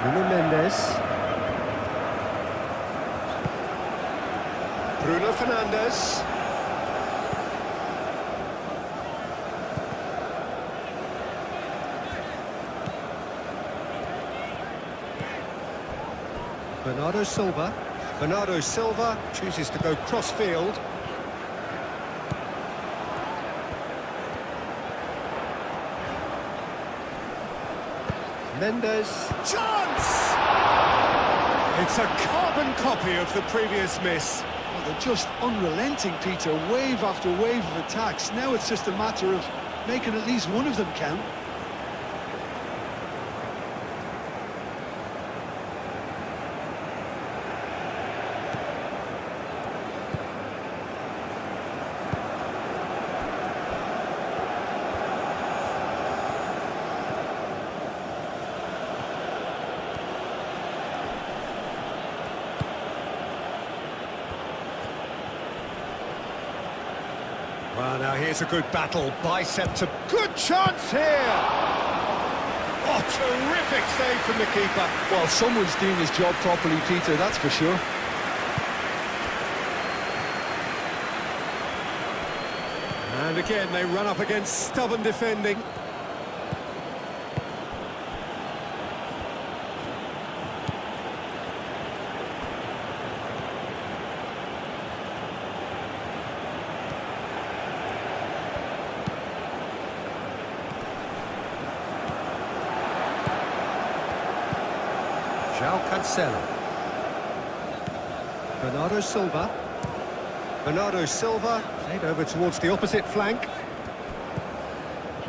Nuno Mendes. Bruno Fernandes. Bernardo Silva. Bernardo Silva chooses to go cross-field. Mendes. Chance! It's a carbon copy of the previous miss. Well, they're just unrelenting, Peter. Wave after wave of attacks. Now it's just a matter of making at least one of them count. Well, now here's a good battle, bicep to... Good chance here! Oh, terrific save from the keeper. Well, someone's doing his job properly, Peter, that's for sure. And again, they run up against stubborn defending. João Cancelo. Bernardo Silva. Bernardo Silva played over towards the opposite flank.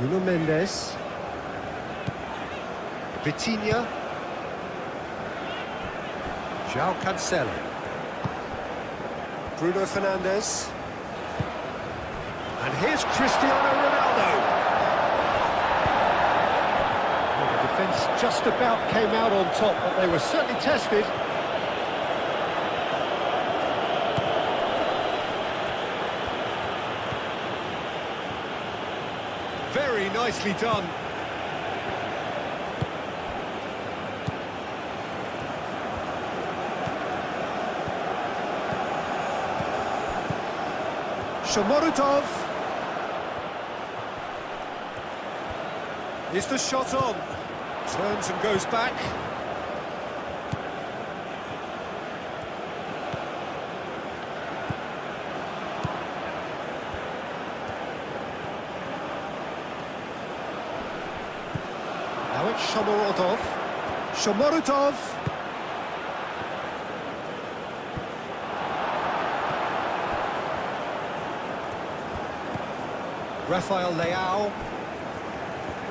Nuno Mendes. Vitinha. João Cancelo. Bruno Fernandes. And here's Cristiano Ronaldo. Defence just about came out on top, but they were certainly tested. Very nicely done. Shomorodov. Is the shot on? Turns and goes back. Now it's Shomorodov. Shomorodov. Rafael Leao.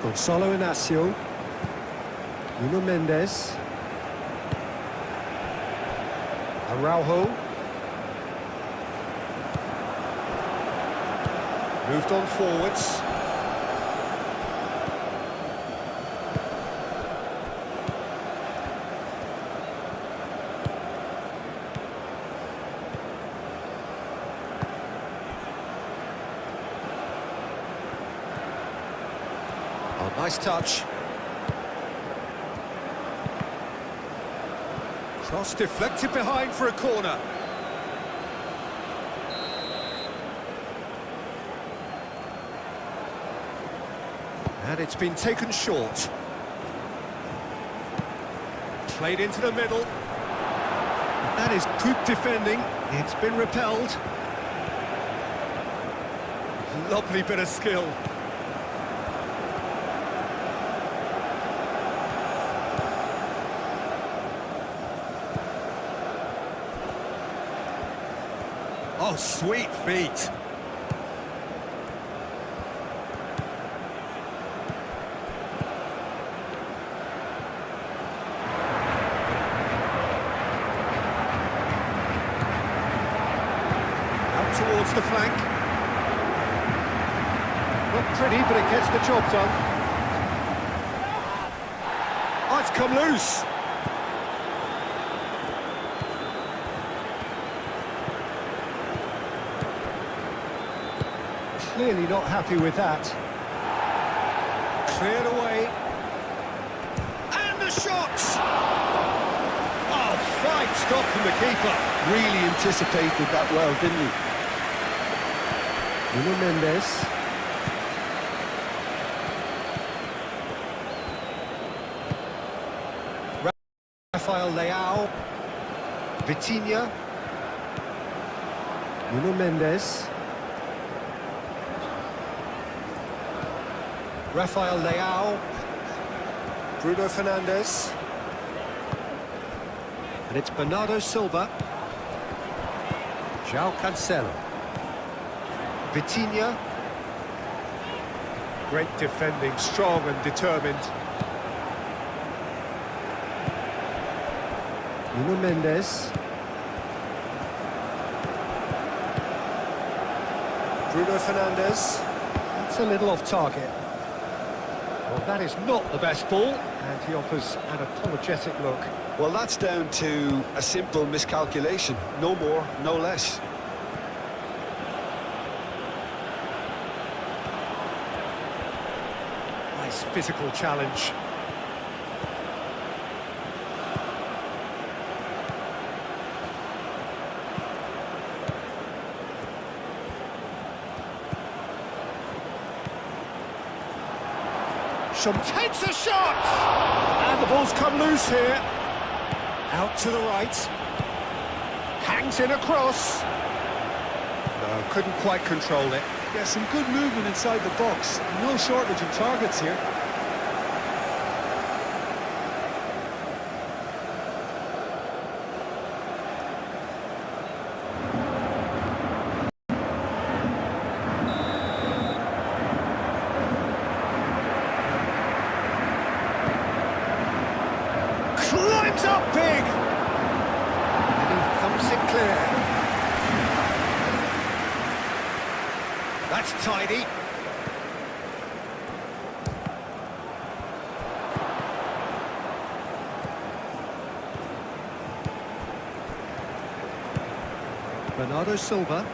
Gonzalo Inacio. Nuno Mendes. Araujo. Moved on forwards. Nice touch. Cross deflected behind for a corner. And it's been taken short. Played into the middle. That is good defending. It's been repelled. Lovely bit of skill. Oh, sweet feet. Towards the flank. Not pretty, but it gets the job done. Oh, it's come loose. Clearly not happy with that. Cleared away. And the shot! Oh, fine stop from the keeper. Really anticipated that well, didn't he? Nuno Mendes. Rafael Leao. Vitinha. Nuno Mendes. Rafael Leao. Bruno Fernandes. And it's Bernardo Silva. João Cancelo. Vitinha. Great defending, strong and determined. Nuno Mendes. Bruno Fernandes. That's a little off target. Well, that is not the best ball, and he offers an apologetic look. Well, that's down to a simple miscalculation. No more, no less. Nice physical challenge. Shum takes a shot! And the ball's come loose here. Out to the right. Hangs in across. No, couldn't quite control it. Yeah, some good movement inside the box. No shortage of targets here. Climbs up big! And he thumps it clear. That's tidy. Bernardo Silva.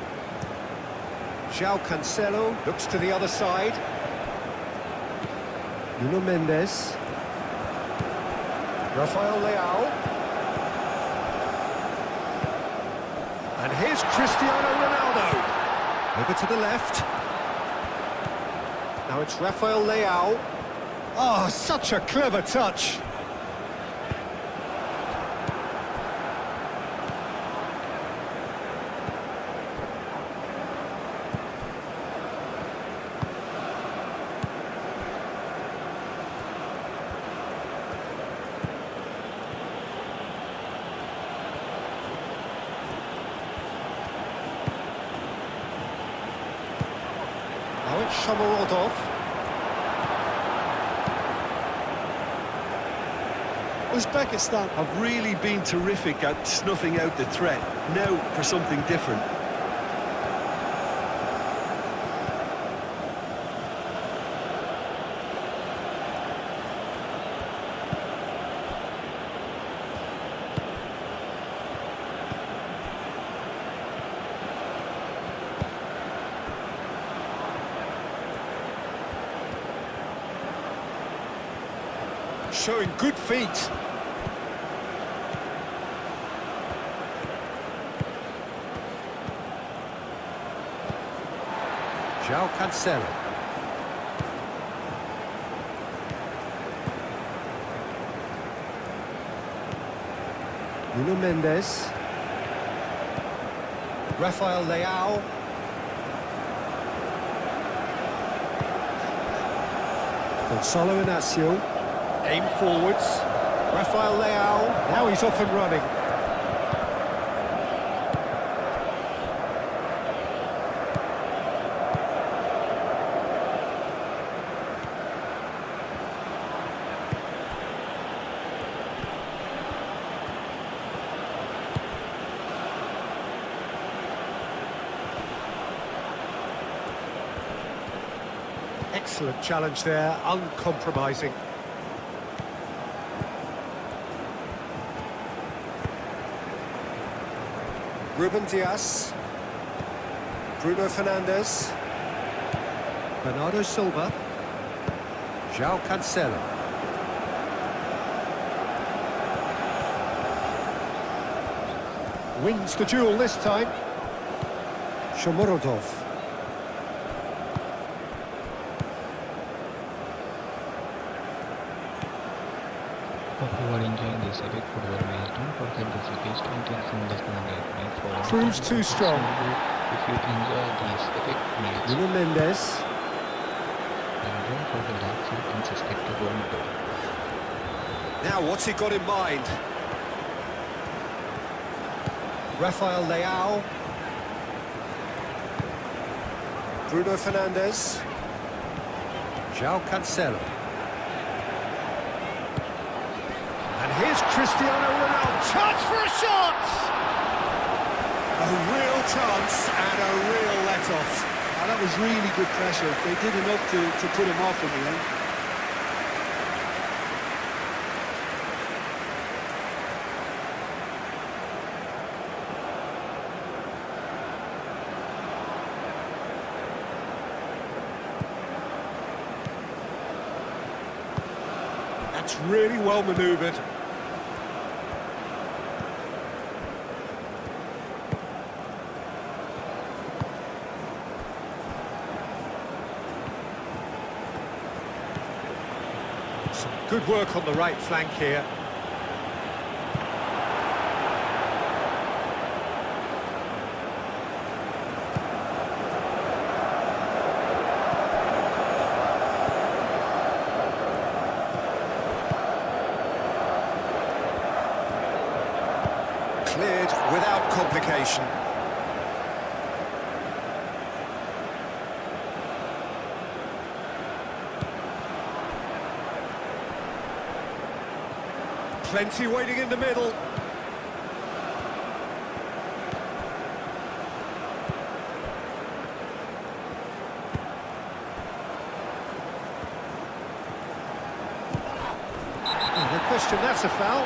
João Cancelo looks to the other side. Nuno Mendes. Rafael Leao. And here's Cristiano Ronaldo. Over to the left. Now it's Rafael Leao. Oh, such a clever touch. Now it's Shomorodov. Uzbekistan have really been terrific at snuffing out the threat. Now for something different. showing good feet. João Cancelo. Nuno Mendes. Rafael Leao. Gonçalo Inácio. Aim forwards. Rafael Leao. Now he's off and running. Excellent challenge there, uncompromising. Ruben Dias. Bruno Fernandes. Bernardo Silva. João Cancelo. Wins the duel this time. Shomurodov. Hope you are enjoying this epic football match. Don't forget to subscribe and this for Proves too strong. If you enjoy this epic match, Nuno Mendes. then don't forget to like, share and subscribe to GoalMatol. Now, what's he got in mind? Rafael Leao. Bruno Fernandes. João Cancelo. And here's Cristiano Ronaldo. Chance for a shot! A real chance and a real let-off. Now, that was really good pressure. They did enough to put him off in the end. That's really well manoeuvred. Some good work on the right flank here. Cleared without complication. Plenty waiting in the middle. No question, that's a foul.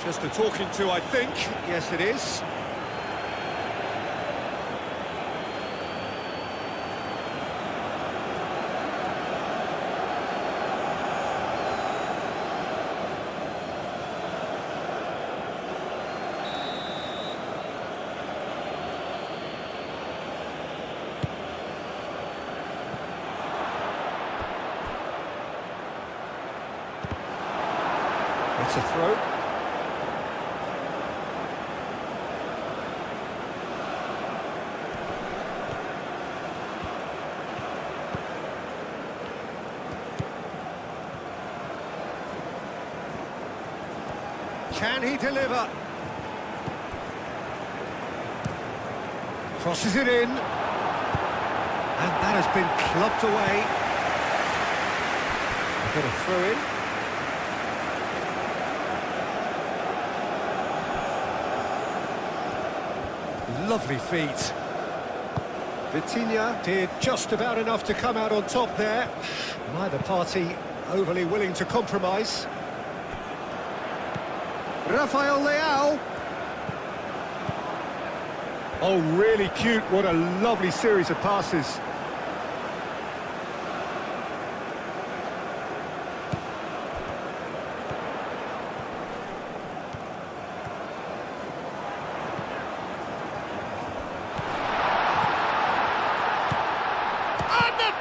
Just a talking to, I think. Yes, it is. It's a throw. Can he deliver? Crosses it in. And that has been clubbed away. Got a throw in. Lovely feet. Vitinha did just about enough to come out on top there. Neither party overly willing to compromise. Rafael Leao. Oh, really cute. What a lovely series of passes.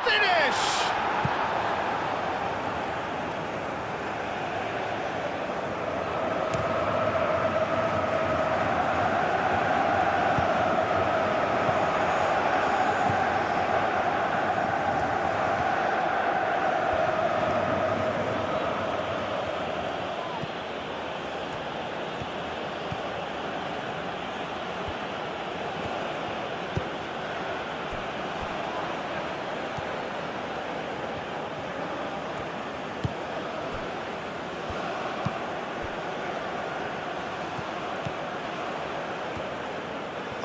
Finish!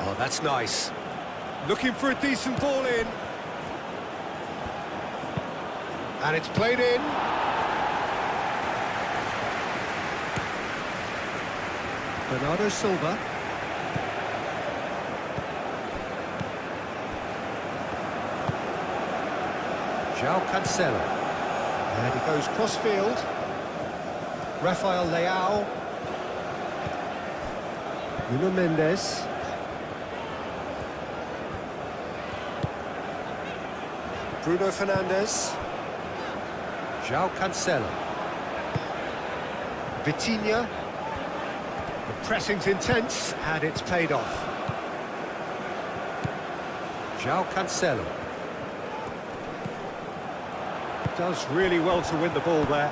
Oh, that's nice. Looking for a decent ball in. And it's played in. Bernardo Silva. João Cancelo. And he goes cross-field. Rafael Leao. Nuno Mendes. Bruno Fernandes. João Cancelo. Vitinha. The pressing's intense, and it's paid off. João Cancelo. Does really well to win the ball there.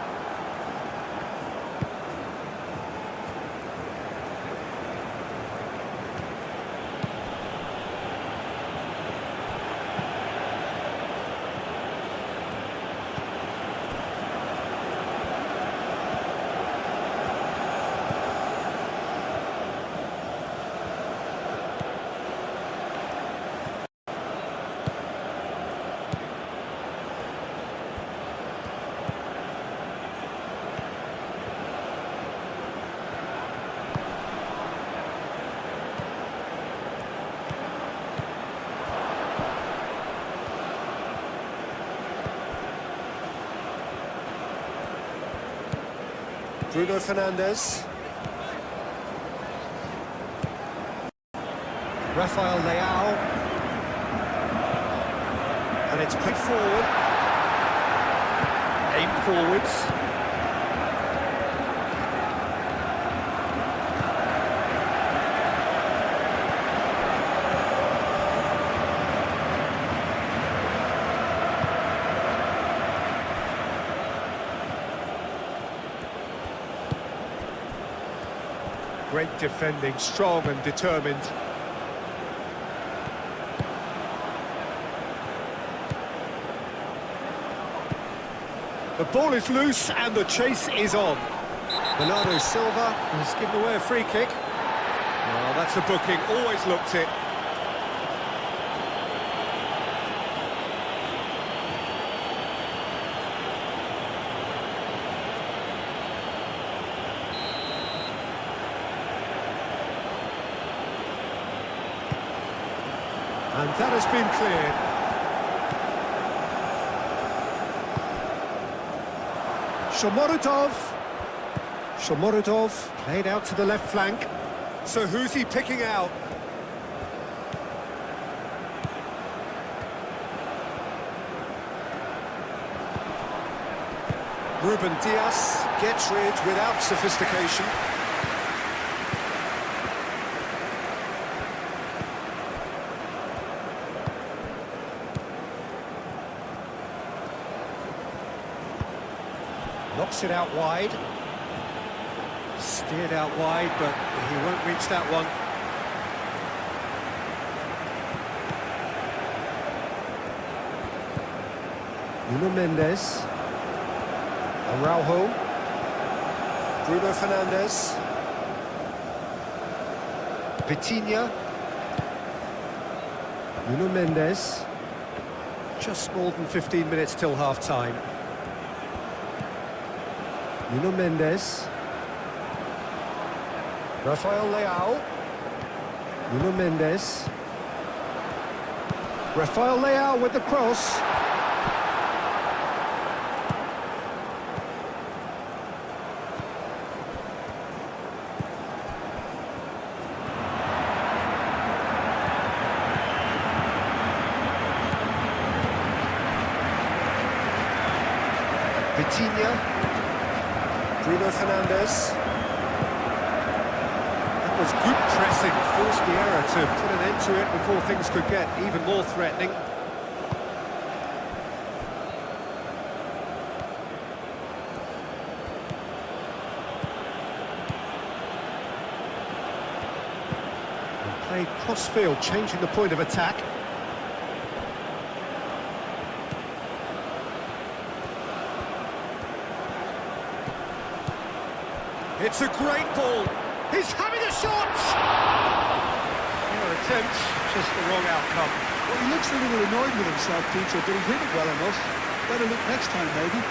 Bruno Fernandes. Rafael Leao. And it's put forward. Aimed forwards. Great defending, strong and determined. The ball is loose and the chase is on. Bernardo Silva has given away a free kick. Well, that's a booking, always looked it. And that has been cleared. Shomorodov played out to the left flank. So who's he picking out? Ruben Dias gets rid without sophistication. Knocks it out wide. Steered out wide, but he won't reach that one. Nuno Mendes. Araujo. Bruno Fernandes. Vitinha. Nuno Mendes. Just more than 15 minutes till half-time. Nuno Mendes. Rafael Leao. Nuno Mendes. Rafael Leao with the cross. Vitinha. Bruno Fernandes. That was good pressing, forced the error to put an end to it before things could get even more threatening. And played cross-field, changing the point of attack. It's a great ball. He's having a shot! Fair attempt, just the wrong outcome. Well, he looks a little annoyed with himself, Peter, but he hit it well enough. Better look next time, maybe.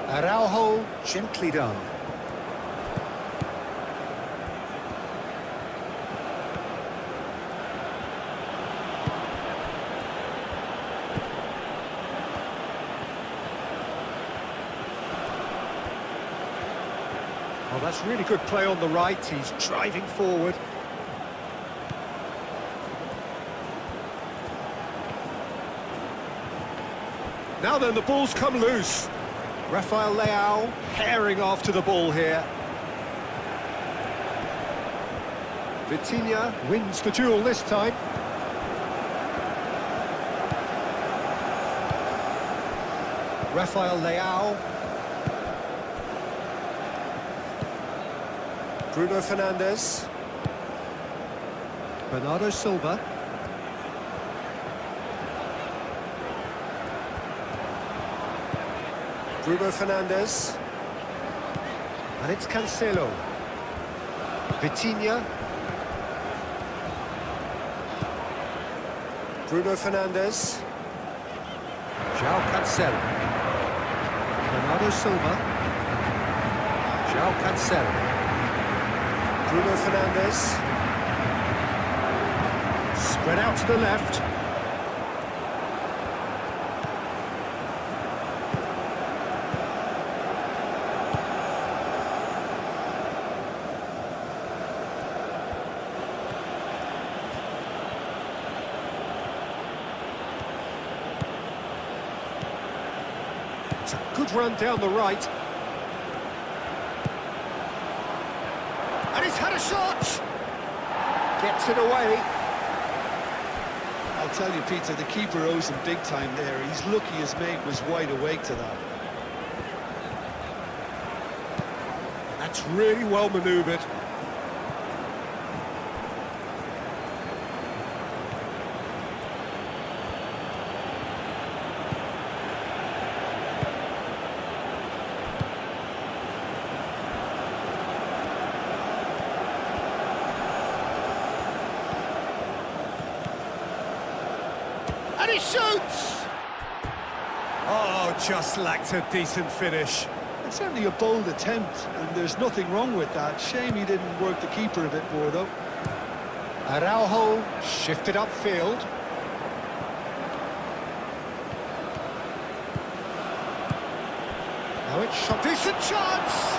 Araujo, gently done. Oh, that's really good play on the right. He's driving forward. Now then, the ball's come loose. Rafael Leao herring after the ball here. Vitinha wins the duel this time. Rafael Leao. Bruno Fernandes. Bernardo Silva. Bruno Fernandes. And it's Cancelo. Vitinha. Bruno Fernandes. João Cancelo. Bernardo Silva. João Cancelo. Bruno Fernandes. Spread out to the left. It's a good run down the right. And he's had a shot! Gets it away. I'll tell you, Peter, the keeper owes him big time there. He's lucky his mate was wide awake to that. That's really well manoeuvred. And he shoots! Oh, just lacked a decent finish. It's certainly a bold attempt, and there's nothing wrong with that. Shame he didn't work the keeper a bit more, though. Araujo shifted upfield. Now it's shot. Decent chance!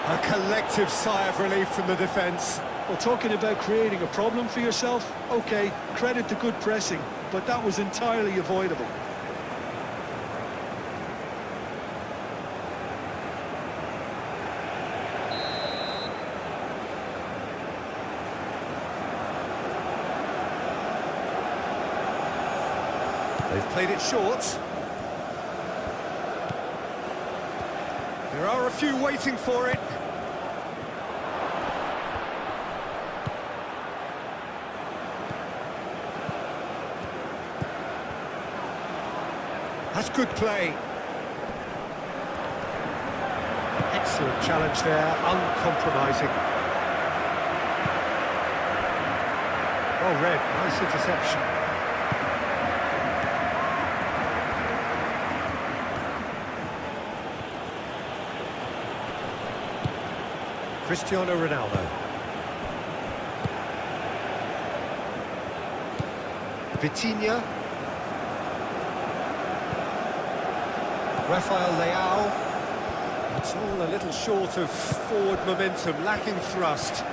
A collective sigh of relief from the defence. Well, talking about creating a problem for yourself, OK, credit to good pressing, but that was entirely avoidable. They've played it short. There are a few waiting for it. That's good play. Excellent challenge there, uncompromising. Well read, nice interception. Cristiano Ronaldo. Vitinha. Rafael Leao. It's all a little short of forward momentum, lacking thrust.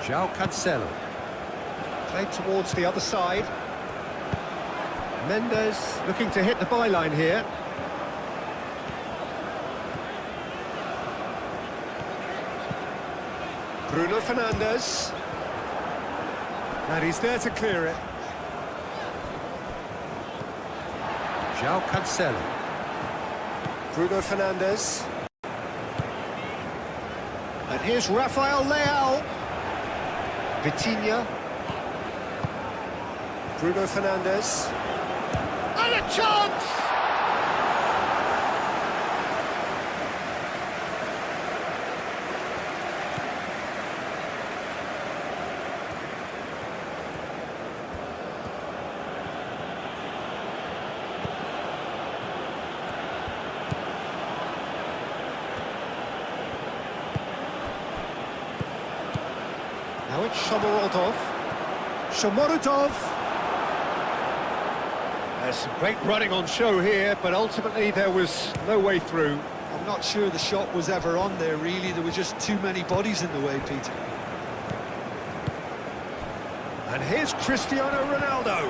João Cancelo. Played towards the other side. Mendes looking to hit the byline here. Bruno Fernandes. And he's there to clear it. João Cancelo. Bruno Fernandes. And here's Rafael Leao. Vitinha. Bruno Fernandes. And a chance! Now it's Shomorodov. Shomorodov! There's some great running on show here, but ultimately there was no way through. I'm not sure the shot was ever on there, really. There were just too many bodies in the way, Peter. And here's Cristiano Ronaldo.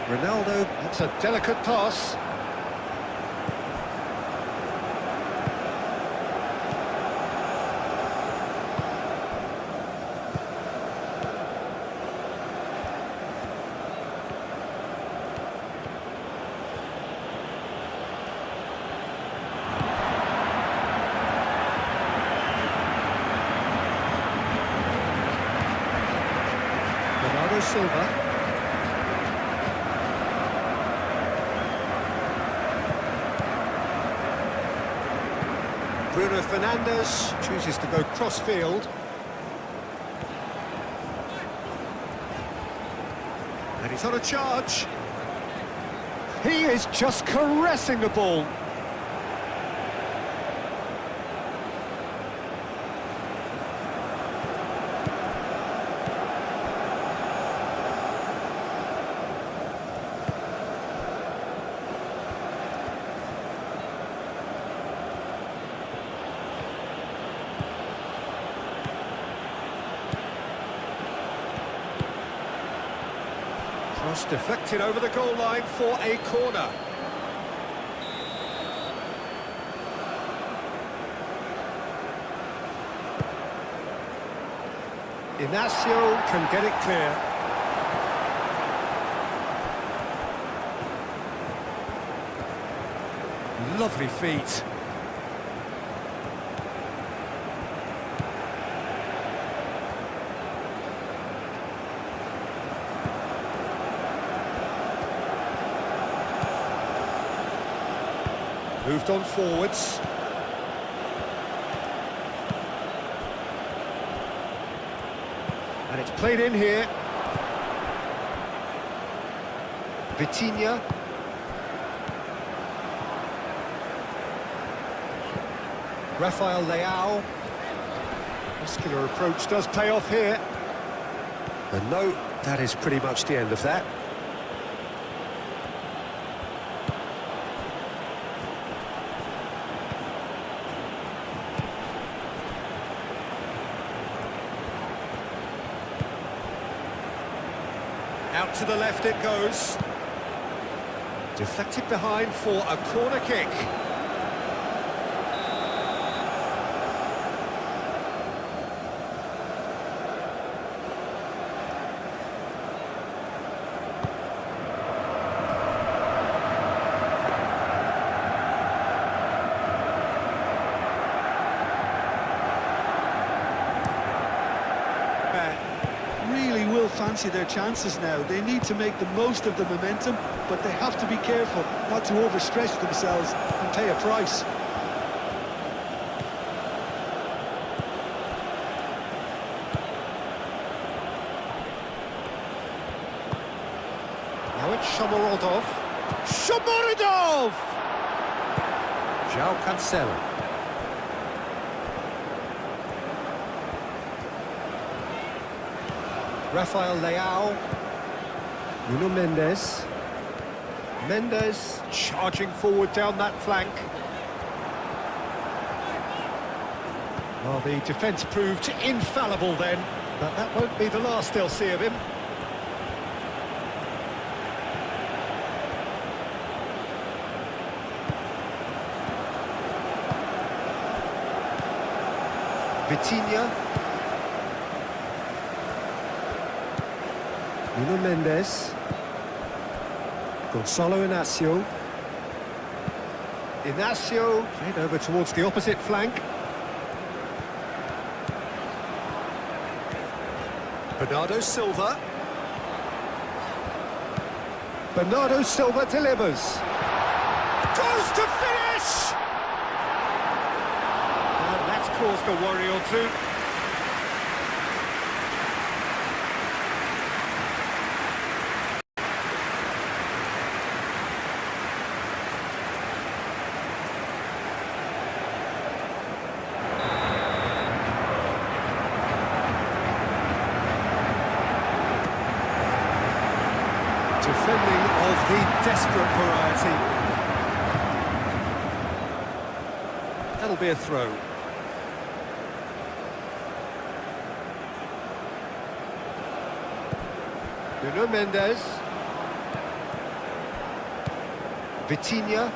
Ronaldo, that's a delicate pass. Bernardo Silva. Bruno Fernandes chooses to go cross-field. And he's on a charge. He is just caressing the ball. Cross deflected over the goal line for a corner. Inacio can get it clear. Lovely feet. Moved on forwards. And it's played in here. Vitinha. Rafael Leao. Muscular approach does pay off here. And no, that is pretty much the end of that. Out to the left it goes. Deflected behind for a corner kick. Really will fancy their chances now. They need to make the most of the momentum, but they have to be careful not to overstretch themselves and pay a price. Now it's Shomorodov. Shomorodov! João Cancelo. Rafael Leao. Nuno Mendes. Mendes charging forward down that flank. Well, the defence proved infallible then, but that won't be the last they'll see of him. Vitinha. Nuno Mendes. Gonçalo Inácio. Inácio played over towards the opposite flank. Bernardo Silva. Bernardo Silva delivers. Goes to finish! And that's caused a worry or two. Defending of the desperate variety. That'll be a throw. Nuno Mendes. Vitinha.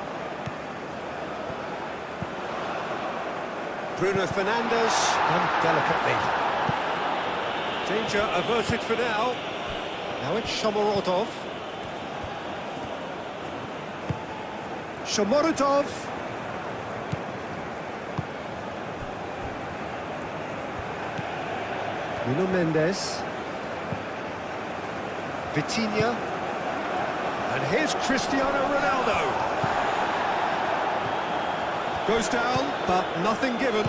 Bruno Fernandes. Done delicately. Danger averted for now. Now it's Shomorodov. Shomorodov. Nuno Mendes. Vitinha. And here's Cristiano Ronaldo. Goes down, but nothing given.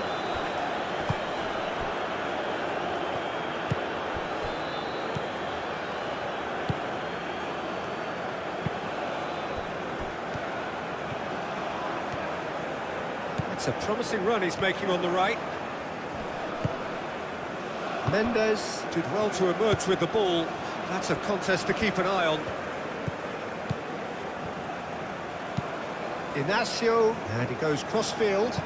It's a promising run he's making on the right. Mendes did well to emerge with the ball. That's a contest to keep an eye on. Inácio, and he goes cross-field.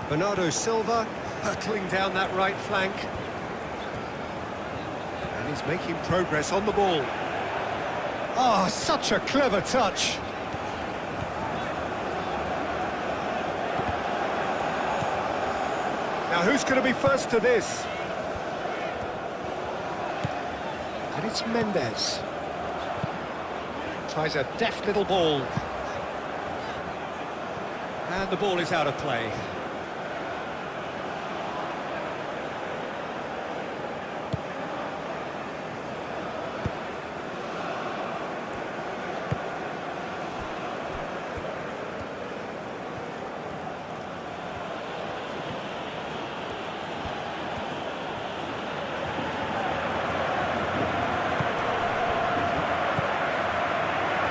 Bernardo Silva hurtling down that right flank. And he's making progress on the ball. Oh, such a clever touch. Now, who's going to be first to this? And it's Mendes. Tries a deft little ball. And the ball is out of play.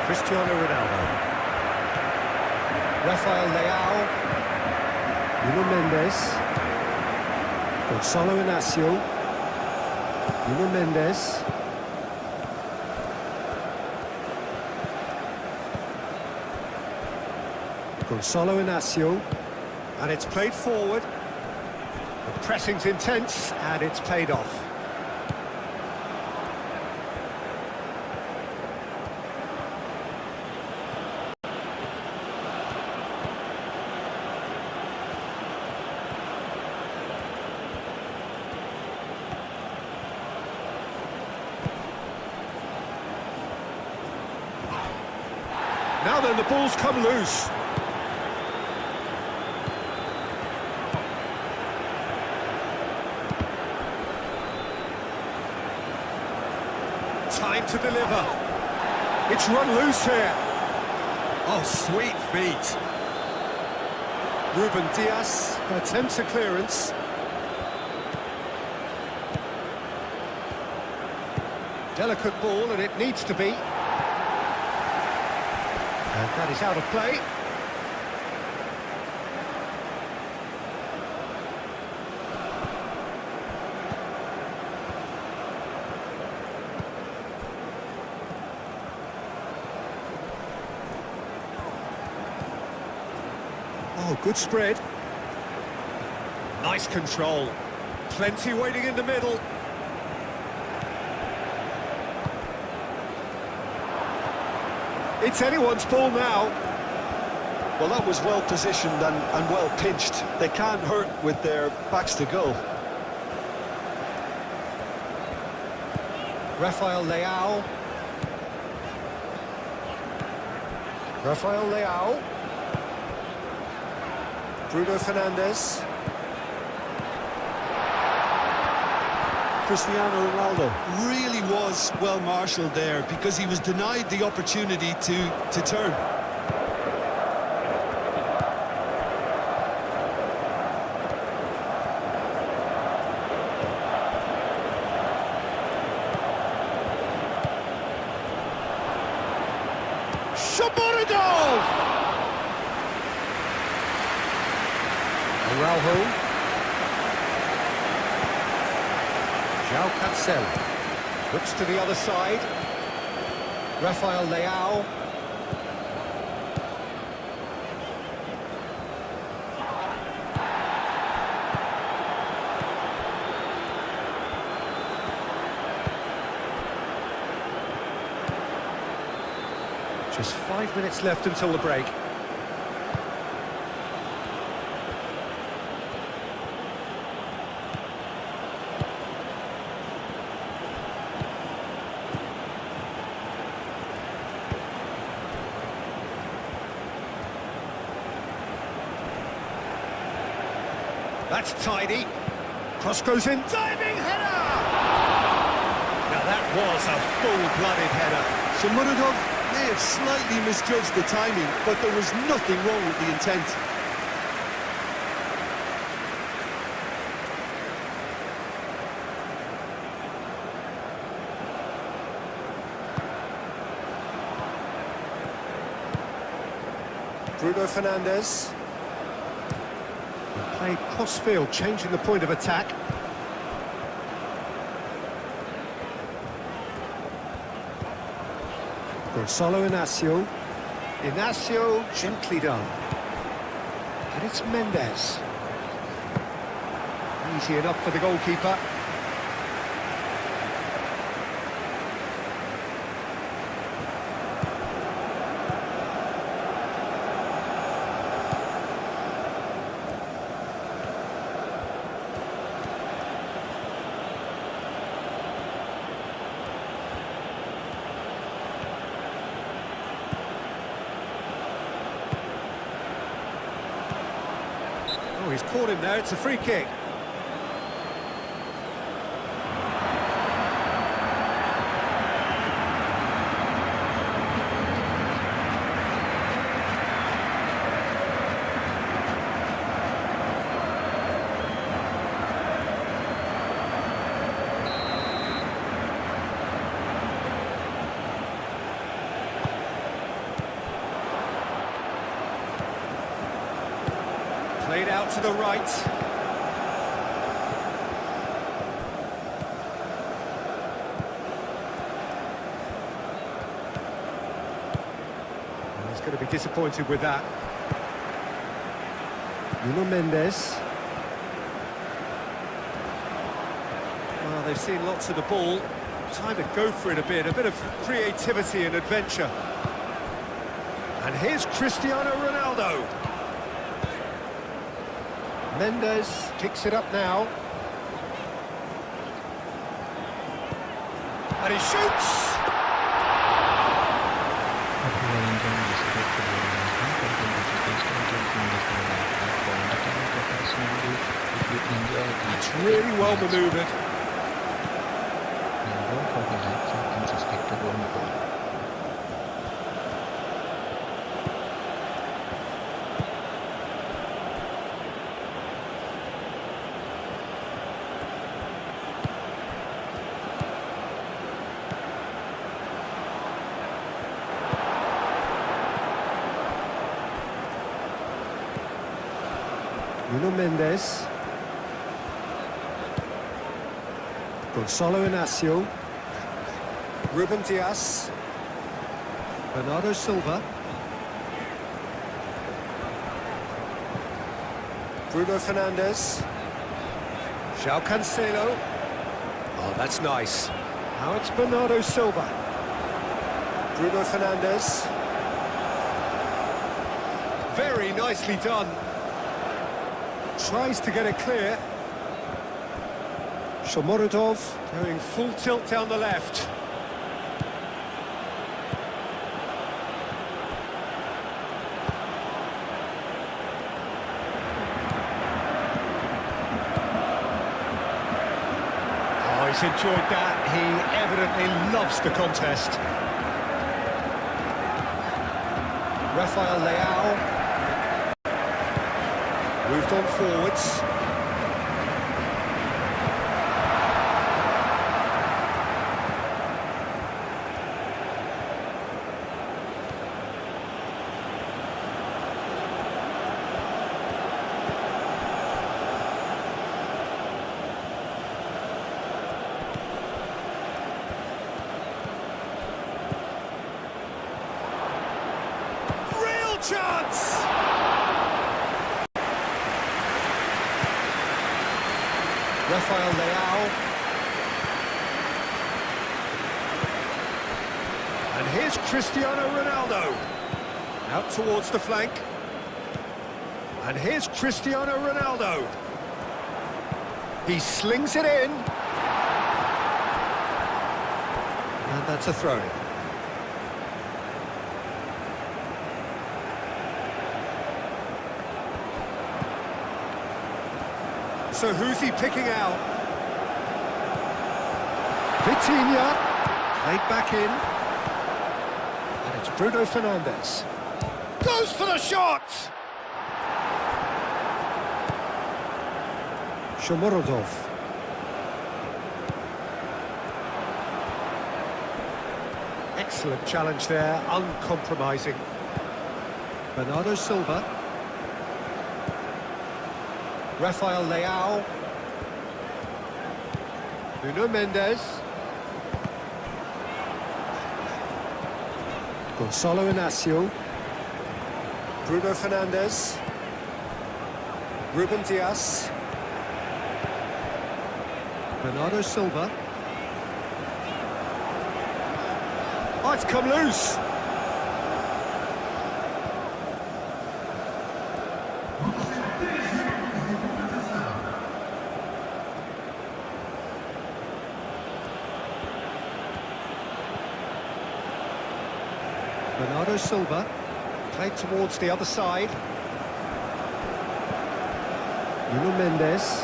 Cristiano Ronaldo. Rafael Leao. Nuno Mendes. Gonçalo Inácio. Nuno Mendes. Gonçalo Inácio. And it's played forward. The pressing's intense, and it's paid off. Now then, the ball's come loose. Time to deliver. It's run loose here. Oh, sweet feet. Ruben Dias attempts a clearance. Delicate ball, and it needs to be. And that is out of play. Oh, good spread. Nice control. Plenty waiting in the middle. It's anyone's ball now. Well, that was well positioned and well pitched. They can't hurt with their backs to goal. Rafael Leao. Rafael Leao. Bruno Fernandes. Cristiano Ronaldo really was well marshalled there because he was denied the opportunity to turn. Shabaradov! Araujo. João Cancelo. Looks to the other side. Rafael Leao. Just 5 minutes left until the break. That's tidy. Cross goes in. Diving header! Now that was a full-blooded header. So Muradov may have slightly misjudged the timing, but there was nothing wrong with the intent. Bruno Fernandes. Played cross-field, changing the point of attack. Gonzalo Inacio. Inacio, gently done. And it's Mendes. Easy enough for the goalkeeper. Oh, he's caught him there, it's a free kick. Played out to the right. He's going to be disappointed with that. Nuno Mendes. Well, they've seen lots of the ball. Time to go for it a bit of creativity and adventure. And here's Cristiano Ronaldo. Mendes picks it up now. And he shoots! It's really well manoeuvred. Nuno Mendes. Gonzalo Inacio. Ruben Dias. Bernardo Silva. Bruno Fernandes. João Cancelo. Oh, that's nice. Now it's Bernardo Silva. Bruno Fernandes. Very nicely done. Tries to get it clear. Shomorodov going full tilt down the left. Oh, he's enjoyed that. He evidently loves the contest. Rafael Leao. Moved on forwards. Real chance! Rafael Leao. And here's Cristiano Ronaldo. Out towards the flank. And here's Cristiano Ronaldo. He slings it in. And that's a throw-in. So who's he picking out? Vitinha, played back in. And it's Bruno Fernandes. Goes for the shot! Shomorodov. Excellent challenge there, uncompromising. Bernardo Silva. Rafael Leao. Nuno Mendes. Gonçalo Inácio. Bruno Fernandes. Ruben Dias. Bernardo Silva. Oh, it's come loose. Bernardo Silva, played towards the other side. Nuno Mendes.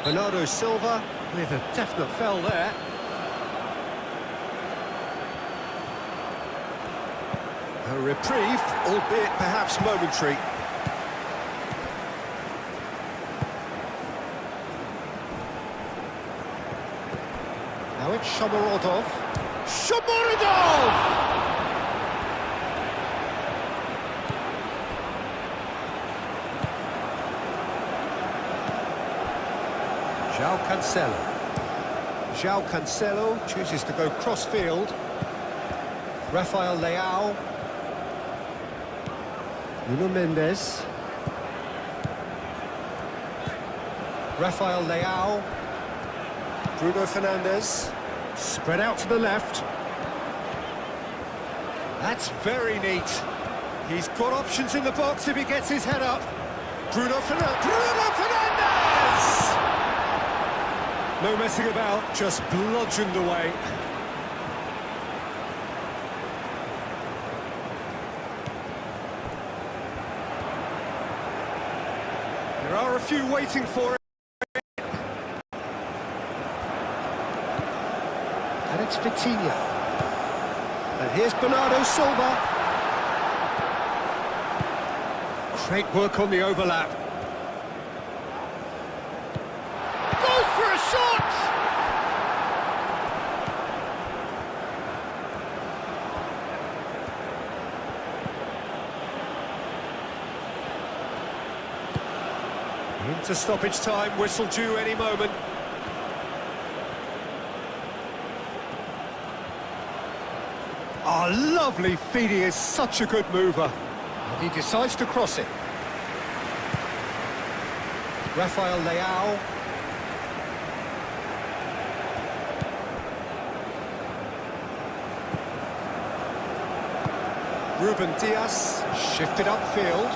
Bernardo Silva with a definite foul there. A reprieve, albeit perhaps momentary. Now it's Shomorodov. Shomorodov! João Cancelo. João Cancelo chooses to go cross-field. Rafael Leao. Nuno Mendes. Rafael Leao. Bruno Fernandes. Spread out to the left. That's very neat. He's got options in the box if he gets his head up. Bruno Fernandes! No messing about, just bludgeoned away. There are a few waiting for it. And it's Vitinha. And here's Bernardo Silva. Great work on the overlap. Goes for a shot! Into stoppage time, whistle due any moment. Oh, lovely feed, he is such a good mover. And he decides to cross it. Rafael Leao. Ruben Dias, shifted upfield.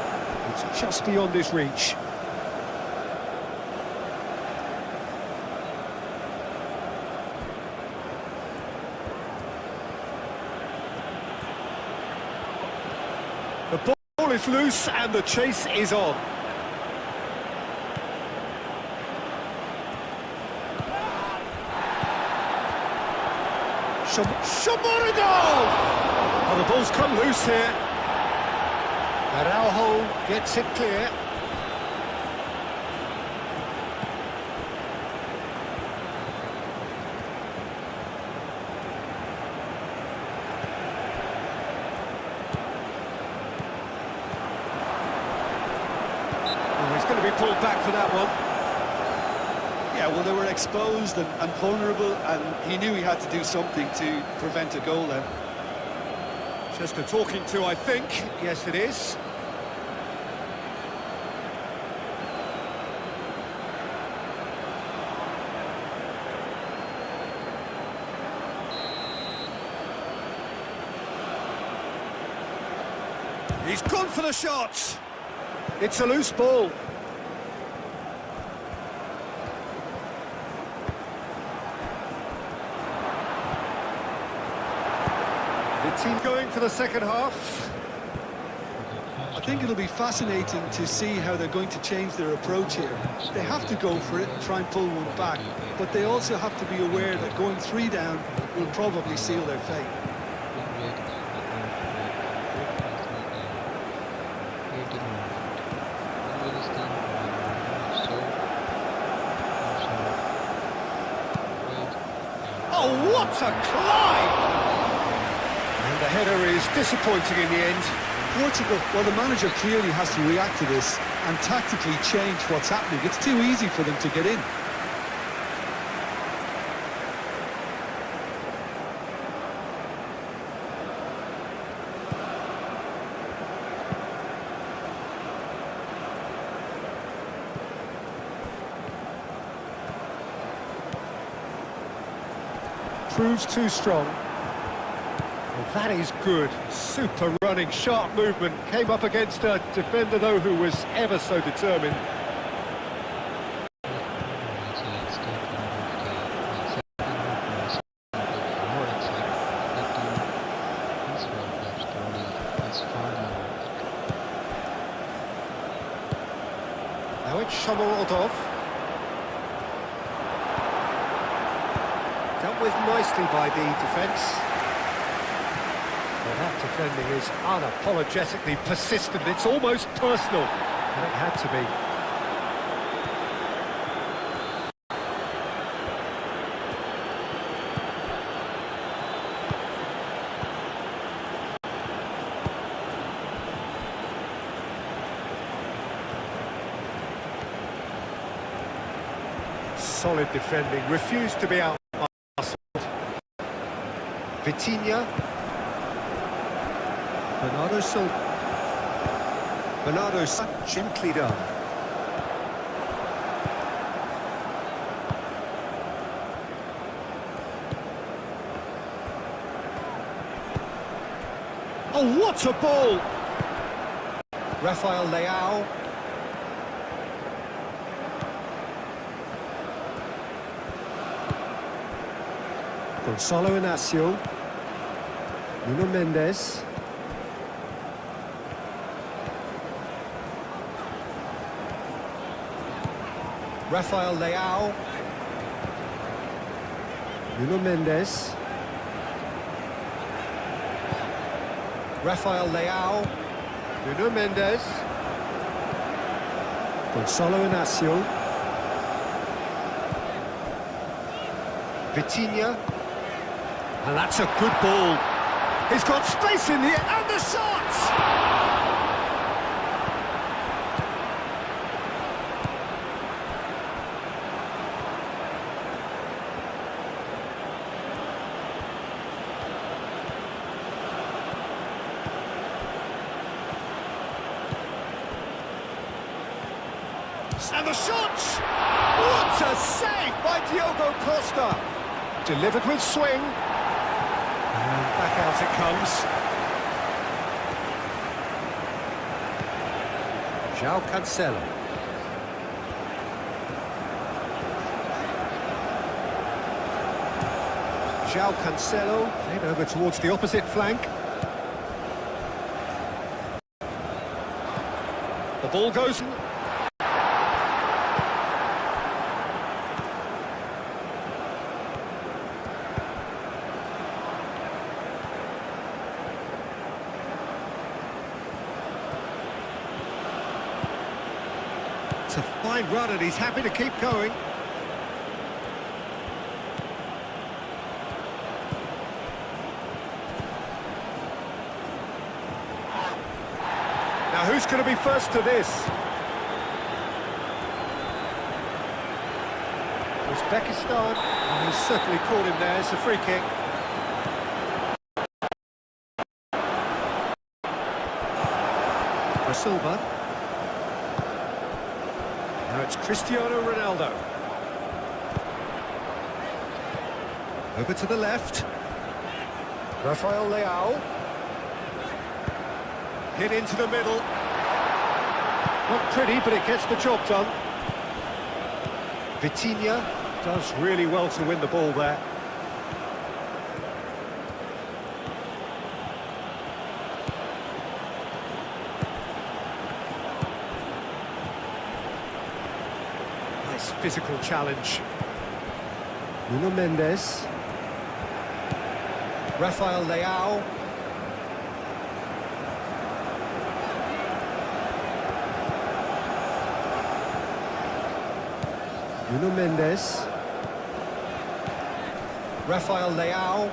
It's just beyond his reach. The ball is loose and the chase is on. Shomorodov! Oh, the ball's come loose here. Araujo gets it clear. Oh, he's going to be pulled back for that one. Yeah, well, they were exposed and vulnerable, and he knew he had to do something to prevent a goal then. Just a talking to, I think. Yes, it is. He's gone for the shot. It's a loose ball. The team going for the second half. I think it'll be fascinating to see how they're going to change their approach here. They have to go for it and try and pull one back, but they also have to be aware that going 3 down will probably seal their fate. Oh, what a climb! And the header is disappointing in the end. Portugal, well, the manager clearly has to react to this and tactically change what's happening. It's too easy for them to get in. Proves too strong. Well, that is good. Super running, sharp movement. Came up against a defender, though, who was ever so determined. Now it's Shomorodov. Dealt with nicely by the defence. Well, that defending is unapologetically persistent. It's almost personal. And it had to be. Solid defending. Refused to be out. Vitinha. Bernardo Silva. Bernardo Silva, gently done. Oh, what a ball! Rafael Leao. Gonzalo Inacio. Nuno Mendes. Rafael Leao. Nuno Mendes. Rafael Leao. Nuno Mendes. Gonzalo Inacio. Vitinha. And that's a good ball. He's got space in the air, and the shot! And the shot! What a save by Diogo Costa! Delivered with swing. And back out it comes. João Cancelo. João Cancelo, played over towards the opposite flank. The ball goes... It's a fine run and he's happy to keep going. Now who's going to be first to this? Uzbekistan, and he's certainly caught him there. It's a free kick. Silva. Now it's Cristiano Ronaldo. Over to the left. Rafael Leao. Hit into the middle. Not pretty, but it gets the job done. Vitinha does really well to win the ball there. Nice physical challenge. Nuno Mendes. Rafael Leao. Nuno Mendes. Rafael Leao.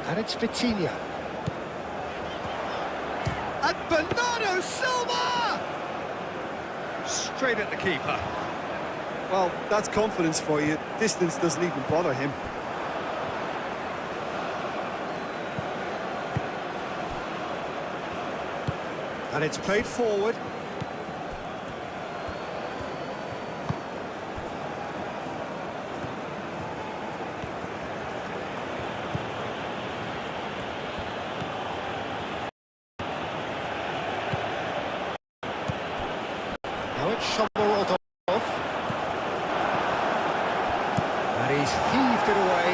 And it's Vitinha. And Bernardo Silva! Straight at the keeper. Well, that's confidence for you. Distance doesn't even bother him. And it's played forward. Now it's Shomorodov. And he's heaved it away.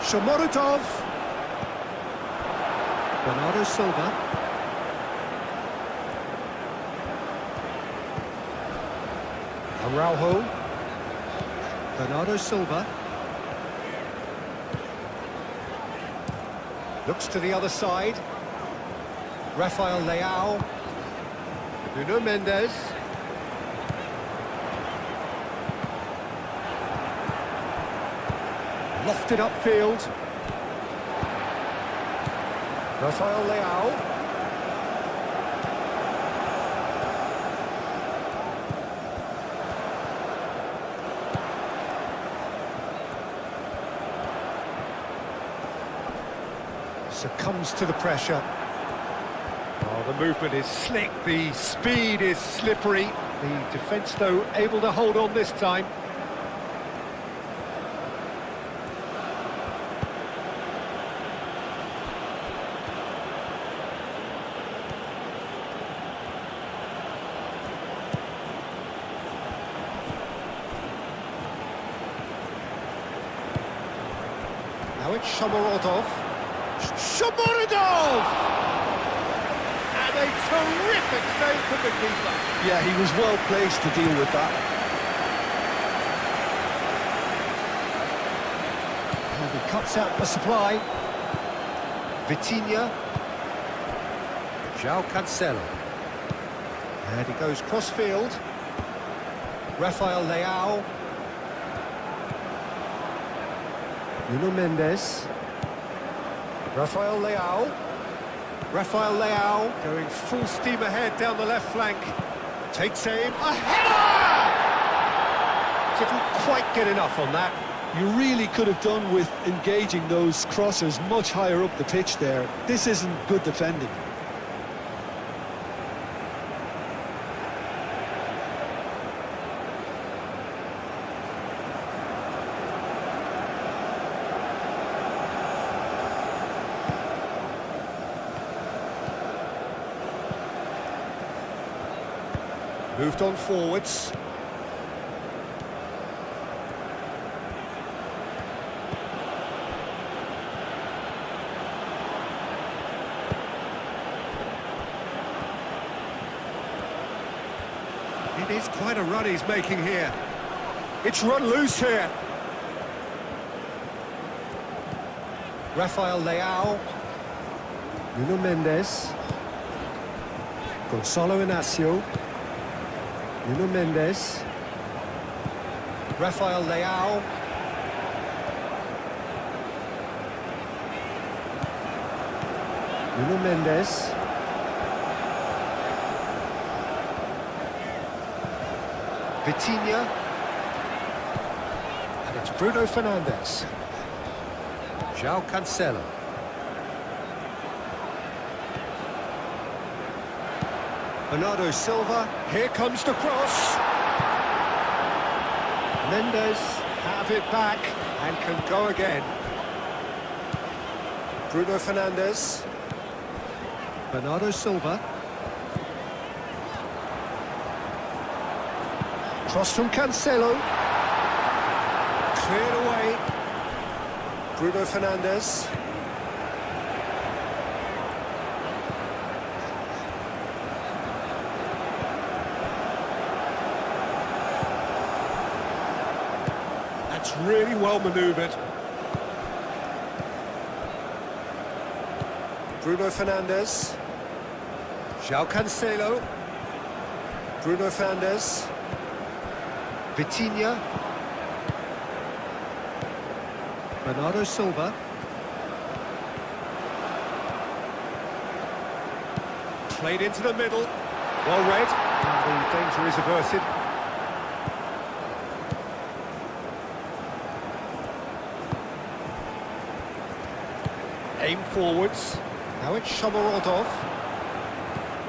Shomorodov. Bernardo Silva. Araujo. Bernardo Silva. Looks to the other side. Rafael Leao. Nuno Mendes. Lofted upfield. Rafael Leao. Succumbs to the pressure. Oh, the movement is slick, the speed is slippery. The defence, though, able to hold on this time. Now it's Shomorodov. Shomorodov! And a terrific save from the keeper. Yeah, he was well placed to deal with that. And he cuts out the supply. Vitinha. João Cancelo. And he goes cross-field. Rafael Leao. Nuno Mendes. Rafael Leao. Rafael Leao going full steam ahead down the left flank. Takes aim. A header! Didn't quite get enough on that. You really could have done with engaging those crossers much higher up the pitch there. This isn't good defending. Moved on forwards. It is quite a run he's making here. It's run loose here. Rafael Leao. Nuno Mendes. Gonzalo Inacio. Nuno Mendes. Rafael Leao. Nuno Mendes. Vitinha. And it's Bruno Fernandes. João Cancelo. Bernardo Silva, here comes the cross. Mendes have it back and can go again. Bruno Fernandes. Bernardo Silva. Cross from Cancelo. Cleared away. Bruno Fernandes. That's really well manoeuvred. Bruno Fernandes. João Cancelo. Bruno Fernandes. Vitinha. Bernardo Silva. Played into the middle. Well read. And the danger is averted. Aim forwards. Now it's Shomurodov.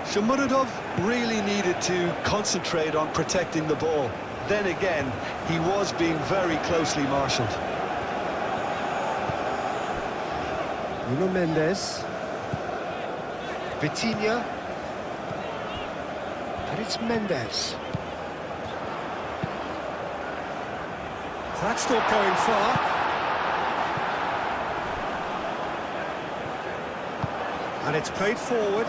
Shomurodov really needed to concentrate on protecting the ball. Then again, he was being very closely marshalled. Nuno Mendes. Vitinha. And it's Mendes. That's not going far. And it's played forward.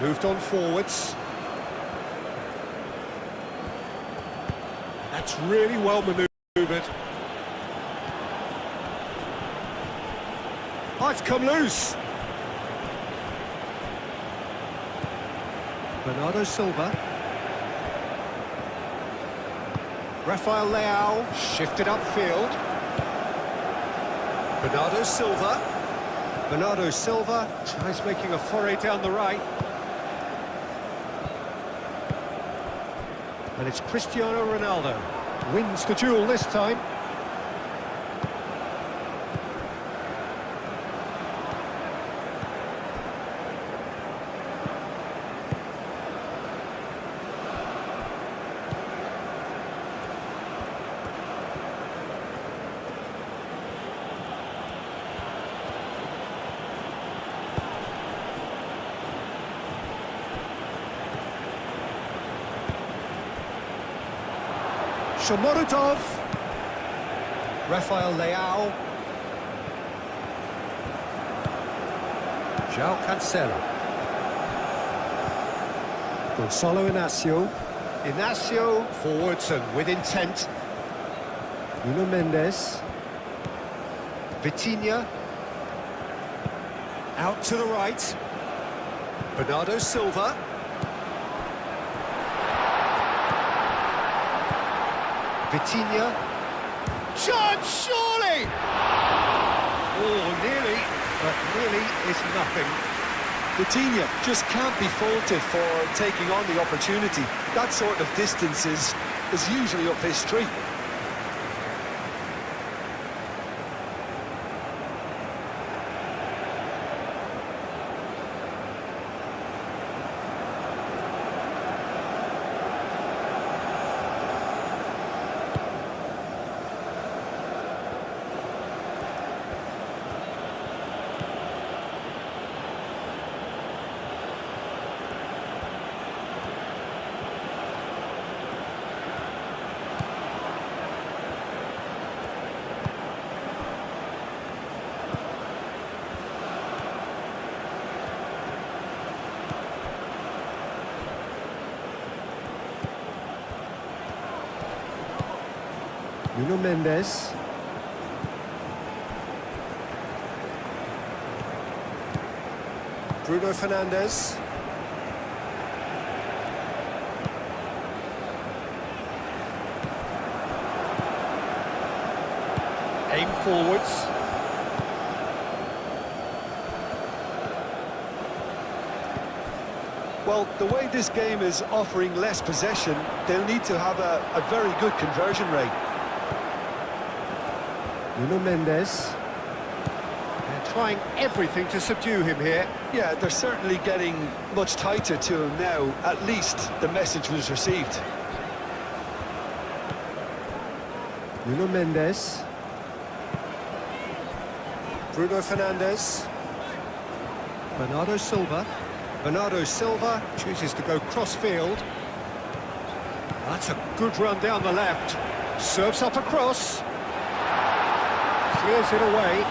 Moved on forwards. That's really well manoeuvred. Oh, it's come loose. Bernardo Silva. Rafael Leao shifted upfield. Bernardo Silva. Bernardo Silva tries making a foray down the right. And it's Cristiano Ronaldo. Wins the duel this time. Shomurodov. Rafael Leao. João Cancelo. Gonzalo Inacio. Inacio forwards and with intent. Nuno Mendes. Vitinha. Out to the right. Bernardo Silva. Vitinha. Chance, surely! Oh, nearly, but nearly is nothing. Vitinha just can't be faulted for taking on the opportunity. That sort of distance is is usually up his street. Nuno Mendes. Bruno Fernandes. Aim forwards. Well, the way this game is offering less possession, they'll need to have a very good conversion rate. Nuno Mendes. They're trying everything to subdue him here. Yeah, they're certainly getting much tighter to him now. At least the message was received. Nuno Mendes. Bruno Fernandes. Bernardo Silva. Bernardo Silva chooses to go cross-field. That's a good run down the left. Serves up across. Clears it away.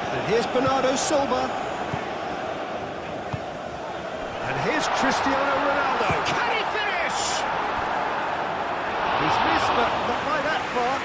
And here's Bernardo Silva. And here's Cristiano Ronaldo. Can he finish? He's missed, but not by that far.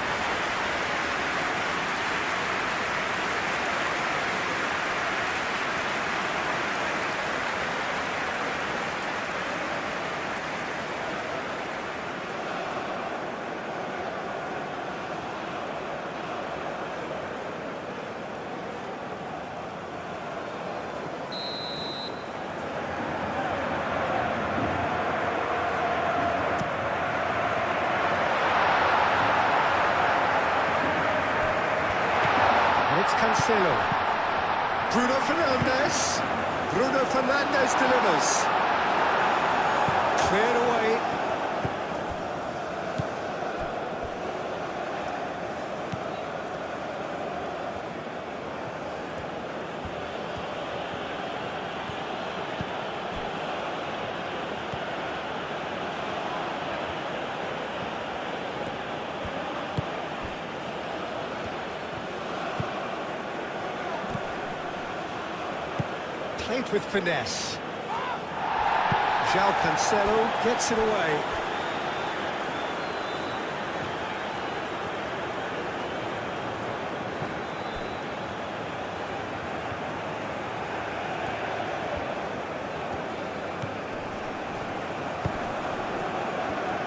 Cancelo. Bruno Fernandes. Bruno Fernandes delivers. Cleared away. Played with finesse. João Cancelo gets it away.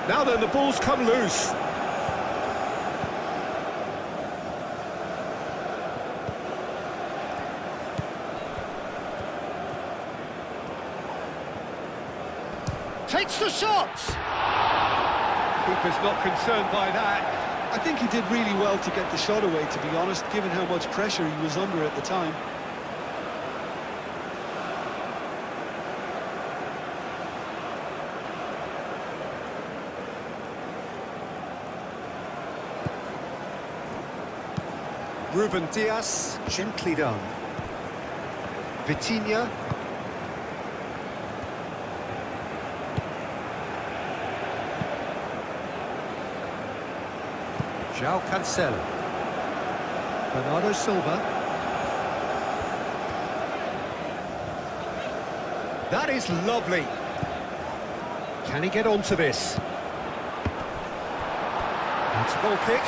Now then, the ball's come loose. Takes the shot! Keeper's not concerned by that. I think he did really well to get the shot away, to be honest, given how much pressure he was under at the time. Ruben Dias, gently done. Vitinha. João Cancelo. Bernardo Silva. That is lovely. Can he get onto this? That's a goal kick.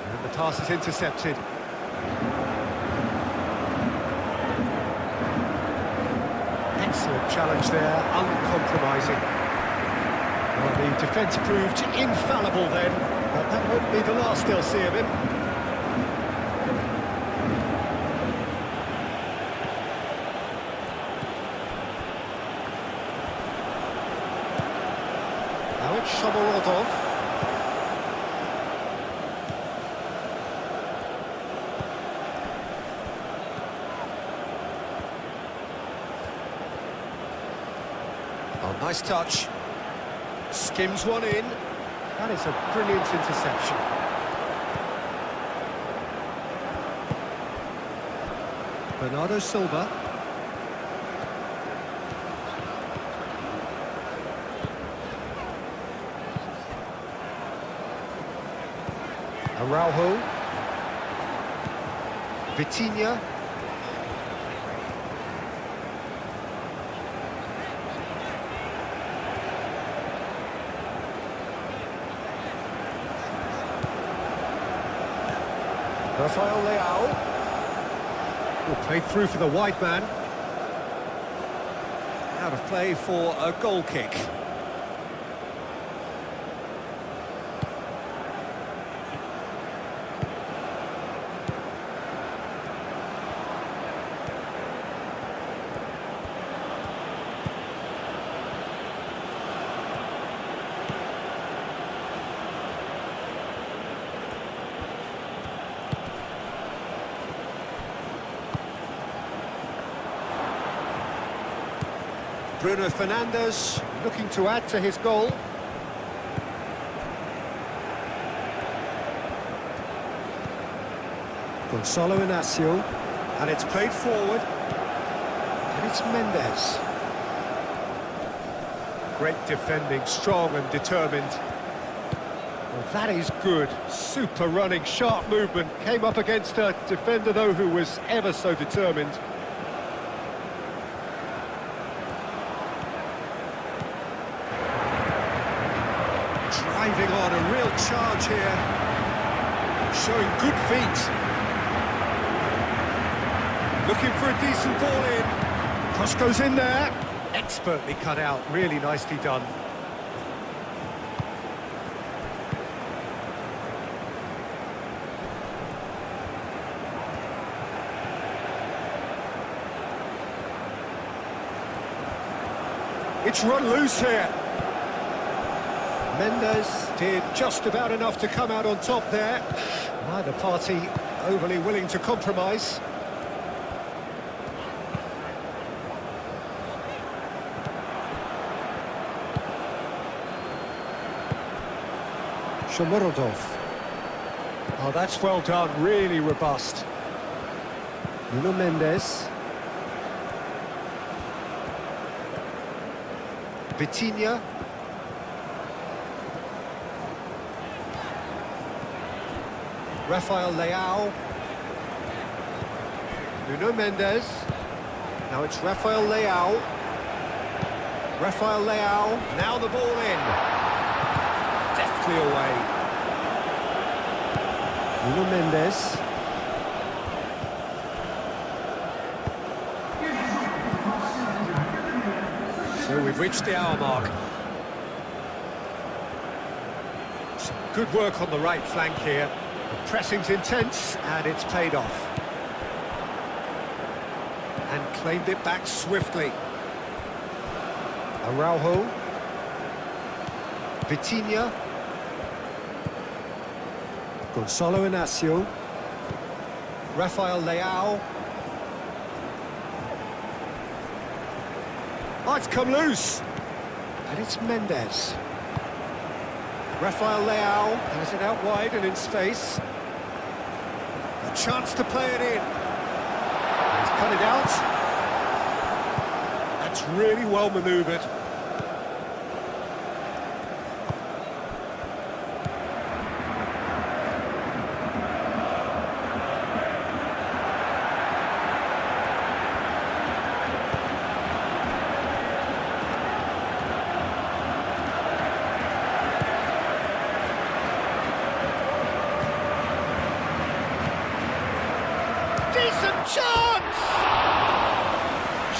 And the pass is intercepted. Excellent challenge there, uncompromising. Well, the defence proved infallible then, but that won't be the last they'll see of him. Shomorodov. Oh, nice touch. Skims one in. That is a brilliant interception. Bernardo Silva. Araujo. Vitinha. Rafael Leao. Will play through for the wide man. Out of play for a goal kick. Bruno Fernandes looking to add to his goal. Gonzalo Inacio, and it's played forward, and it's Mendes. Great defending, strong and determined. Well, that is good, super running, sharp movement. Came up against a defender though who was ever so determined. Driving on, a real charge here, showing good feet. Looking for a decent ball in. Cross goes in there. Expertly cut out, really nicely done. It's run loose here. Mendes did just about enough to come out on top there. Neither party overly willing to compromise. Shomorodov. Oh, that's well done, really robust. Nuno Mendes. Vitinha. Rafael Leao. Nuno Mendes. Now it's Rafael Leao. Rafael Leao. Now the ball in. Deftly away. Nuno Mendes. So we've reached the hour mark. Some good work on the right flank here. The pressing's intense, and it's paid off. And claimed it back swiftly. Araujo. Vitinha. Gonzalo Inacio. Rafael Leao. Oh, it's come loose. And it's Mendes. Rafael Leao has it out wide and in space. A chance to play it in. He's cut it out. That's really well manoeuvred. Decent chance!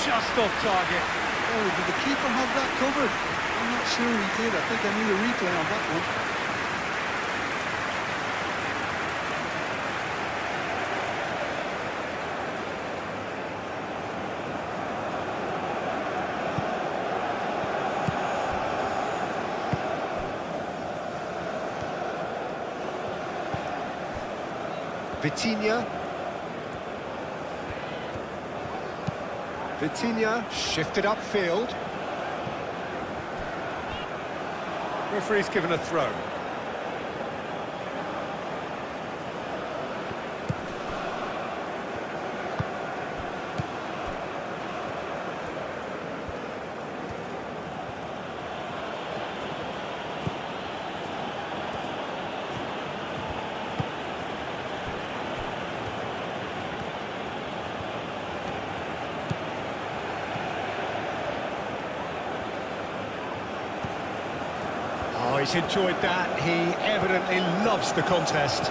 Just off target. Oh, did the keeper have that covered? I'm not sure he did. I think I need a replay on that one. Vitinha. Vitinha shifted upfield. Referee's given a throw. Oh, he's enjoyed that. He evidently loves the contest.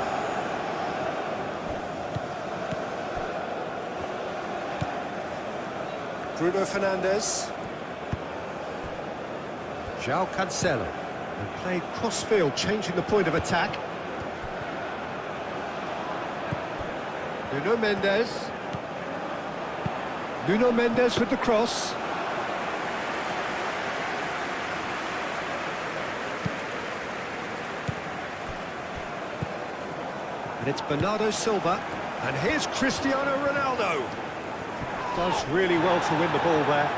Bruno Fernandes. João Cancelo. And played cross-field, changing the point of attack. Nuno Mendes. Nuno Mendes with the cross. And it's Bernardo Silva. And here's Cristiano Ronaldo. Does really well to win the ball there.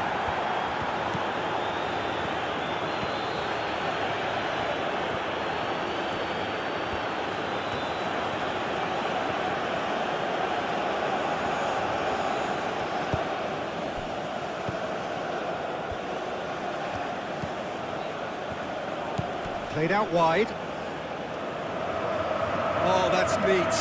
Played out wide. Oh, that's neat.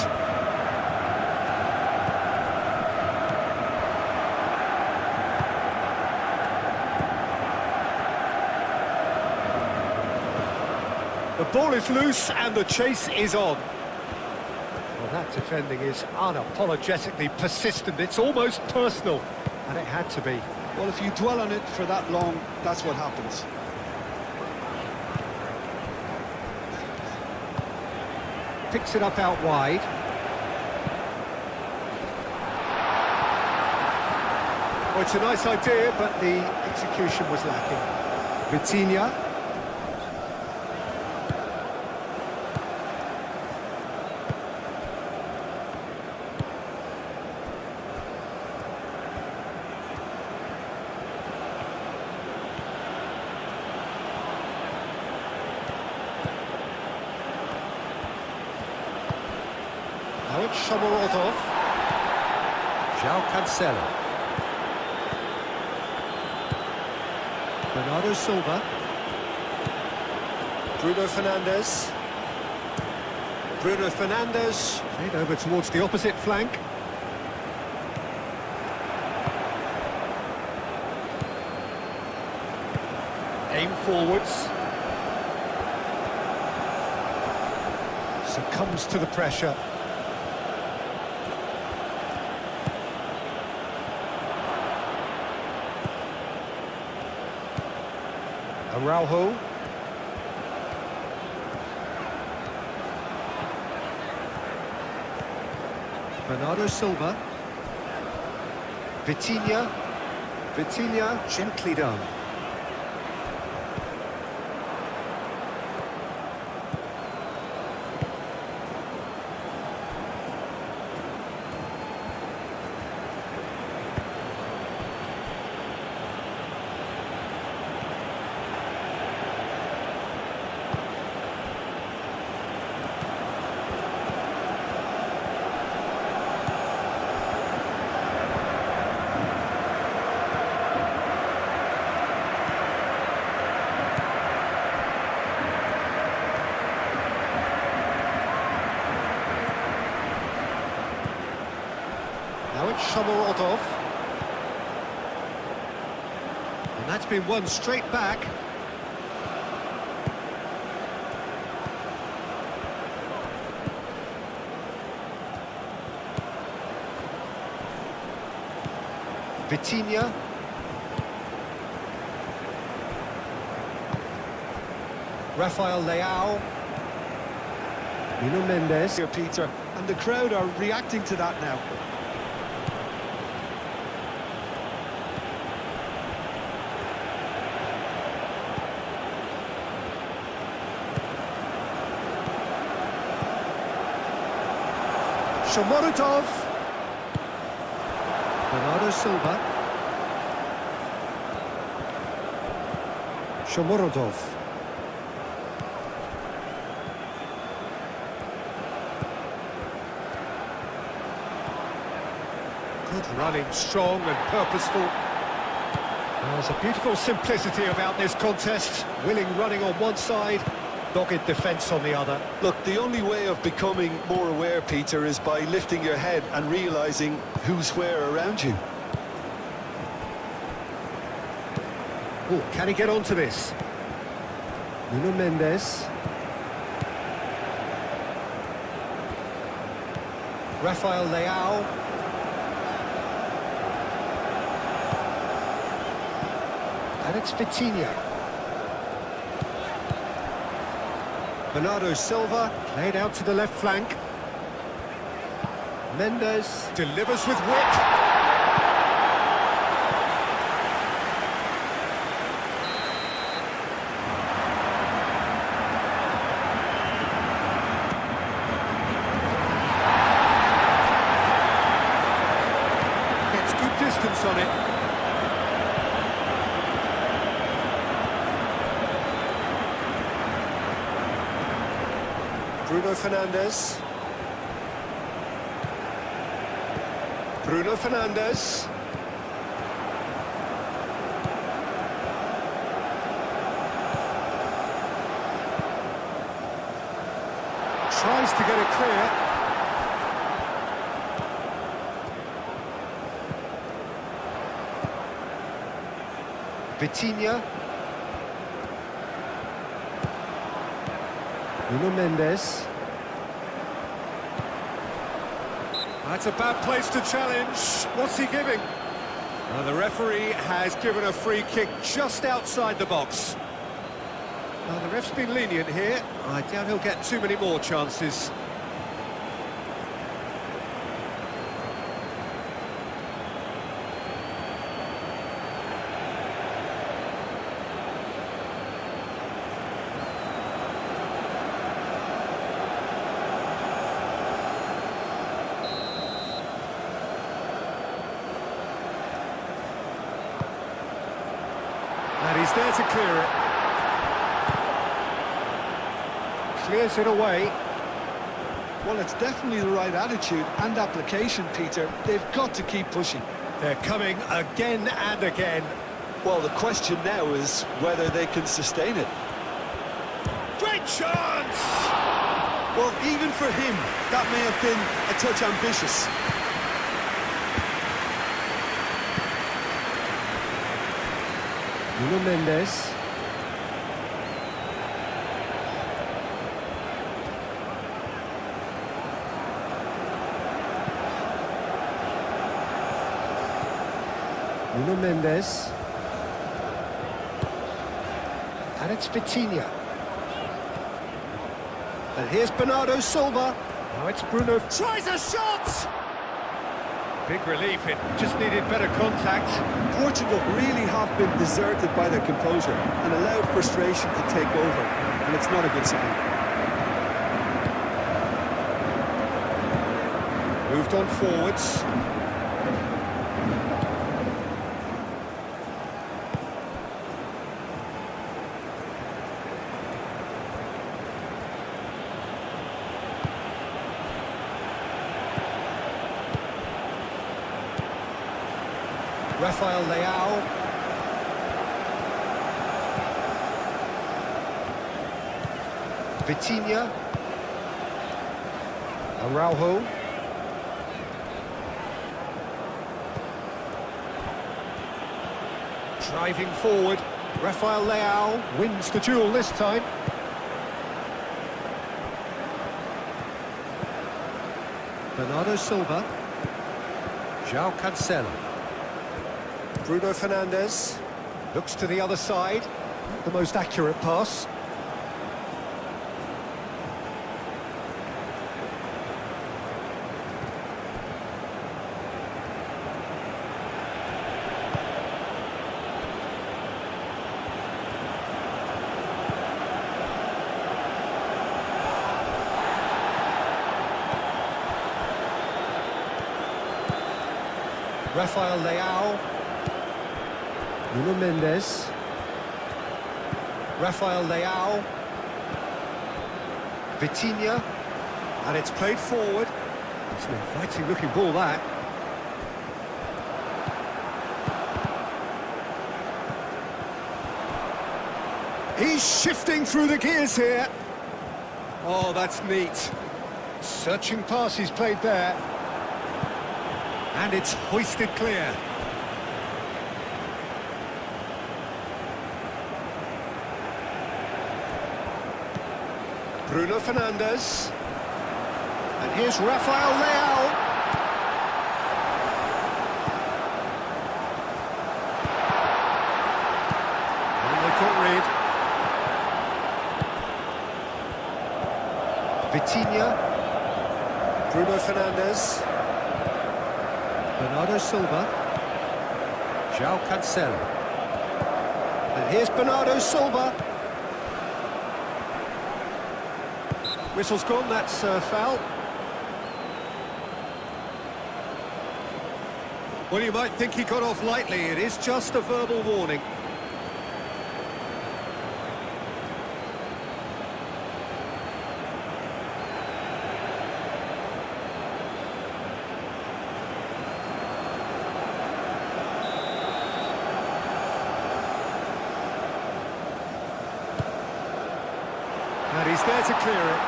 The ball is loose and the chase is on. Well, that defending is unapologetically persistent. It's almost personal, and it had to be. Well, if you dwell on it for that long, that's what happens. Picks it up out wide. Well, it's a nice idea, but the execution was lacking. Vitinha. Now it's Shomorodov. João Cancelo. Bernardo Silva. Bruno Fernandes. Bruno Fernandes. Played over towards the opposite flank. Aim forwards. Succumbs to the pressure. Araujo. Bernardo Silva. Vitinha. Vitinha, gently done. Now it's Shomorodov. And that's been won straight back. Vitinha. Rafael Leao. Nuno Mendes. Here, Peter, and the crowd are reacting to that now. Shomorodov. Bernardo Silva. Shomorodov. Good running, strong and purposeful. There's a beautiful simplicity about this contest. Willing running on one side, dogged defence on the other. Look, the only way of becoming more aware, Peter, is by lifting your head and realising who's where around you. Oh, can he get onto this? Nuno Mendes. Rafael Leao. And it's Vitinha. Bernardo Silva, played out to the left flank. Mendes delivers with wit. Gets good distance on it. Bruno Fernandes. Bruno Fernandes. Tries to get it clear. Vitinha. Nuno Mendes. That's a bad place to challenge. What's he giving? Well, the referee has given a free kick just outside the box. Well, the ref's been lenient here. I doubt he'll get too many more chances. And he's there to clear it. Clears it away. Well, it's definitely the right attitude and application, Peter. They've got to keep pushing. They're coming again and again. Well, the question now is whether they can sustain it. Great chance! Well, even for him, that may have been a touch ambitious. Nuno Mendes. Nuno Mendes. And it's Vitinha. And here's Bernardo Silva. Now it's Bruno. Tries a shot! Big relief, it just needed better contact. Portugal really have been deserted by their composure and allowed frustration to take over, and it's not a good sign. Moved on forwards. Rafael Leao. Vitinha. Araujo. Driving forward. Rafael Leao wins the duel this time. Bernardo Silva. João Cancelo. Bruno Fernandes looks to the other side. The most accurate pass. Rafael Leao. Nuno Mendes. Rafael Leao. Vitinha. And it's played forward. It's an inviting looking ball, that. He's shifting through the gears here. Oh, that's neat. Searching pass he's played there. And it's hoisted clear. Bruno Fernandes. And here's Rafael Leao. And they got rid. Vitinha. Bruno Fernandes. Bernardo Silva. João Cancelo. And here's Bernardo Silva. Whistle's gone, that's a foul. Well, you might think he got off lightly. It is just a verbal warning. And he's there to clear it.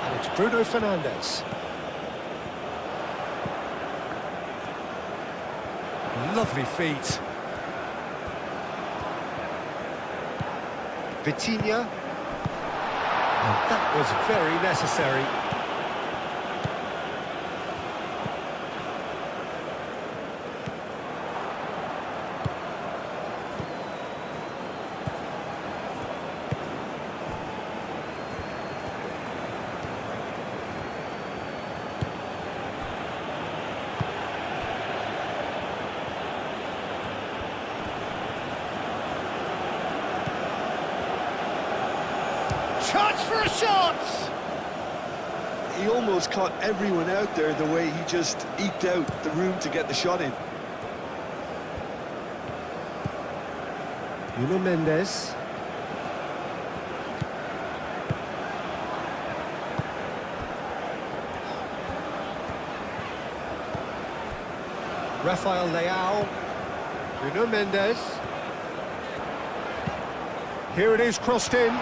And it's Bruno Fernandes. Lovely feet. Vitinha. And that was very necessary. Chance for a shot! He almost caught everyone out there the way he just eked out the room to get the shot in. Nuno Mendes. Rafael Leao. Nuno Mendes. Here it is, crossed in.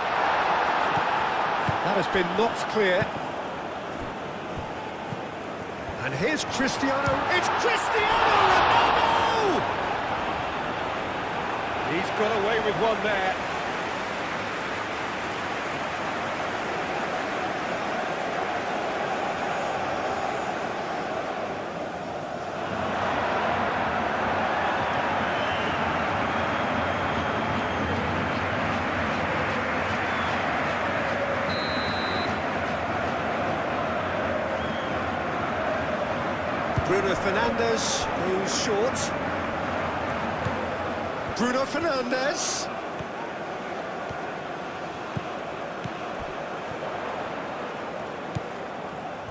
That has been knocked clear. And here's Cristiano. It's Cristiano Ronaldo! He's got away with one there. Bruno Fernandes goes short. Bruno Fernandes.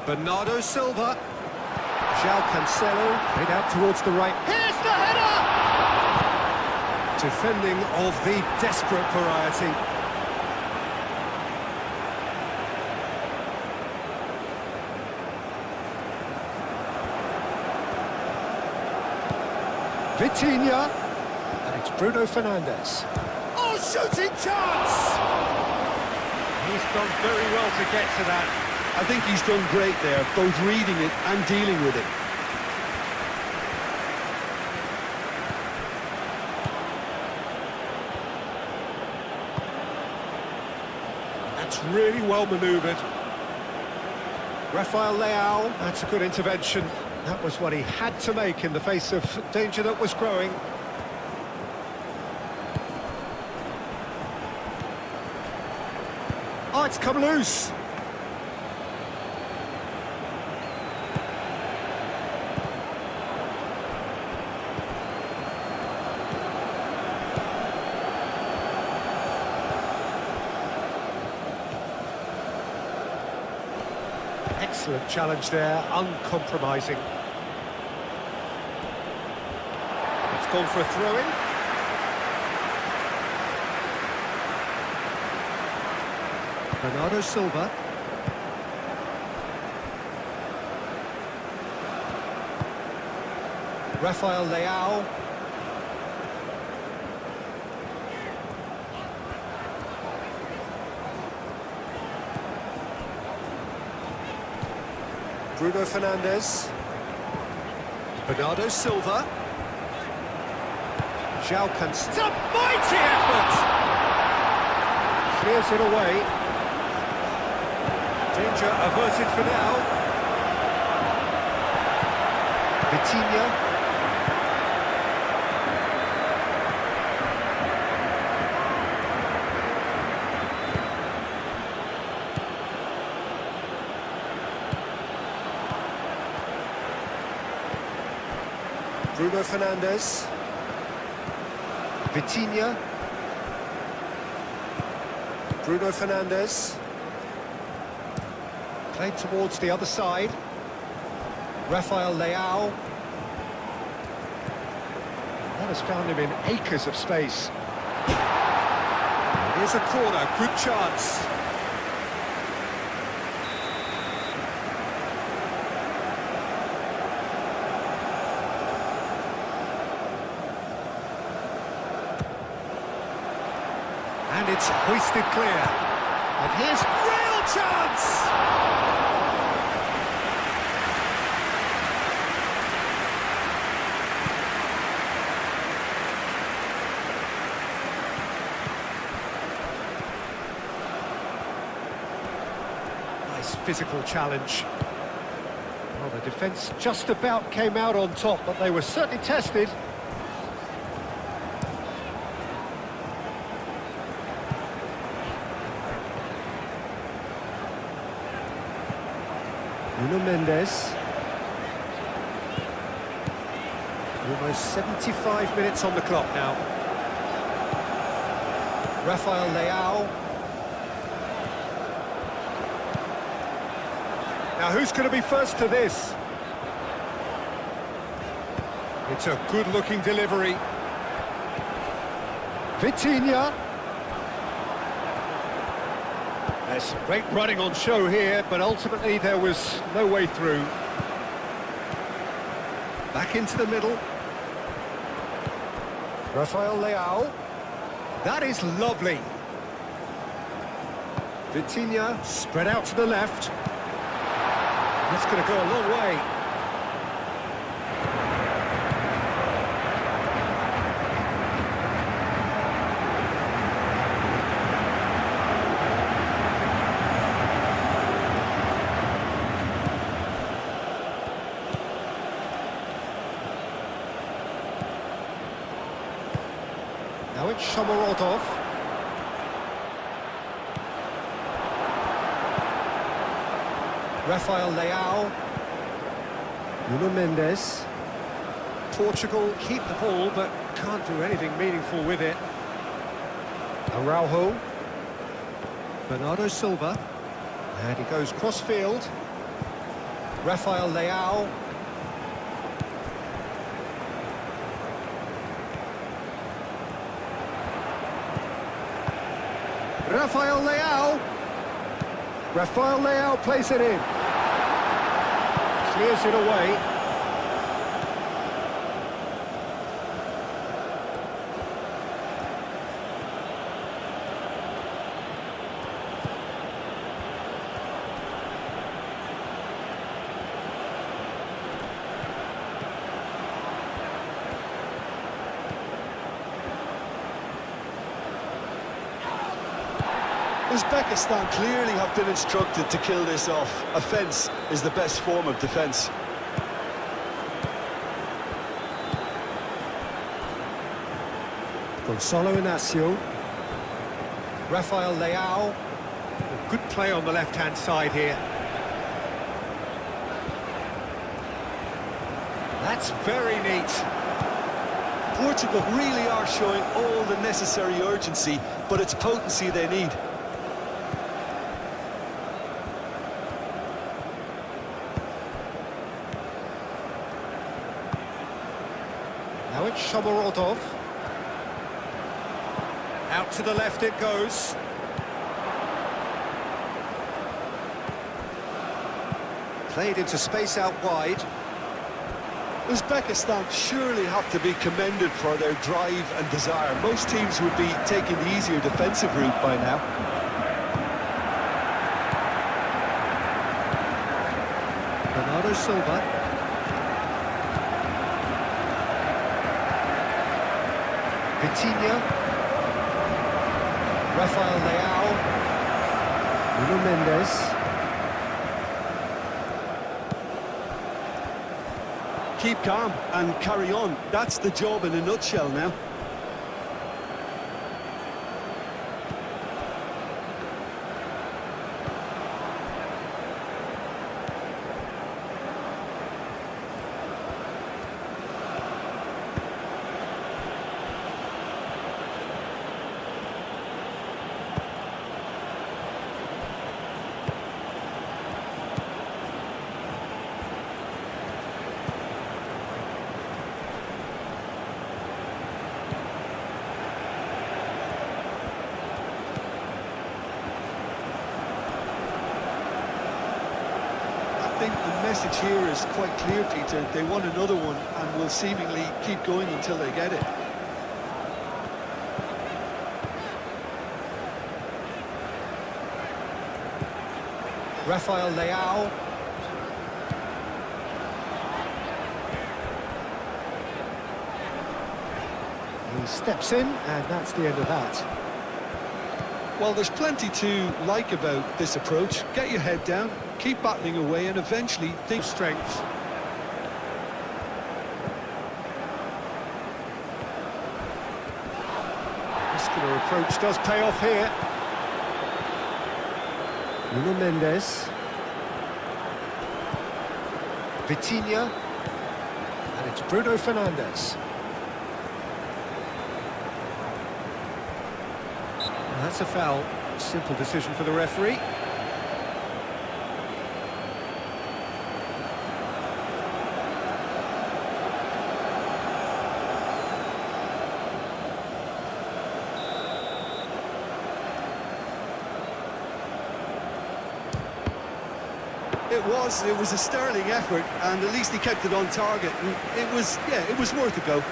Bernardo Silva. João Cancelo played out towards the right. Here's the header! Defending of the desperate variety. Vitinha, and it's Bruno Fernandes. Oh, shooting chance! He's done very well to get to that. I think he's done great there, both reading it and dealing with it. That's really well manoeuvred. Rafael Leao, that's a good intervention. That was what he had to make in the face of danger that was growing. Oh, it's come loose. Excellent challenge there, uncompromising. It's gone for a throw-in. Bernardo Silva. Rafael Leao. Bruno Fernandes. Bernardo Silva. João Cancelo. Mighty effort! Clears it away. Danger averted for now. Vitinha. Bruno Fernandes. Vitinha. Bruno Fernandes. Played towards the other side. Rafael Leao. That has found him in acres of space. Here's a corner, good chance. And it's hoisted clear. And here's real chance! Nice physical challenge. Well, the defence just about came out on top, but they were certainly tested. Nuno Mendes. Almost 75 minutes on the clock now. Rafael Leao. Now who's going to be first to this? It's a good-looking delivery. Vitinha. There's some great running on show here, but ultimately there was no way through. Back into the middle. Rafael Leao. That is lovely. Vitinha spread out to the left. That's going to go a long way. Now it's Shomorodov. Rafael Leao. Nuno Mendes. Portugal keep the ball, but can't do anything meaningful with it. Araujo. Bernardo Silva. And he goes cross-field. Rafael Leao. Rafael Leao. Rafael Leao plays it in. Clears it away. Uzbekistan clearly have been instructed to kill this off. Offence is the best form of defence. Gonzalo Inacio. Rafael Leao. Good play on the left-hand side here. That's very neat. Portugal really are showing all the necessary urgency, but it's potency they need. Now it's Shomorodov. Out to the left it goes. Played into space out wide. Uzbekistan surely have to be commended for their drive and desire. Most teams would be taking the easier defensive route by now. Bernardo Silva. Vitinha. Rafael Leao. Nuno Mendes. Keep calm and carry on. That's the job in a nutshell now. I think the message here is quite clear, Peter. They want another one and will seemingly keep going until they get it. Rafael Leao. He steps in, and that's the end of that. Well, there's plenty to like about this approach. Get your head down, keep battling away, and eventually think Strength. Muscular approach does pay off here. Nuno Mendes. Vitinha. And it's Bruno Fernandes. And that's a foul. Simple decision for the referee. It was a sterling effort, and at least he kept it on target. And it was worth a go.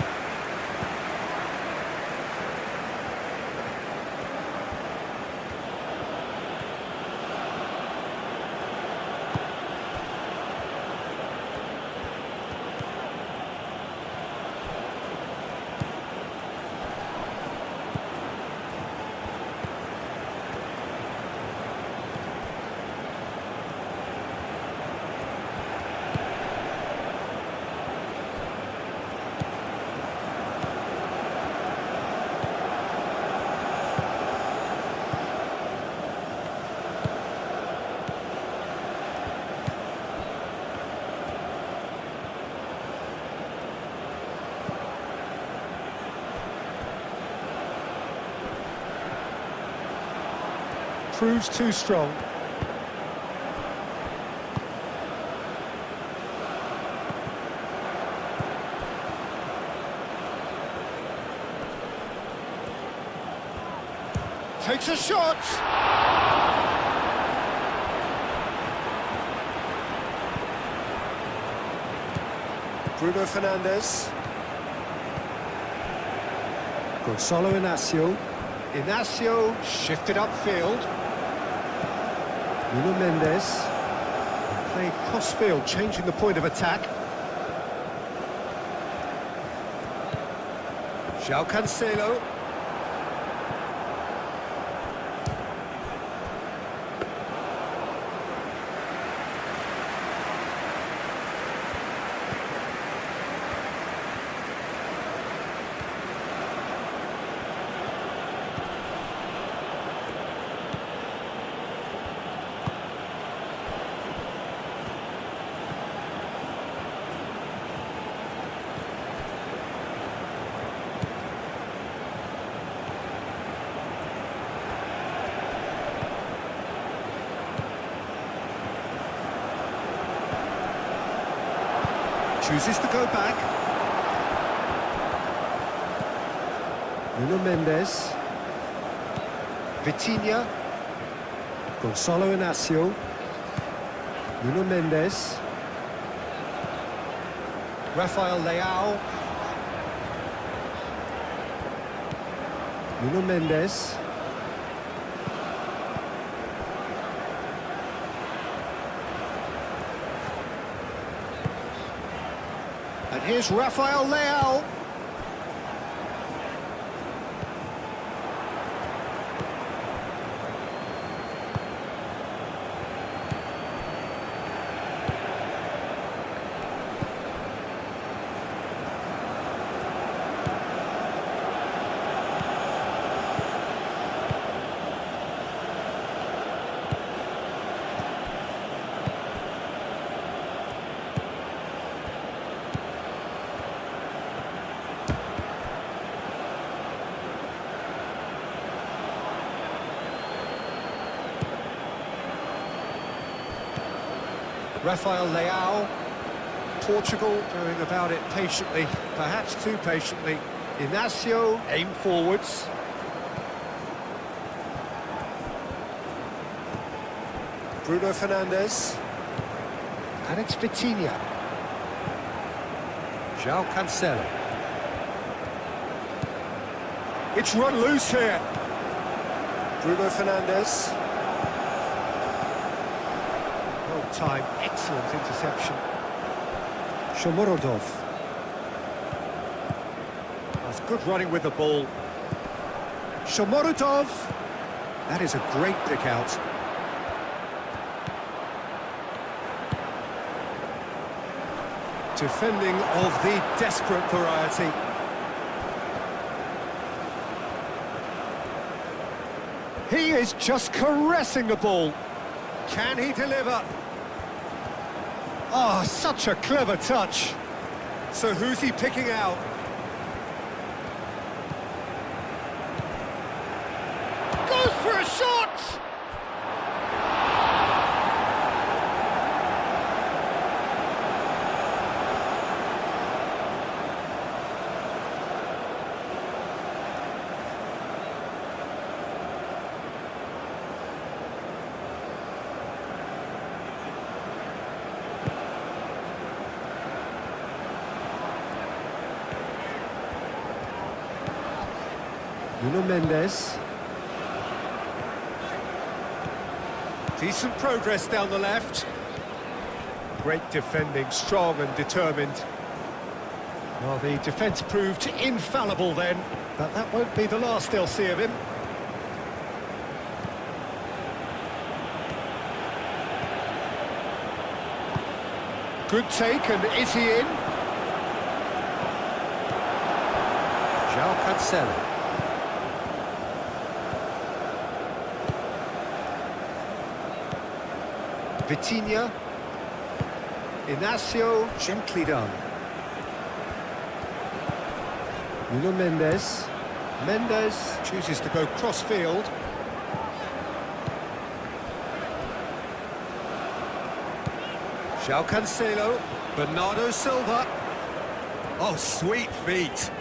Proves too strong. Takes a shot. Bruno Fernandes. Gonzalo Inacio. Inacio shifted upfield. Nuno Mendes playing cross-field, changing the point of attack. João Cancelo. Chooses to go back. Nuno Mendes. Vitinha. Gonzalo Inacio. Nuno Mendes. Rafael Leao. Nuno Mendes. And here's Rafael Leao. Rafael Leao. Portugal going about it patiently, perhaps too patiently. Inacio, aim forwards. Bruno Fernandes. And it's Vitinha. João Cancelo. It's run loose here. Bruno Fernandes. Time, excellent interception. Shomorodov. That's good running with the ball. Shomorodov. That is a great pick out. Defending of the desperate variety. He is just caressing the ball. Can he deliver? Oh, such a clever touch. So who's he picking out? Goes for a shot! Nuno Mendes. Decent progress down the left. Great defending, strong and determined. Well, the defence proved infallible then, but that won't be the last they'll see of him. Good take, and is he in? João Cancelo. Vitinha. Inacio, gently done. Nuno Mendes. Mendes chooses to go cross-field. João Cancelo. Bernardo Silva. Oh, sweet feet.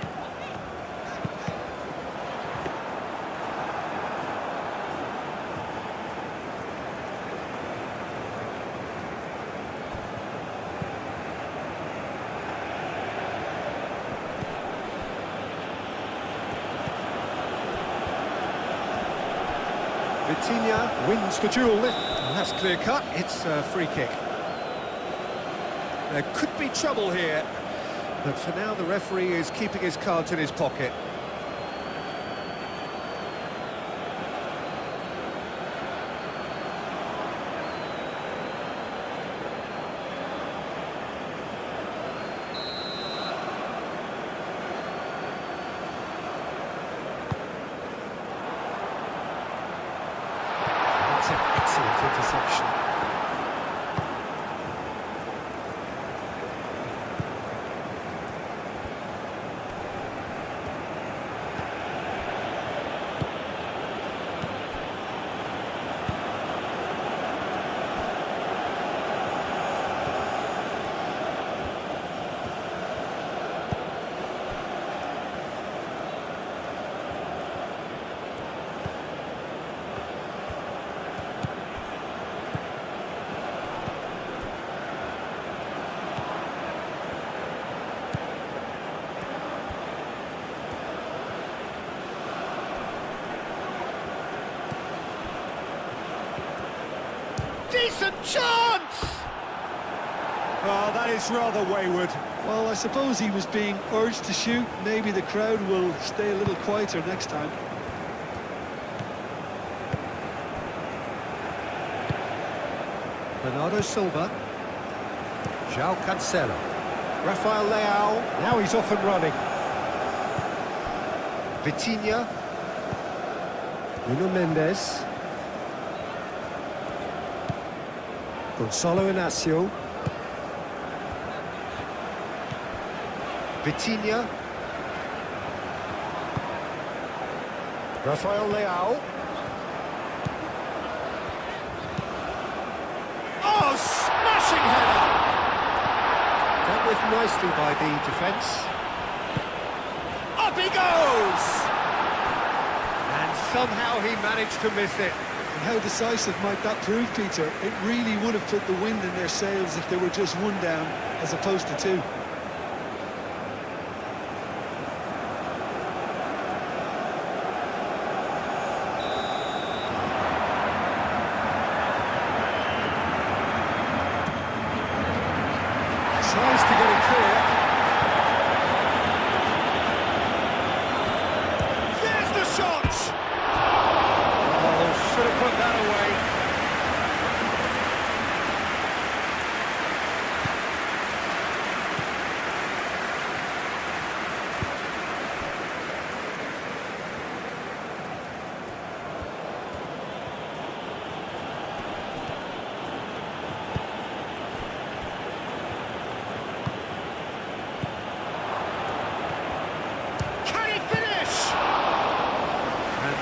Vitinha wins the duel. And that's clear cut. It's a free kick. There could be trouble here, but for now the referee is keeping his cards in his pocket. That's an excellent interception. Decent chance! Oh, that is rather wayward. Well, I suppose he was being urged to shoot. Maybe the crowd will stay a little quieter next time. Bernardo Silva. João Cancelo. Rafael Leao. Now he's off and running. Vitinha. Nuno Mendes. Gonçalo Inácio. Vitinha. Rafael Leao. Oh, smashing header! Dealt with nicely by the defence. Up he goes! And somehow he managed to miss it. And how decisive might that prove, Peter? It really would have put the wind in their sails if they were just one down as opposed to two. Tries to get it clear. There's the shot! Oh, should have put that away.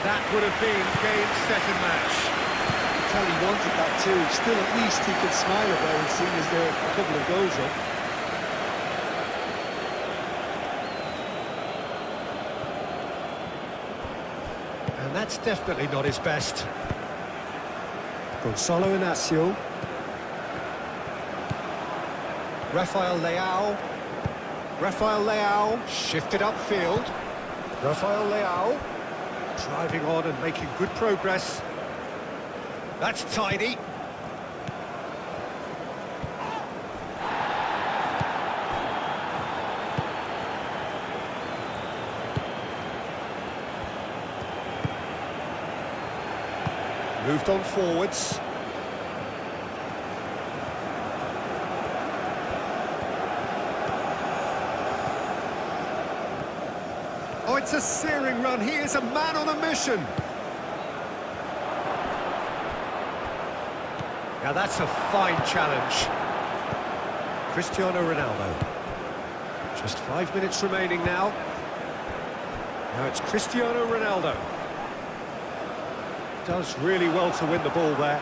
That would have been game, set and match. Tell he wanted that too. Still, at least he could smile about it, seeing as there are a couple of goals up. And that's definitely not his best. Gonçalo Inácio. Rafael Leao. Rafael Leao shifted upfield. Rafael Leao driving on and making good progress. That's tidy. Moved on forwards. Oh, it's a searing run. He is a man on a mission. Now that's a fine challenge. Cristiano Ronaldo. Just 5 minutes remaining now. Now it's Cristiano Ronaldo. Does really well to win the ball there.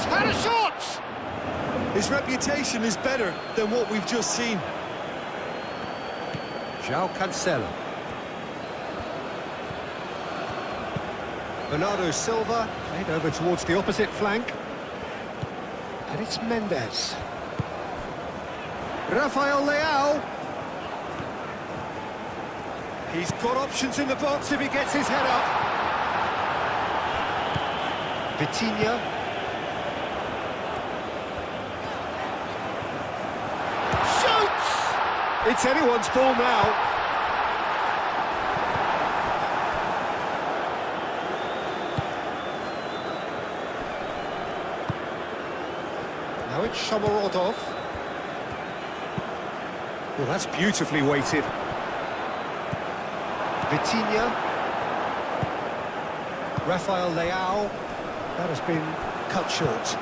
Had a shot! His reputation is better than what we've just seen. João Cancelo. Bernardo Silva played over towards the opposite flank. And it's Mendes. Rafael Leao. He's got options in the box if he gets his head up. Vitinha. It's anyone's ball now. Now it's Shomorodov. Well, that's beautifully weighted. Vitinha. Rafael Leao. That has been cut short.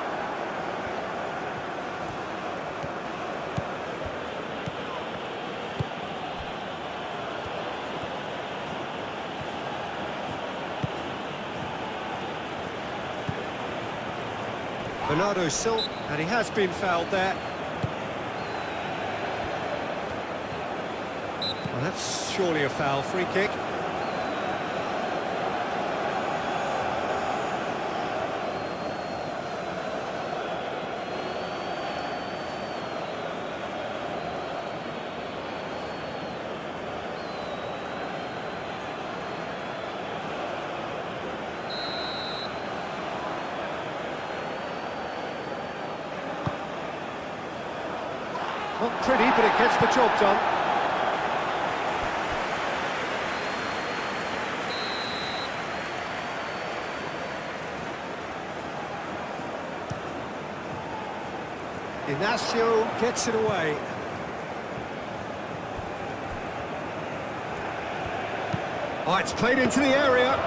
Bernardo Silva, and he has been fouled there. Well, that's surely a foul, free kick. Not pretty, but it gets the job done. Inacio gets it away. Oh, it's played into the area.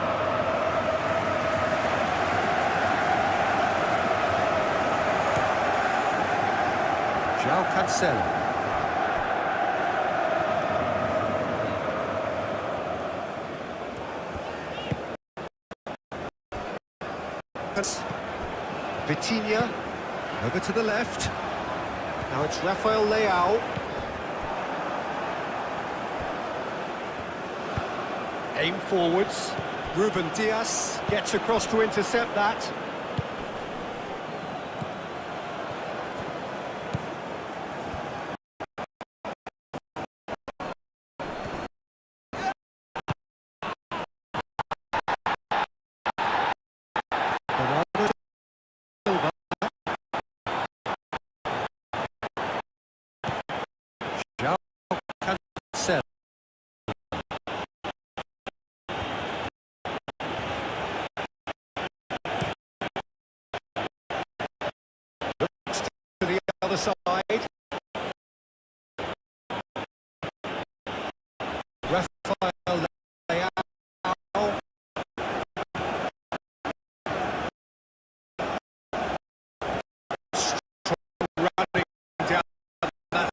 João Cancelo. Vitinha over to the left. Now it's Rafael Leao. Aim forwards. Ruben Dias gets across to intercept that. To the other side. Rafael Leao. Running down that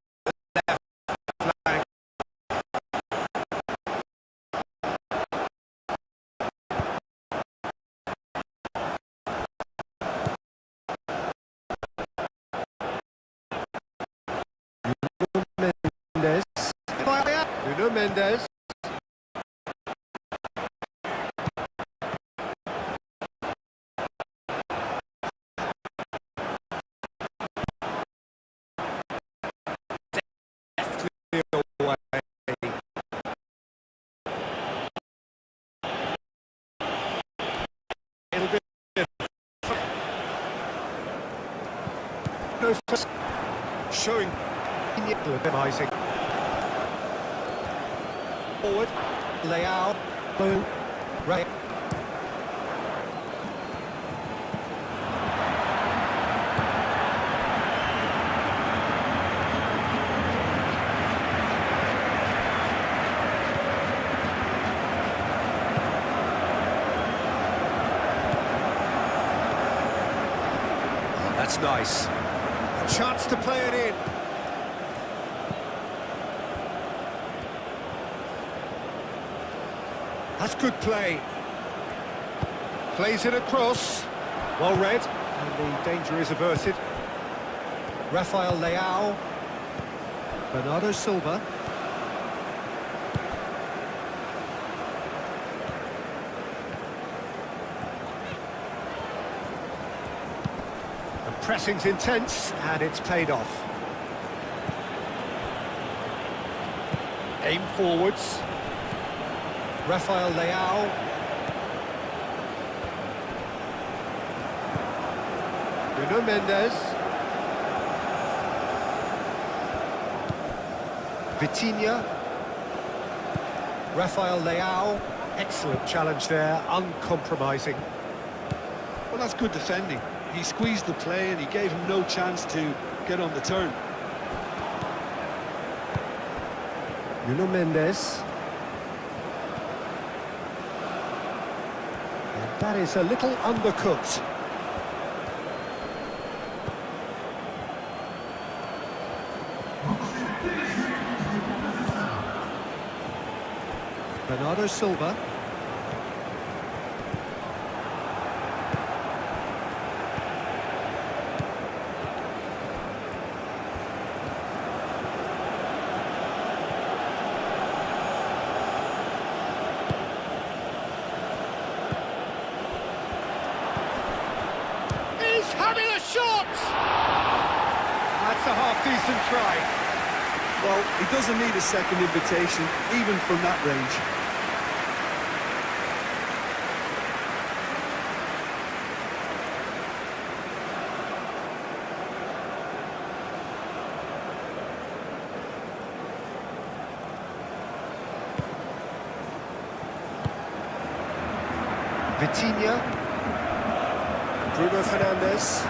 left flank. Nuno Mendes. Deftly away. It'll be no first showing minimizing. Forward, Leao, Blue, right. Oh, that's nice. A chance to play it in. That's good play. Plays it across. Well read. And the danger is averted. Rafael Leao. Bernardo Silva. The pressing's intense, and it's paid off. Aim forwards. Rafael Leao. Nuno Mendes. Vitinha. Rafael Leao. Excellent challenge there, uncompromising. Well, that's good defending. He squeezed the play and he gave him no chance to get on the turn. Nuno Mendes. And that is a little undercooked. Bernardo Silva. half-decent try. Well, he doesn't need a second invitation, even from that range. Vitinha. Bruno Fernandes.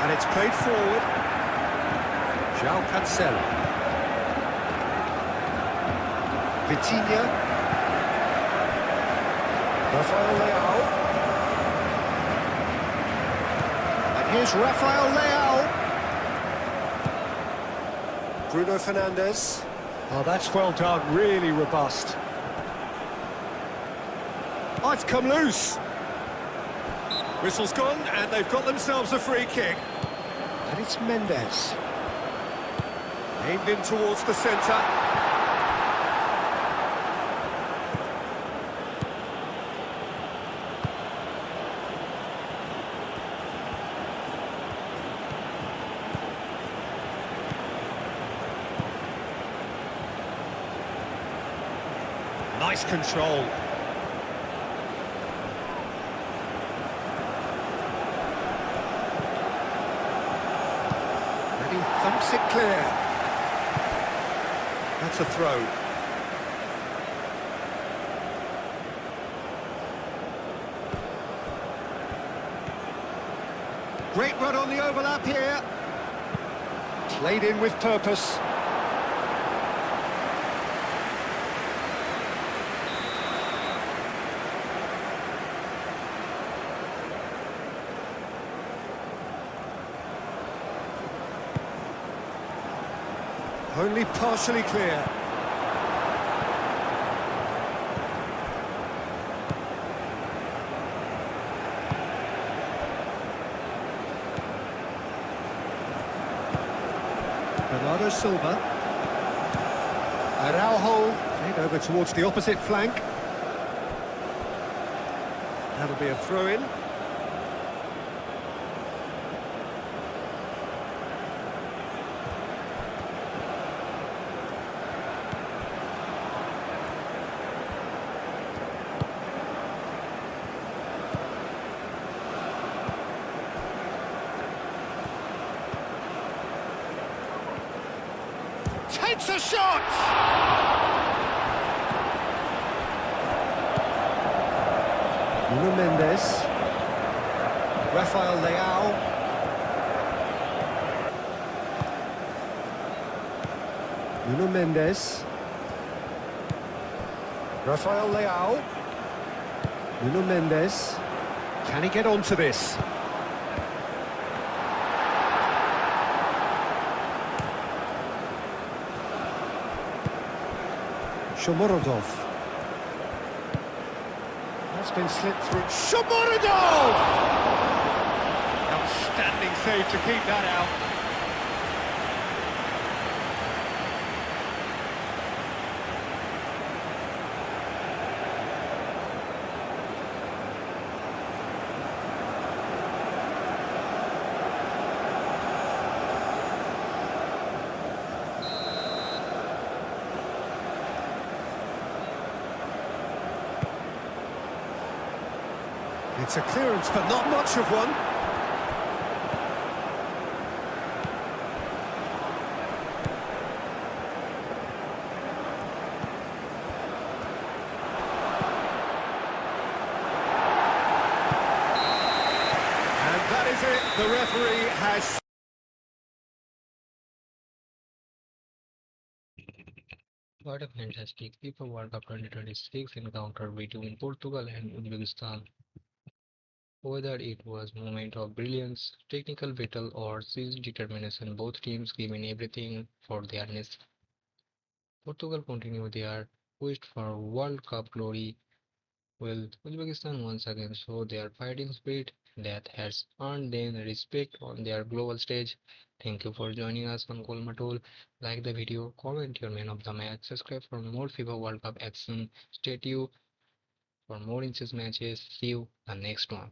And it's played forward. João Cancelo. Vitinha. Rafael Leao. And here's Rafael Leao. Bruno Fernandes. Oh, that's well done, really robust. Oh, it's come loose. Whistle's gone, and they've got themselves a free kick. And it's Mendes. Aimed in towards the centre. Nice control. Thumps it clear. That's a throw. Great run on the overlap here. Played in with purpose. Only partially clear. Bernardo Silva. Araujo played over towards the opposite flank. That'll be a throw-in. Takes a shot! Nuno Mendes. Rafael Leao. Nuno Mendes. Rafael Leao. Nuno Mendes. Can he get onto this? Shomorodov. That's been slipped through. Shomorodov! Outstanding save to keep that out. It's a clearance, but not much of one. And that is it. The referee has... What a fantastic FIFA World Cup 2026 encounter between Portugal and Uzbekistan. Whether it was moment of brilliance, technical battle, or sheer determination, both teams given everything for their nation. Portugal continue their quest for World Cup glory, while Uzbekistan once again show their fighting spirit that has earned them respect on their global stage. Thank you for joining us on GoalMatol. Like the video, comment your man of the match, subscribe for more FIFA World Cup action. Stay tuned for more inches matches. See you the next one.